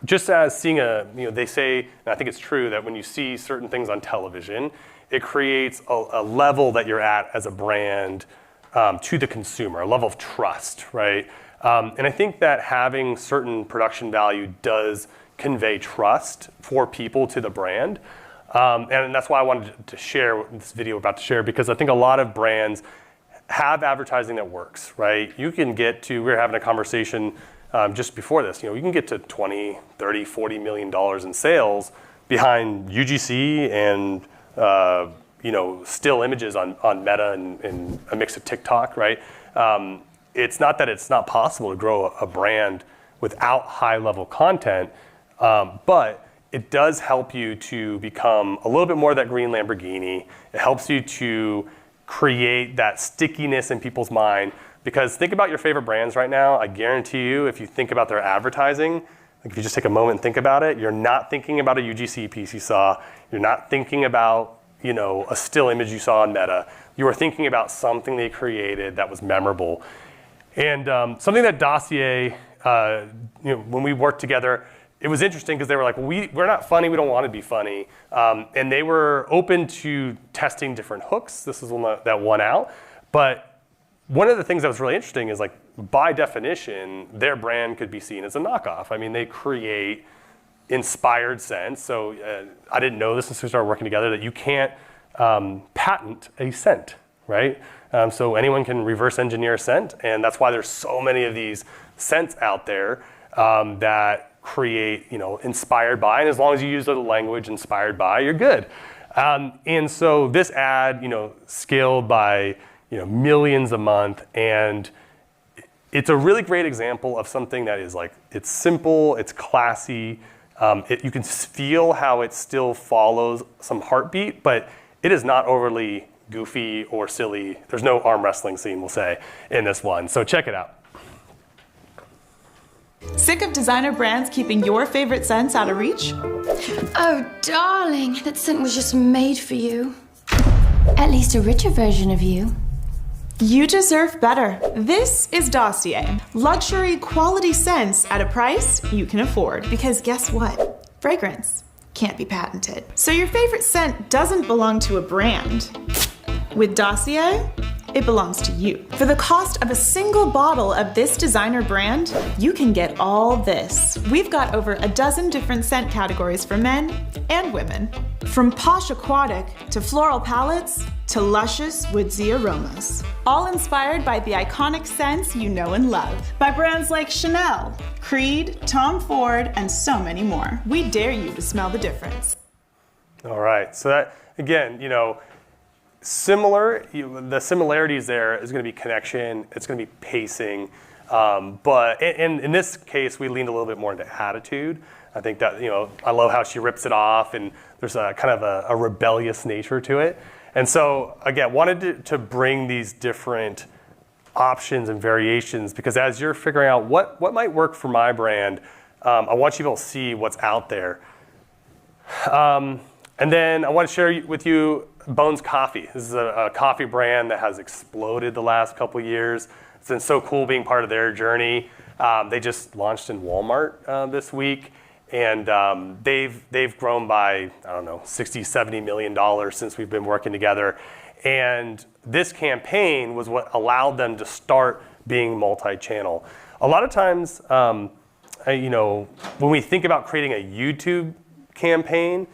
just as seeing they say, and I think it's true, that when you see certain things on television, it creates a level that you're at as a brand to the consumer, a level of trust, right? And I think that having certain production value does convey trust for people to the brand. And that's why I wanted to share this video we're about to share, because I think a lot of brands have advertising that works, right? You can get to, we were having a conversation just before this, you can get to 20, 30, $40 million in sales behind UGC and still images on Meta and a mix of TikTok, right? It's not that it's not possible to grow a brand without high level content, but it does help you to become a little bit more of that green Lamborghini. It helps you to create that stickiness in people's mind, because think about your favorite brands right now. I guarantee you, if you think about their advertising, like if you just take a moment and think about it, you're not thinking about a UGC piece you saw. You're not thinking about, a still image you saw on Meta. You are thinking about something they created that was memorable. And something that Dossier, when we worked together, it was interesting because they were like, we're not funny, we don't want to be funny. And they were open to testing different hooks. This is one that won out. But one of the things that was really interesting is, like, by definition, their brand could be seen as a knockoff. I mean, they create inspired scents. So I didn't know this until we started working together, that you can't patent a scent, right? So anyone can reverse engineer a scent. And that's why there's so many of these scents out there that create, inspired by, and as long as you use the language inspired by, you're good. And so this ad, scaled by, millions a month, and it's a really great example of something that is like, it's simple, it's classy, you can feel how it still follows some heartbeat, but it is not overly goofy or silly. There's no arm wrestling scene, we'll say, in this one. So check it out. Sick of designer brands keeping your favorite scents out of reach? Oh, darling, that scent was just made for you. At least a richer version of you. You deserve better. This is Dossier. Luxury quality scents at a price you can afford. Because guess what? Fragrance can't be patented. So your favorite scent doesn't belong to a brand. With Dossier, it belongs to you. For the cost of a single bottle of this designer brand, you can get all this. We've got over a dozen different scent categories for men and women. From posh aquatic to floral palettes to luscious woodsy aromas. All inspired by the iconic scents you know and love. By brands like Chanel, Creed, Tom Ford, and so many more. We dare you to smell the difference. All right, so that, again, you know, the similarities there is going to be connection, it's going to be pacing, but in this case, we leaned a little bit more into attitude. I think that, you know, I love how she rips it off, and there's a kind of a rebellious nature to it. And so, again, wanted to bring these different options and variations, because as you're figuring out what might work for my brand, I want you to be able to see what's out there. And then I want to share with you Bones Coffee. This is a coffee brand that has exploded the last couple of years. It's been so cool being part of their journey. They just launched in Walmart this week, and they've grown by, I don't know, $60-70 million since we've been working together. And this campaign was what allowed them to start being multi-channel. A lot of times, you know, when we think about creating a YouTube campaign,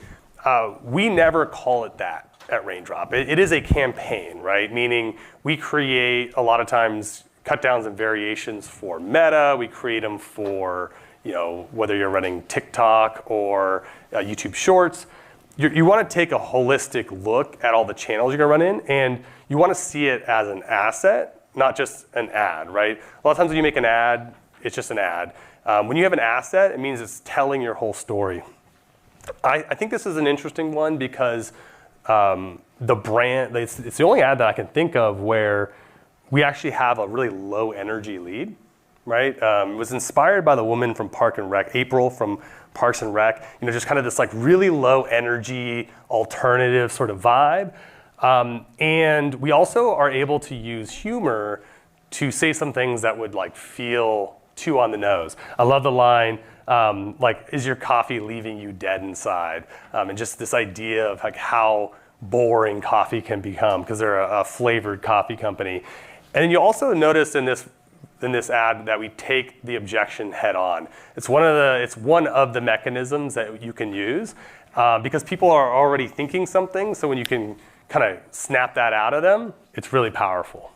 we never call it that at Raindrop. It is a campaign, right? Meaning we create a lot of times cut downs and variations for Meta. We create them for, you know, whether you're running TikTok or YouTube Shorts. You want to take a holistic look at all the channels you're going to run in, and you want to see it as an asset, not just an ad, right? A lot of times when you make an ad, it's just an ad. When you have an asset, it means it's telling your whole story. I think this is an interesting one because the brand, it's the only ad that I can think of where we actually have a really low energy lead, right? It was inspired by the woman from Park and Rec, April from Parks and Rec, you know, just kind of this like really low energy, alternative sort of vibe. And we also are able to use humor to say some things that would like feel too on the nose. I love the line, like, is your coffee leaving you dead inside? And just this idea of like how boring coffee can become because they're a flavored coffee company. And then you also notice in this ad that we take the objection head on. It's one of the mechanisms that you can use because people are already thinking something. So when you can kind of snap that out of them, it's really powerful.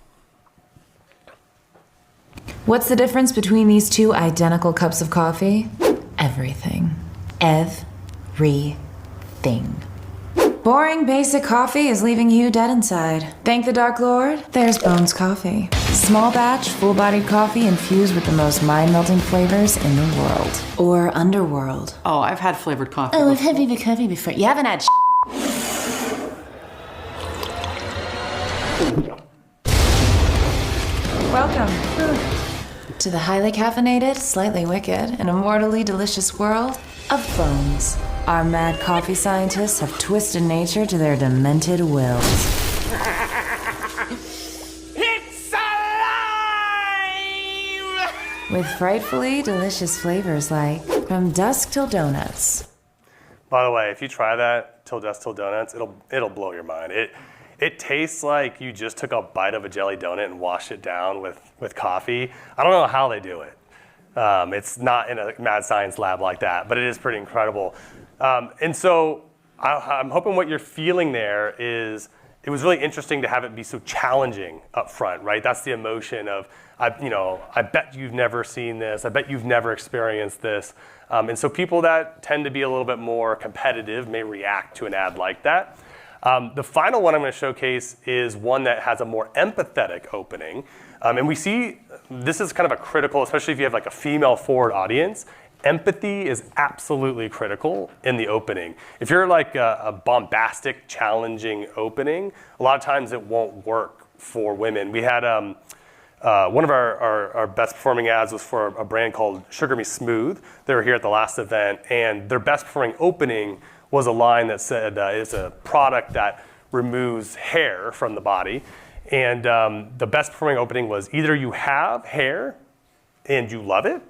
What's the difference between these two identical cups of coffee? Everything. Everything. Boring, basic coffee is leaving you dead inside. Thank the Dark Lord, there's Bones Coffee. Small batch, full-bodied coffee infused with the most mind-melting flavors in the world. Or underworld. Oh, I've had flavored coffee. Oh, I've had flavored coffee before. You haven't had Welcome to the highly caffeinated, slightly wicked, and immortally delicious world of Bones. Our mad coffee scientists have twisted nature to their demented wills. It's alive! With frightfully delicious flavors like from dusk till donuts. By the way, if you try that till dusk till donuts, it'll blow your mind. It tastes like you just took a bite of a jelly donut and washed it down with coffee. I don't know how they do it. It's not in a mad science lab like that, but it is pretty incredible. And so I'm hoping what you're feeling there is it was really interesting to have it be so challenging up front, right? That's the emotion of, I bet you've never seen this. I bet you've never experienced this. And so people that tend to be a little bit more competitive may react to an ad like that. The final one I'm going to showcase is one that has a more empathetic opening. And we see this is kind of a critical, especially if you have like a female forward audience, empathy is absolutely critical in the opening. If you're like a bombastic, challenging opening, a lot of times it won't work for women. We had one of our best performing ads was for a brand called Sugar Me Smooth. They were here at the last event, and their best performing opening was a line that said it's a product that removes hair from the body. And the best performing opening was either you have hair and you love it,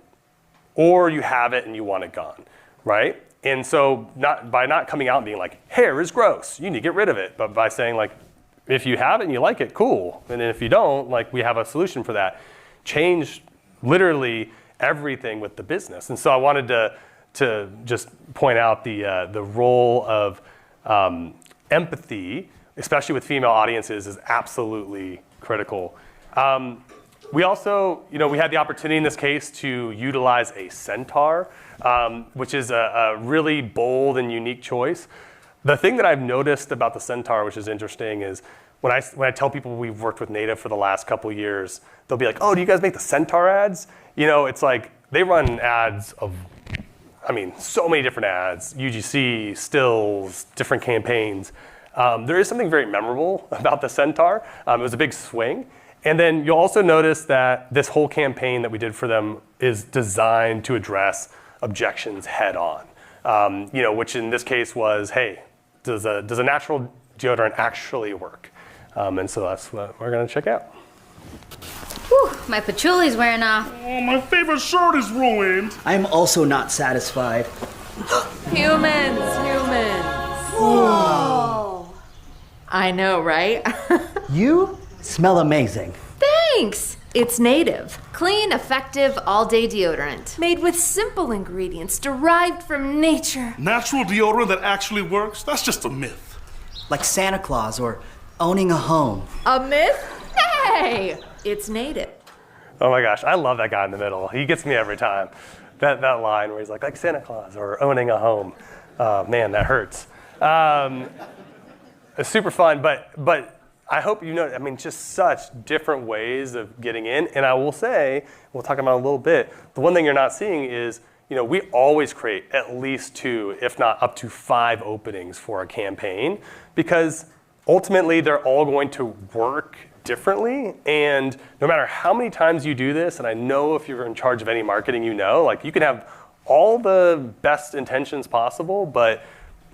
or you have it and you want it gone, right? And so by not coming out and being like, hair is gross, you need to get rid of it, but by saying like, if you have it and you like it, cool. And if you don't, like we have a solution for that. Change literally everything with the business. And so I wanted to just point out the role of empathy, especially with female audiences, is absolutely critical. We also, we had the opportunity in this case to utilize a centaur, which is a really bold and unique choice. The thing that I've noticed about the centaur, which is interesting, is when I tell people we've worked with Native for the last couple of years, they'll be like, oh, do you guys make the centaur ads? It's like they run ads of, so many different ads, UGC, stills, different campaigns. There is something very memorable about the centaur. It was a big swing. And then you'll also notice that this whole campaign that we did for them is designed to address objections head on. Which in this case was, hey, does a natural deodorant actually work? And so that's what we're gonna check out. Whew, my patchouli's wearing off. Oh, my favorite shirt is ruined. I am also not satisfied. Humans. Whoa. I know, right? You smell amazing. Thanks. It's Native. Clean, effective, all-day deodorant. Made with simple ingredients derived from nature. Natural deodorant that actually works? That's just a myth. Like Santa Claus or owning a home. A myth? Hey! It's Native. Oh my gosh, I love that guy in the middle. He gets me every time. That line where he's like Santa Claus or owning a home. Man, that hurts. It's super fun, but I hope you know, just such different ways of getting in. And I will say, we'll talk about it a little bit, the one thing you're not seeing is, we always create at least 2, if not up to 5 openings for a campaign, because ultimately they're all going to work differently. And no matter how many times you do this, and I know if you're in charge of any marketing, you can have all the best intentions possible, but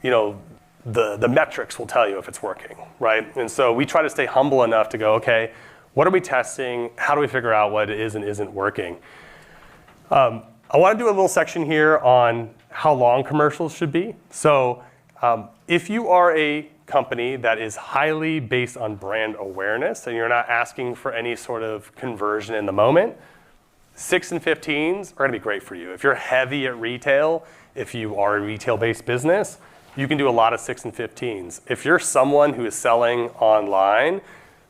the metrics will tell you if it's working, right? And so we try to stay humble enough to go, okay, what are we testing? How do we figure out what is and isn't working? I want to do a little section here on how long commercials should be. So if you are a company that is highly based on brand awareness and you're not asking for any sort of conversion in the moment, 6 and 15s are going to be great for you. If you're heavy at retail, if you are a retail-based business, you can do a lot of 6 and 15s. If you're someone who is selling online,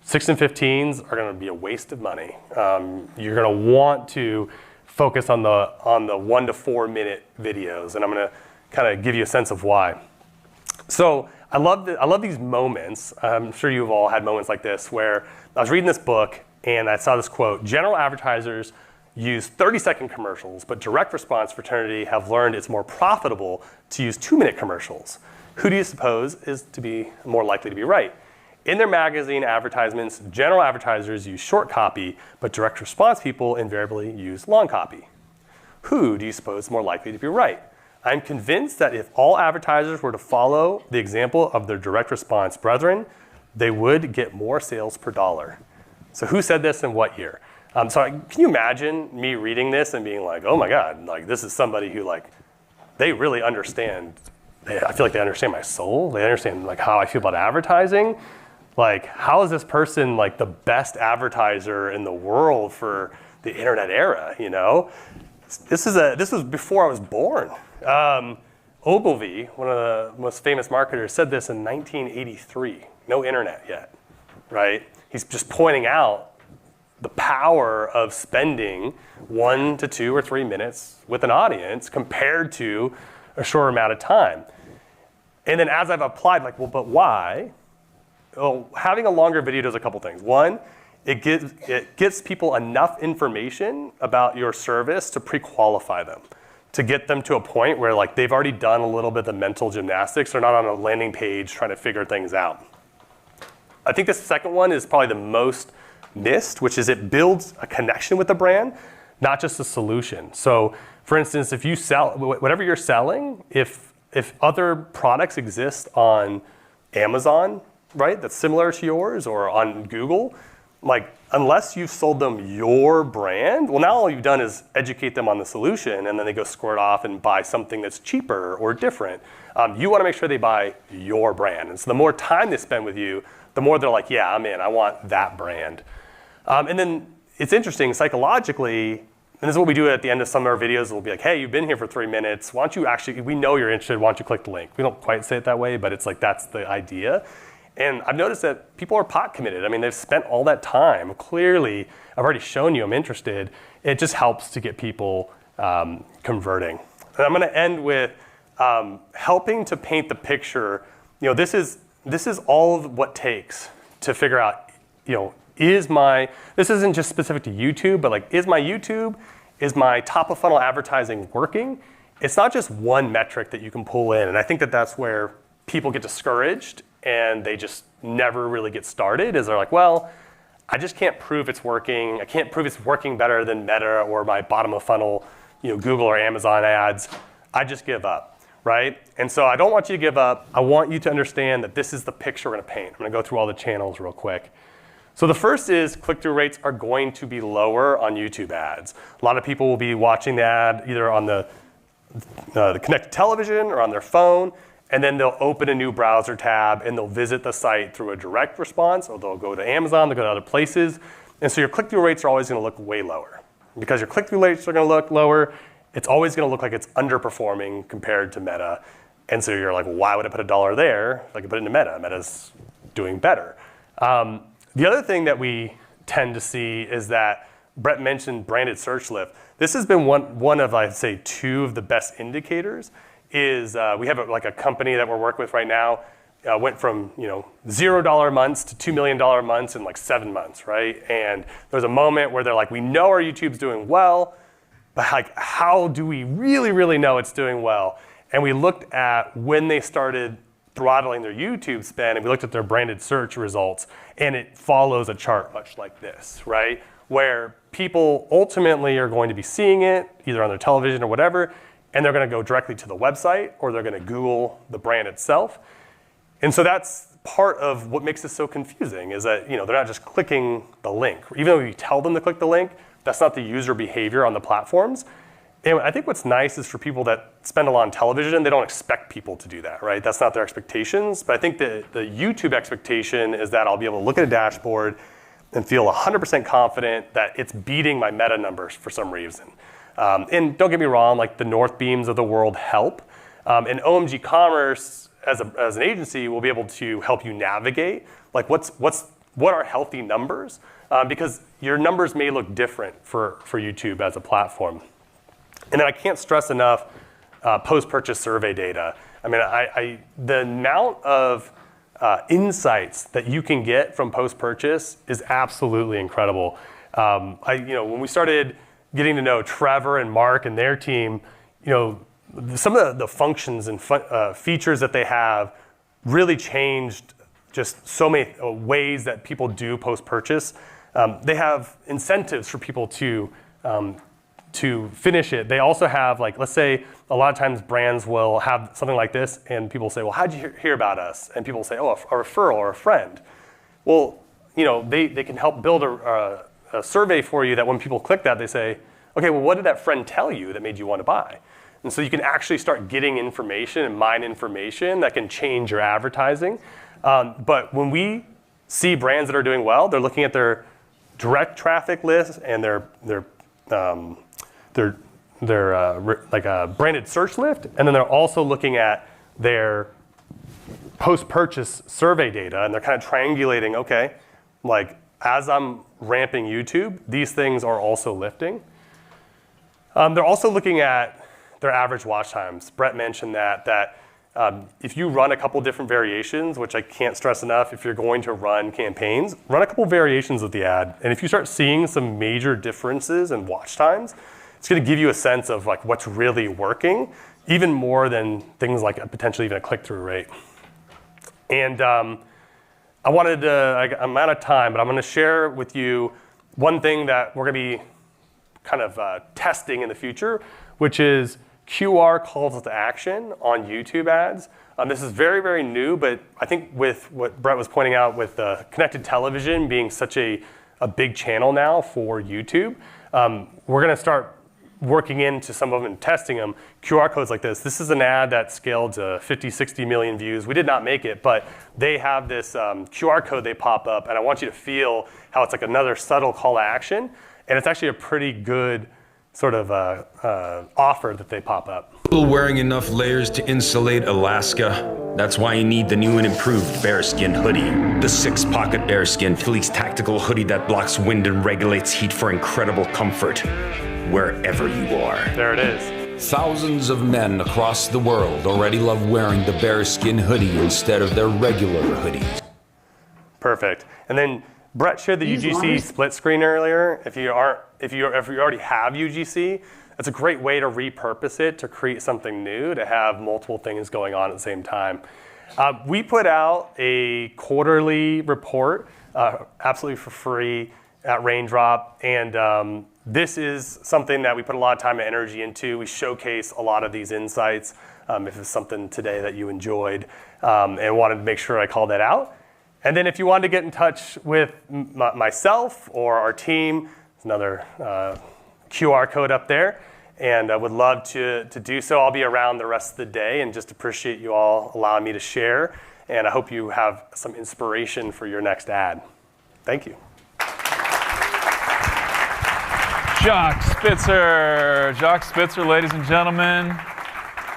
6 and 15s are going to be a waste of money. You're going to want to focus on the 1 to 4 minute videos, and I'm going to kind of give you a sense of why. So I love these moments. I'm sure you've all had moments like this where I was reading this book and I saw this quote: general advertisers use 30-second commercials, but direct response fraternity have learned it's more profitable to use 2-minute commercials. Who do you suppose is to be more likely to be right? In their magazine advertisements, general advertisers use short copy, but direct response people invariably use long copy. Who do you suppose is more likely to be right? I'm convinced that if all advertisers were to follow the example of their direct response brethren, they would get more sales per dollar. So who said this in what year? Can you imagine me reading this and being like, oh my God, this is somebody who they really understand. I feel like they understand my soul. They understand how I feel about advertising. How is this person the best advertiser in the world for the internet era? This was before I was born. Ogilvy, one of the most famous marketers, said this in 1983. No internet yet, right? He's just pointing out the power of spending 1 to 2 or 3 minutes with an audience compared to a short amount of time. And then as I've applied, but why? Well, having a longer video does a couple things. One, it gives people enough information about your service to pre-qualify them, to get them to a point where they've already done a little bit of the mental gymnastics. They're not on a landing page trying to figure things out. I think the second one is probably the most missed, which is it builds a connection with the brand, not just a solution. So for instance, if you sell, whatever you're selling, if other products exist on Amazon, right, that's similar to yours, or on Google, like, unless you've sold them your brand, well, now all you've done is educate them on the solution, and then they go squirt off and buy something that's cheaper or different. You want to make sure they buy your brand. And so the more time they spend with you, the more they're like, yeah, I'm in, I want that brand. And then it's interesting, psychologically, and this is what we do at the end of some of our videos, we'll be like, hey, you've been here for 3 minutes, why don't you actually, we know you're interested, why don't you click the link? We don't quite say it that way, but it's like, that's the idea. And I've noticed that people are pot committed. I mean, they've spent all that time. Clearly, I've already shown you I'm interested. It just helps to get people converting. And I'm gonna end with helping to paint the picture. You know, this is all of what takes to figure out, you know, this isn't just specific to YouTube, but like, is my top of funnel advertising working? It's not just one metric that you can pull in. And I think that that's where people get discouraged and they just never really get started, is they're like, well, I just can't prove it's working. I can't prove it's working better than Meta or my bottom of funnel, you know, Google or Amazon ads. I just give up, right? And so I don't want you to give up. I want you to understand that this is the picture we're gonna paint. I'm gonna go through all the channels real quick. So the first is click-through rates are going to be lower on YouTube ads. A lot of people will be watching the ad either on the connected television or on their phone, and then they'll open a new browser tab and they'll visit the site through a direct response, or they'll go to Amazon, they'll go to other places. And so your click-through rates are always gonna look way lower. Because your click-through rates are gonna look lower, it's always gonna look like it's underperforming compared to Meta. And so you're like, well, why would I put $1 there if I could put it into Meta? Meta's doing better. The other thing that we tend to see is that Brett mentioned branded search lift. This has been one of, I'd say, 2 of the best indicators. Is we have a company that we're working with right now, went from $0 months to $2 million months in like 7 months, right? And there's a moment where they're like, we know our YouTube's doing well, but like, how do we really, really know it's doing well? And we looked at when they started throttling their YouTube spend, and we looked at their branded search results, and it follows a chart much like this, right? Where people ultimately are going to be seeing it, either on their television or whatever, and they're gonna go directly to the website, or they're gonna Google the brand itself. And so that's part of what makes this so confusing, is that they're not just clicking the link. Even though you tell them to click the link, that's not the user behavior on the platforms. And I think what's nice is for people that spend a lot on television, they don't expect people to do that, right? That's not their expectations. But I think the YouTube expectation is that I'll be able to look at a dashboard and feel 100% confident that it's beating my Meta numbers for some reason. And don't get me wrong, like the North Beams of the world help. And OMG Commerce, as an agency, will be able to help you navigate, like what are healthy numbers? Because your numbers may look different for YouTube as a platform. And then I can't stress enough post-purchase survey data. I mean, the amount of insights that you can get from post-purchase is absolutely incredible. When we started getting to know Trevor and Mark and their team, some of the functions and features that they have really changed just so many ways that people do post-purchase. They have incentives for people to finish it. They also have, like, let's say a lot of times brands will have something like this and people say, well, how'd you hear about us? And people say, oh, a referral or a friend. Well, they can help build a survey for you that when people click that, they say, okay, well, what did that friend tell you that made you want to buy? And so you can actually start getting information and mine information that can change your advertising. But when we see brands that are doing well, they're looking at their direct traffic list and their branded search lift, and then they're also looking at their post-purchase survey data, and they're kind of triangulating, okay, like as I'm ramping YouTube, these things are also lifting. They're also looking at their average watch times. Brett mentioned that if you run a couple different variations, which I can't stress enough, if you're going to run campaigns, run a couple variations of the ad. And if you start seeing some major differences in watch times, it's gonna give you a sense of like what's really working, even more than things like potentially even a click-through rate. And I wanted to, I'm out of time, but I'm gonna share with you one thing that we're gonna be kind of testing in the future, which is QR calls to action on YouTube ads. This is very, very new, but I think with what Brett was pointing out with connected television being such a a big channel now for YouTube. We're going to start working into some of them and testing them. QR codes like this. This is an ad that scaled to 50, 60 million views. We did not make it, but they have this QR code they pop up, and I want you to feel how it's like another subtle call to action, and it's actually a pretty good sort of offer that they pop up. Still wearing enough layers to insulate Alaska? That's why you need the new and improved Bearskin hoodie. The 6-pocket Bearskin fleece tactical hoodie that blocks wind and regulates heat for incredible comfort, wherever you are. There it is. Thousands of men across the world already love wearing the Bearskin hoodie instead of their regular hoodies. Perfect. And then Brett shared the UGC split screen earlier. If you already have UGC, that's a great way to repurpose it to create something new, to have multiple things going on at the same time. We put out a quarterly report, absolutely for free at Raindrop, and this is something that we put a lot of time and energy into. We showcase a lot of these insights. If it's something today that you enjoyed and wanted to make sure I called that out. And then if you wanted to get in touch with myself or our team, there's another QR code up there, and I would love to do so. I'll be around the rest of the day and just appreciate you all allowing me to share, and I hope you have some inspiration for your next ad. Thank you. Jacques Spitzer. Jacques Spitzer, ladies and gentlemen.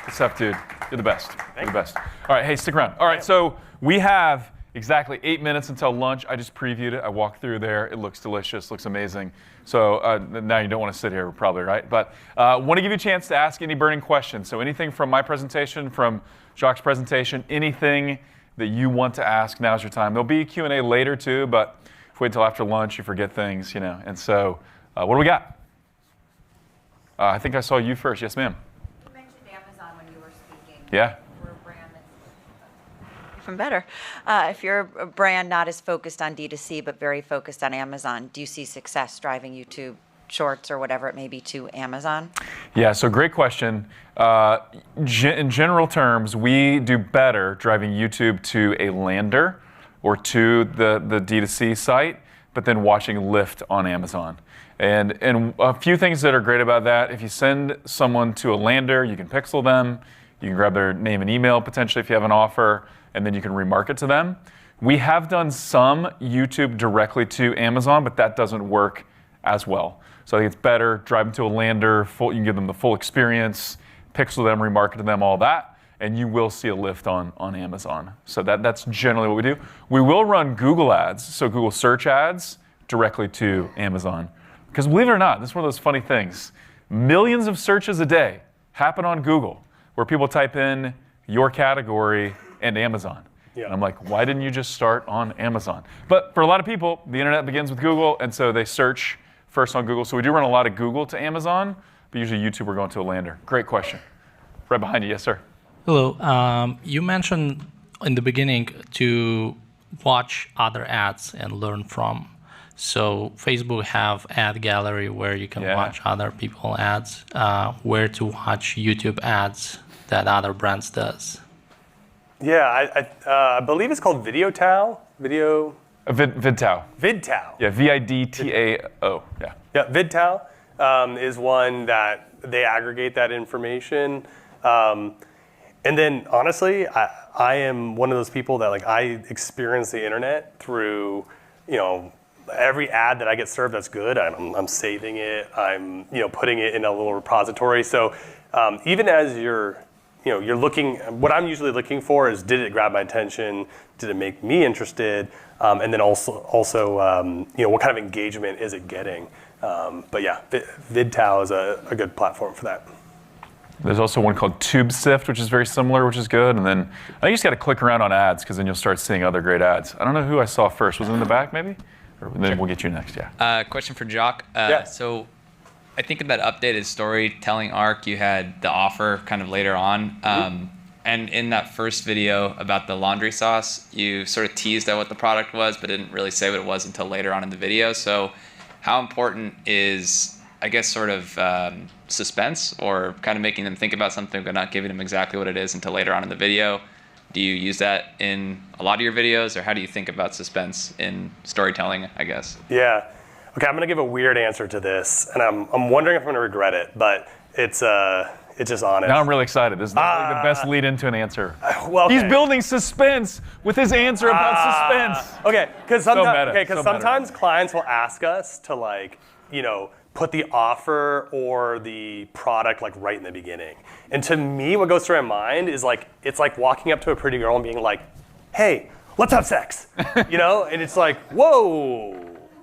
What's up, dude? You're the best. You're the best. All right, hey, stick around. All right, so we have exactly 8 minutes until lunch. I just previewed it. I walked through there. It looks delicious, looks amazing. So now you don't want to sit here, probably, right? But want to give you a chance to ask any burning questions. So anything from my presentation, from Jacques' presentation, anything that you want to ask, now's your time. There'll be a Q&A later, too, but if we wait until after lunch, you forget things, you know. And so what do we got? I think I saw you first. Yes, ma'am. You mentioned Amazon when you were speaking. Yeah. For a brand that's even better. If you're a brand not as focused on D2C but very focused on Amazon, do you see success driving YouTube Shorts or whatever it may be to Amazon? Yeah, so great question. In general terms, we do better driving YouTube to a lander or to the D2C site, but then watching lift on Amazon. And a few things that are great about that, if you send someone to a lander, you can pixel them, you can grab their name and email potentially if you have an offer, and then you can remarket to them. We have done some YouTube directly to Amazon, but that doesn't work as well. So I think it's better, drive them to a lander, you can give them the full experience, pixel them, remarket to them, all that, and you will see a lift on Amazon. So that's generally what we do. We will run Google ads, so Google search ads, directly to Amazon. Because believe it or not, this is one of those funny things. Millions of searches a day happen on Google where people type in your category and Amazon. Yeah. And I'm like, why didn't you just start on Amazon? But for a lot of people, the internet begins with Google, and so they search first on Google. So we do run a lot of Google to Amazon, but usually YouTube we're going to a lander. Great question. Right behind you, yes, sir. Hello. You mentioned in the beginning to watch other ads and learn from. So Facebook have ad gallery where you can watch other people's ads. Where to watch YouTube ads that other brands does? Yeah, I believe it's called VideoTao. VidTao. VidTao. Yeah, VidTao. Yeah. Yeah, VidTao is one that they aggregate that information. And then honestly, I am one of those people that I experience the internet through, every ad that I get served that's good, I'm saving it. I'm putting it in a little repository. So even as you're looking, what I'm usually looking for is, did it grab my attention? Did it make me interested? And then also what kind of engagement is it getting? But yeah, VidTao is a good platform for that. There's also one called TubeSift, which is very similar, which is good. And then I think you just got to click around on ads because then you'll start seeing other great ads. I don't know who I saw first. Was it in the back, maybe? Or then we'll get you next, yeah. Question for Jacques. Yeah. So I think in that updated storytelling arc, you had the offer kind of later on. And in that first video about the laundry sauce, you sort of teased at what the product was, but didn't really say what it was until later on in the video. So how important is, I guess, sort of suspense, or kind of making them think about something but not giving them exactly what it is until later on in the video? Do you use that in a lot of your videos, or how do you think about suspense in storytelling, I guess? Yeah. Okay, I'm gonna give a weird answer to this, and I'm wondering if I'm gonna regret it, but it's just honest. Now I'm really excited. This is the best lead into an answer. Well, okay. He's building suspense with his answer about suspense. Okay, because sometimes meta. clients will ask us to like, put the offer or the product like right in the beginning. And to me, what goes through my mind is like, it's like walking up to a pretty girl and being like, hey, let's have sex, And it's like, whoa,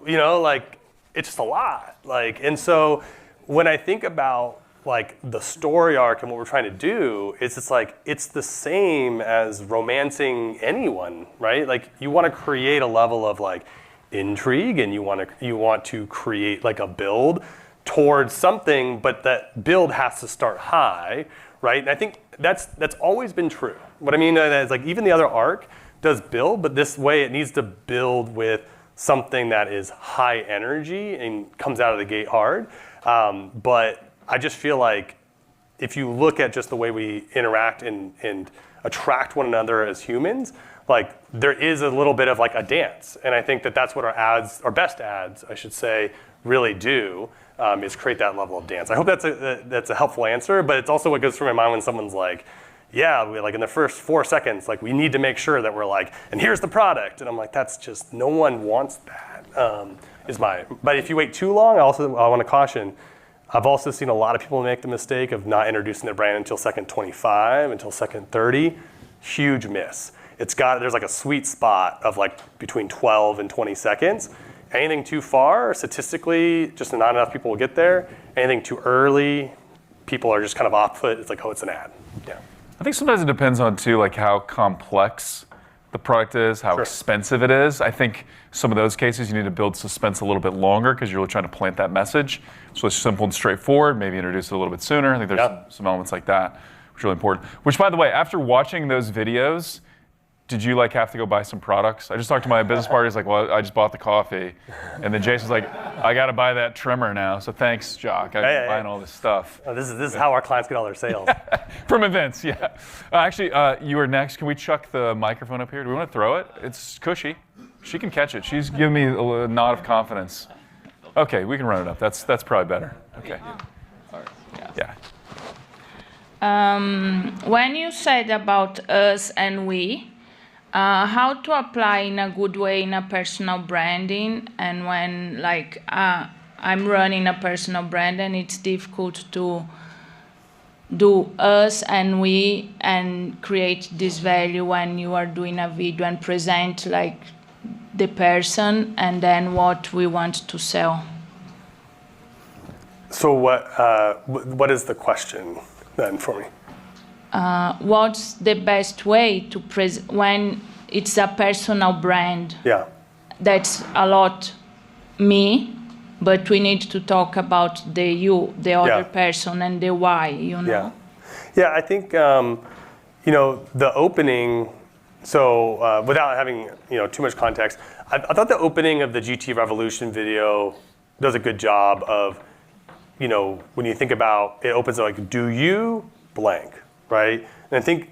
like it's just a lot. And so when I think about like the story arc and what we're trying to do, it's the same as romancing anyone, right? Like you want to create a level of like intrigue, and you want to create like a build towards something, but that build has to start high, right? And I think that's always been true. What I mean is like even the other arc does build, but this way it needs to build with something that is high energy and comes out of the gate hard. But I just feel like if you look at just the way we interact and attract one another as humans, like there is a little bit of like a dance. And I think that's what our best ads, I should say, really do, is create that level of dance. I hope that's a helpful answer, but it's also what goes through my mind when someone's like, yeah, like in the first 4 seconds, like we need to make sure that we're like, and here's the product. And I'm like, that's just, no one wants that, but if you wait too long, I want to caution, I've also seen a lot of people make the mistake of not introducing their brand until second 25, until second 30. Huge miss. There's like a sweet spot of like between 12 and 20 seconds. Anything too far, statistically, just not enough people will get there. Anything too early, people are just kind of off put. It's like, oh, it's an ad. Yeah. I think sometimes it depends on too, like how complex the product is, how expensive it is. I think some of those cases you need to build suspense a little bit longer because you're really trying to plant that message. So it's simple and straightforward, maybe introduce it a little bit sooner. I think there's some elements like that, which are really important. Which, by the way, after watching those videos, did you like have to go buy some products? I just talked to my business partner. He's like, well, I just bought the coffee. And then Jason's like, I got to buy that trimmer now. So thanks, Jacques. I've been buying all this stuff. Oh, this is how our clients get all their sales. From events, yeah. Actually, you are next. Can we chuck the microphone up here? Do we want to throw it? It's cushy. She can catch it. She's giving me a nod of confidence. Okay, we can run it up. That's probably better. Okay. Yeah. When you said about us and we, how to apply in a good way in a personal branding, and when like I'm running a personal brand and it's difficult to do us and we and create this value when you are doing a video and present like the person and then what we want to sell. So what is the question then for me? What's the best way to when it's a personal brand? Yeah. That's a lot me, but we need to talk about the other person and the why, Yeah, I think, the opening, so without having, too much context, I thought the opening of the GT Revolution video does a good job of, when you think about, it opens like, do you blank? Right? And I think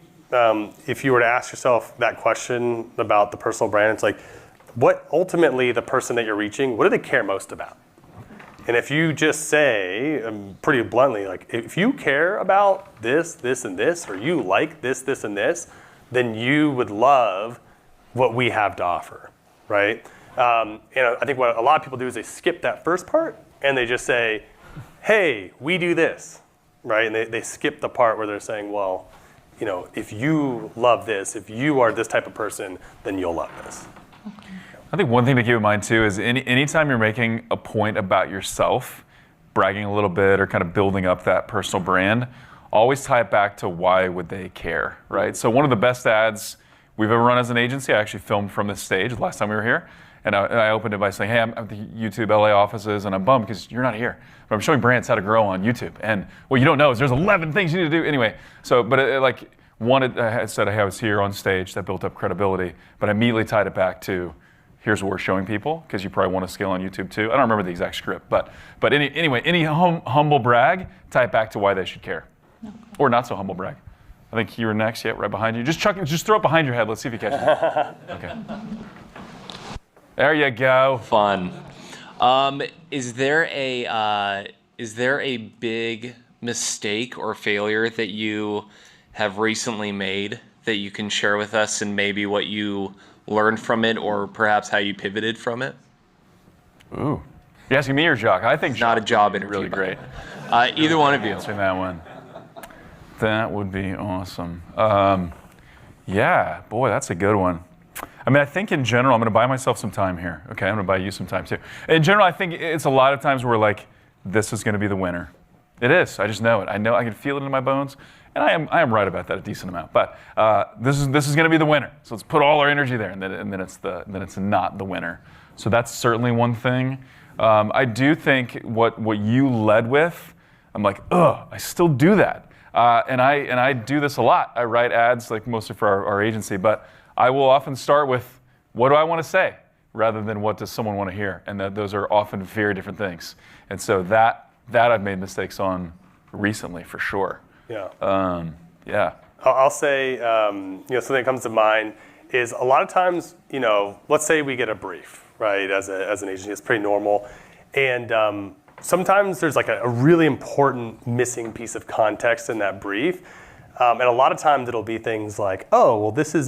if you were to ask yourself that question about the personal brand, it's like, what ultimately the person that you're reaching, what do they care most about? And if you just say, pretty bluntly, like, if you care about this, this, and this, or you like this, this, and this, then you would love what we have to offer, right? And I think what a lot of people do is they skip that first part, and they just say, hey, we do this. Right, and they skip the part where they're saying, well, if you love this, if you are this type of person, then you'll love this. Okay. I think one thing to keep in mind too is anytime you're making a point about yourself, bragging a little bit or kind of building up that personal brand, always tie it back to why would they care, right? So one of the best ads we've ever run as an agency, I actually filmed from this stage the last time we were here. And I opened it by saying, hey, I'm at the YouTube LA offices, and I'm bummed because you're not here. But I'm showing brands how to grow on YouTube. And what you don't know is there's 11 things you need to do. Anyway, so, but I said, hey, I was here on stage. That built up credibility. But I immediately tied it back to, here's what we're showing people, because you probably want to scale on YouTube too. I don't remember the exact script. But anyway, any humble brag, tie it back to why they should care. Okay. Or not so humble brag. I think you were next. Yeah, right behind you. Just chuck it. Just throw it behind your head. Let's see if you catch it. Okay. There you go. Fun. Is there a big mistake or failure that you have recently made that you can share with us, and maybe what you learned from it, or perhaps how you pivoted from it? Ooh. You asking me or Jacques? I think It's not a job interview. really great. Either one of you. Answering that one. That would be awesome. Yeah, boy, that's a good one. I mean, I think in general, I'm going to buy myself some time here. Okay, I'm going to buy you some time too. In general, I think it's a lot of times where like, this is going to be the winner. It is. I just know it. I know. I can feel it in my bones, and I am right about that a decent amount. But this is going to be the winner. So let's put all our energy there, and then it's not the winner. So that's certainly one thing. I do think what you led with, I'm like, I still do that, and I do this a lot. I write ads like mostly for our agency, but I will often start with, what do I want to say, rather than what does someone want to hear, and those are often very different things. And so that I've made mistakes on recently for sure. Yeah. Yeah. I'll say, something that comes to mind is a lot of times, let's say we get a brief, right, as an agency. It's pretty normal. And sometimes there's like a really important missing piece of context in that brief. And a lot of times it'll be things like, this is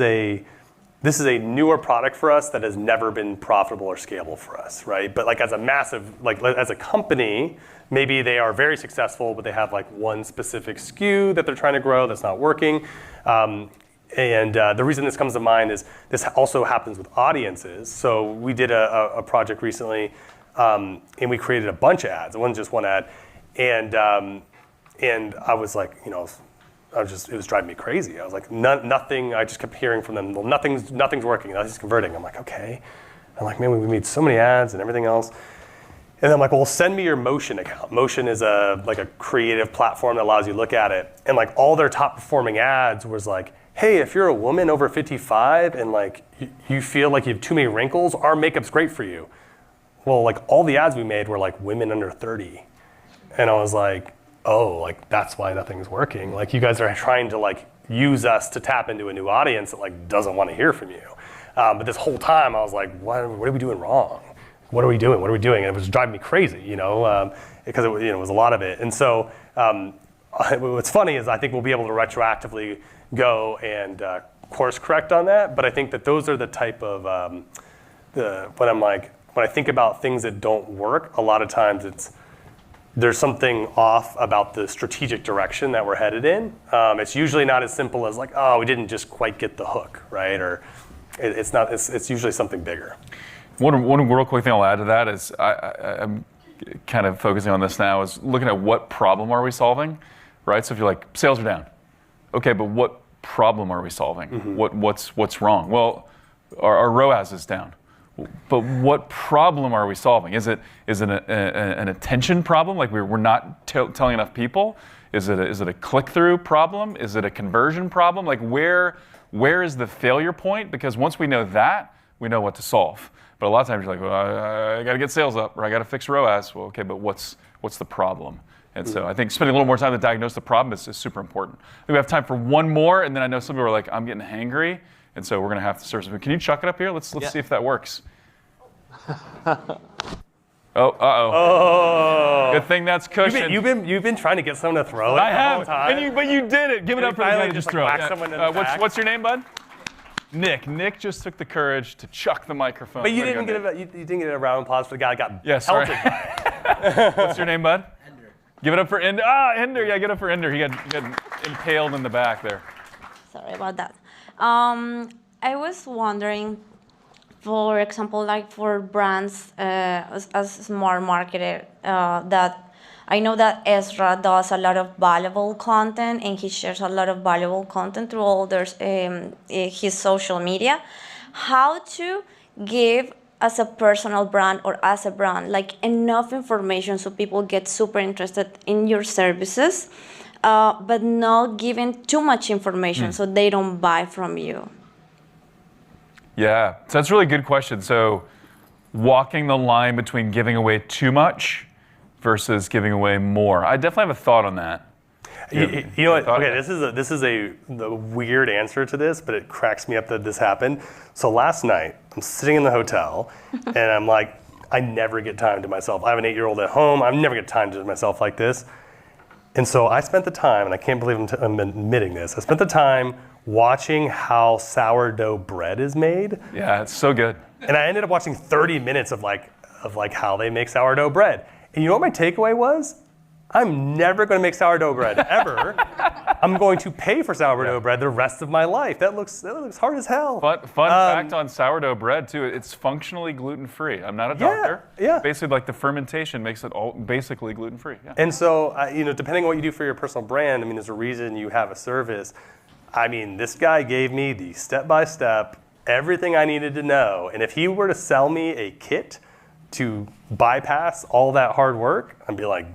a newer product for us that has never been profitable or scalable for us, right? But like as a company, maybe they are very successful, but they have like one specific SKU that they're trying to grow that's not working. And the reason this comes to mind is this also happens with audiences. So we did a project recently, and we created a bunch of ads. It wasn't just one ad, and I was like, it was driving me crazy. I was like, nothing. I just kept hearing from them, well, nothing's working. Nothing's converting. I'm like, okay. I'm like, man, we made so many ads and everything else. And then I'm like, well, send me your Motion account. Motion is a creative platform that allows you to look at it. And like all their top performing ads was like, hey, if you're a woman over 55 and like you feel like you have too many wrinkles, our makeup's great for you. Well, like all the ads we made were like women under 30. And I was like, like that's why nothing's working. Like you guys are trying to like use us to tap into a new audience that like doesn't want to hear from you. But this whole time I was like, what are we doing wrong? What are we doing? And it was driving me crazy, because it was a lot of it. And so what's funny is I think we'll be able to retroactively go and course correct on that. But I think that those are the type of when I think about things that don't work, a lot of times there's something off about the strategic direction that we're headed in. It's usually not as simple as like, we didn't just quite get the hook, right? Or it's not. It's usually something bigger. One real quick thing I'll add to that is I'm kind of focusing on this now is looking at what problem are we solving, right? So if you're like, sales are down, okay, but what problem are we solving? Mm-hmm. What's wrong? Well, our ROAS is down. But what problem are we solving? Is it an attention problem? Like we're not telling enough people? Is it a click-through problem? Is it a conversion problem? Like where is the failure point? Because once we know that, we know what to solve. But a lot of times you're like, well, I got to get sales up, or I got to fix ROAS. Well, okay, but what's the problem? And so I think spending a little more time to diagnose the problem is super important. I think we have time for one more, and then I know some people are like, I'm getting hangry, and so we're going to have to serve some. Can you chuck it up here? Let's see if that works. Good thing that's cushioned. You've been trying to get someone to throw it the whole time. But you did it. Give it up for the guy who just throw it. Someone in the back. What's your name, bud? Nick. Nick just took the courage to chuck the microphone. But you didn't get a round of applause for the guy who got pelted by it. What's your name, bud? Ender. Give it up for Ender. Ender. Yeah, give it up for Ender. He got impaled in the back there. Sorry about that. I was wondering, for example, like for brands as smart marketer, that I know that Ezra does a lot of valuable content, and he shares a lot of valuable content through all his social media. How to give as a personal brand or as a brand like enough information so people get super interested in your services, but not giving too much information so they don't buy from you. Yeah, so that's a really good question. So walking the line between giving away too much versus giving away more. I definitely have a thought on that. You know what? Okay, this is the weird answer to this, but it cracks me up that this happened. So last night, I'm sitting in the hotel, and I'm like, I never get time to myself. I have an 8-year-old at home. I never get time to myself like this. And so I spent the time, and I can't believe I'm admitting this. I spent the time watching how sourdough bread is made. Yeah, it's so good. And I ended up watching 30 minutes of how they make sourdough bread. And you know what my takeaway was? I'm never going to make sourdough bread ever. I'm going to pay for sourdough bread the rest of my life. That looks hard as hell. Fun fact on sourdough bread too, it's functionally gluten-free. I'm not a doctor. Yeah. Basically, like the fermentation makes it all basically gluten-free. Yeah. And so, depending on what you do for your personal brand, there's a reason you have a service. This guy gave me the step-by-step, everything I needed to know. And if he were to sell me a kit to bypass all that hard work, I'd be like,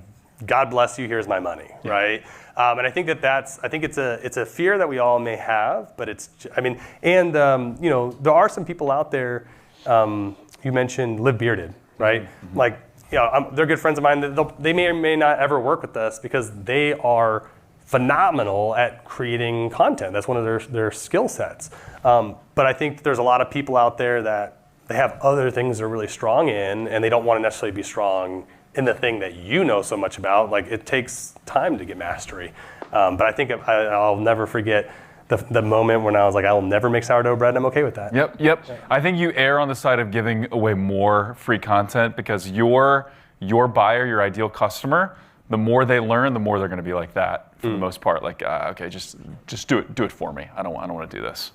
God bless you, here's my money, right? And I think it's a fear that we all may have, but there are some people out there, you mentioned Live Bearded, right? Mm-hmm. They're good friends of mine. They may or may not ever work with us because they are phenomenal at creating content. That's one of their skill sets. But I think there's a lot of people out there that they have other things they're really strong in, and they don't want to necessarily be strong in the thing that you know so much about. It takes time to get mastery. But I think I'll never forget the moment when I was like, I will never make sourdough bread, and I'm okay with that. Yep. I think you err on the side of giving away more free content because your buyer, your ideal customer, the more they learn, the more they're going to be like that for the most part. Okay, just do it for me. I don't want to do this.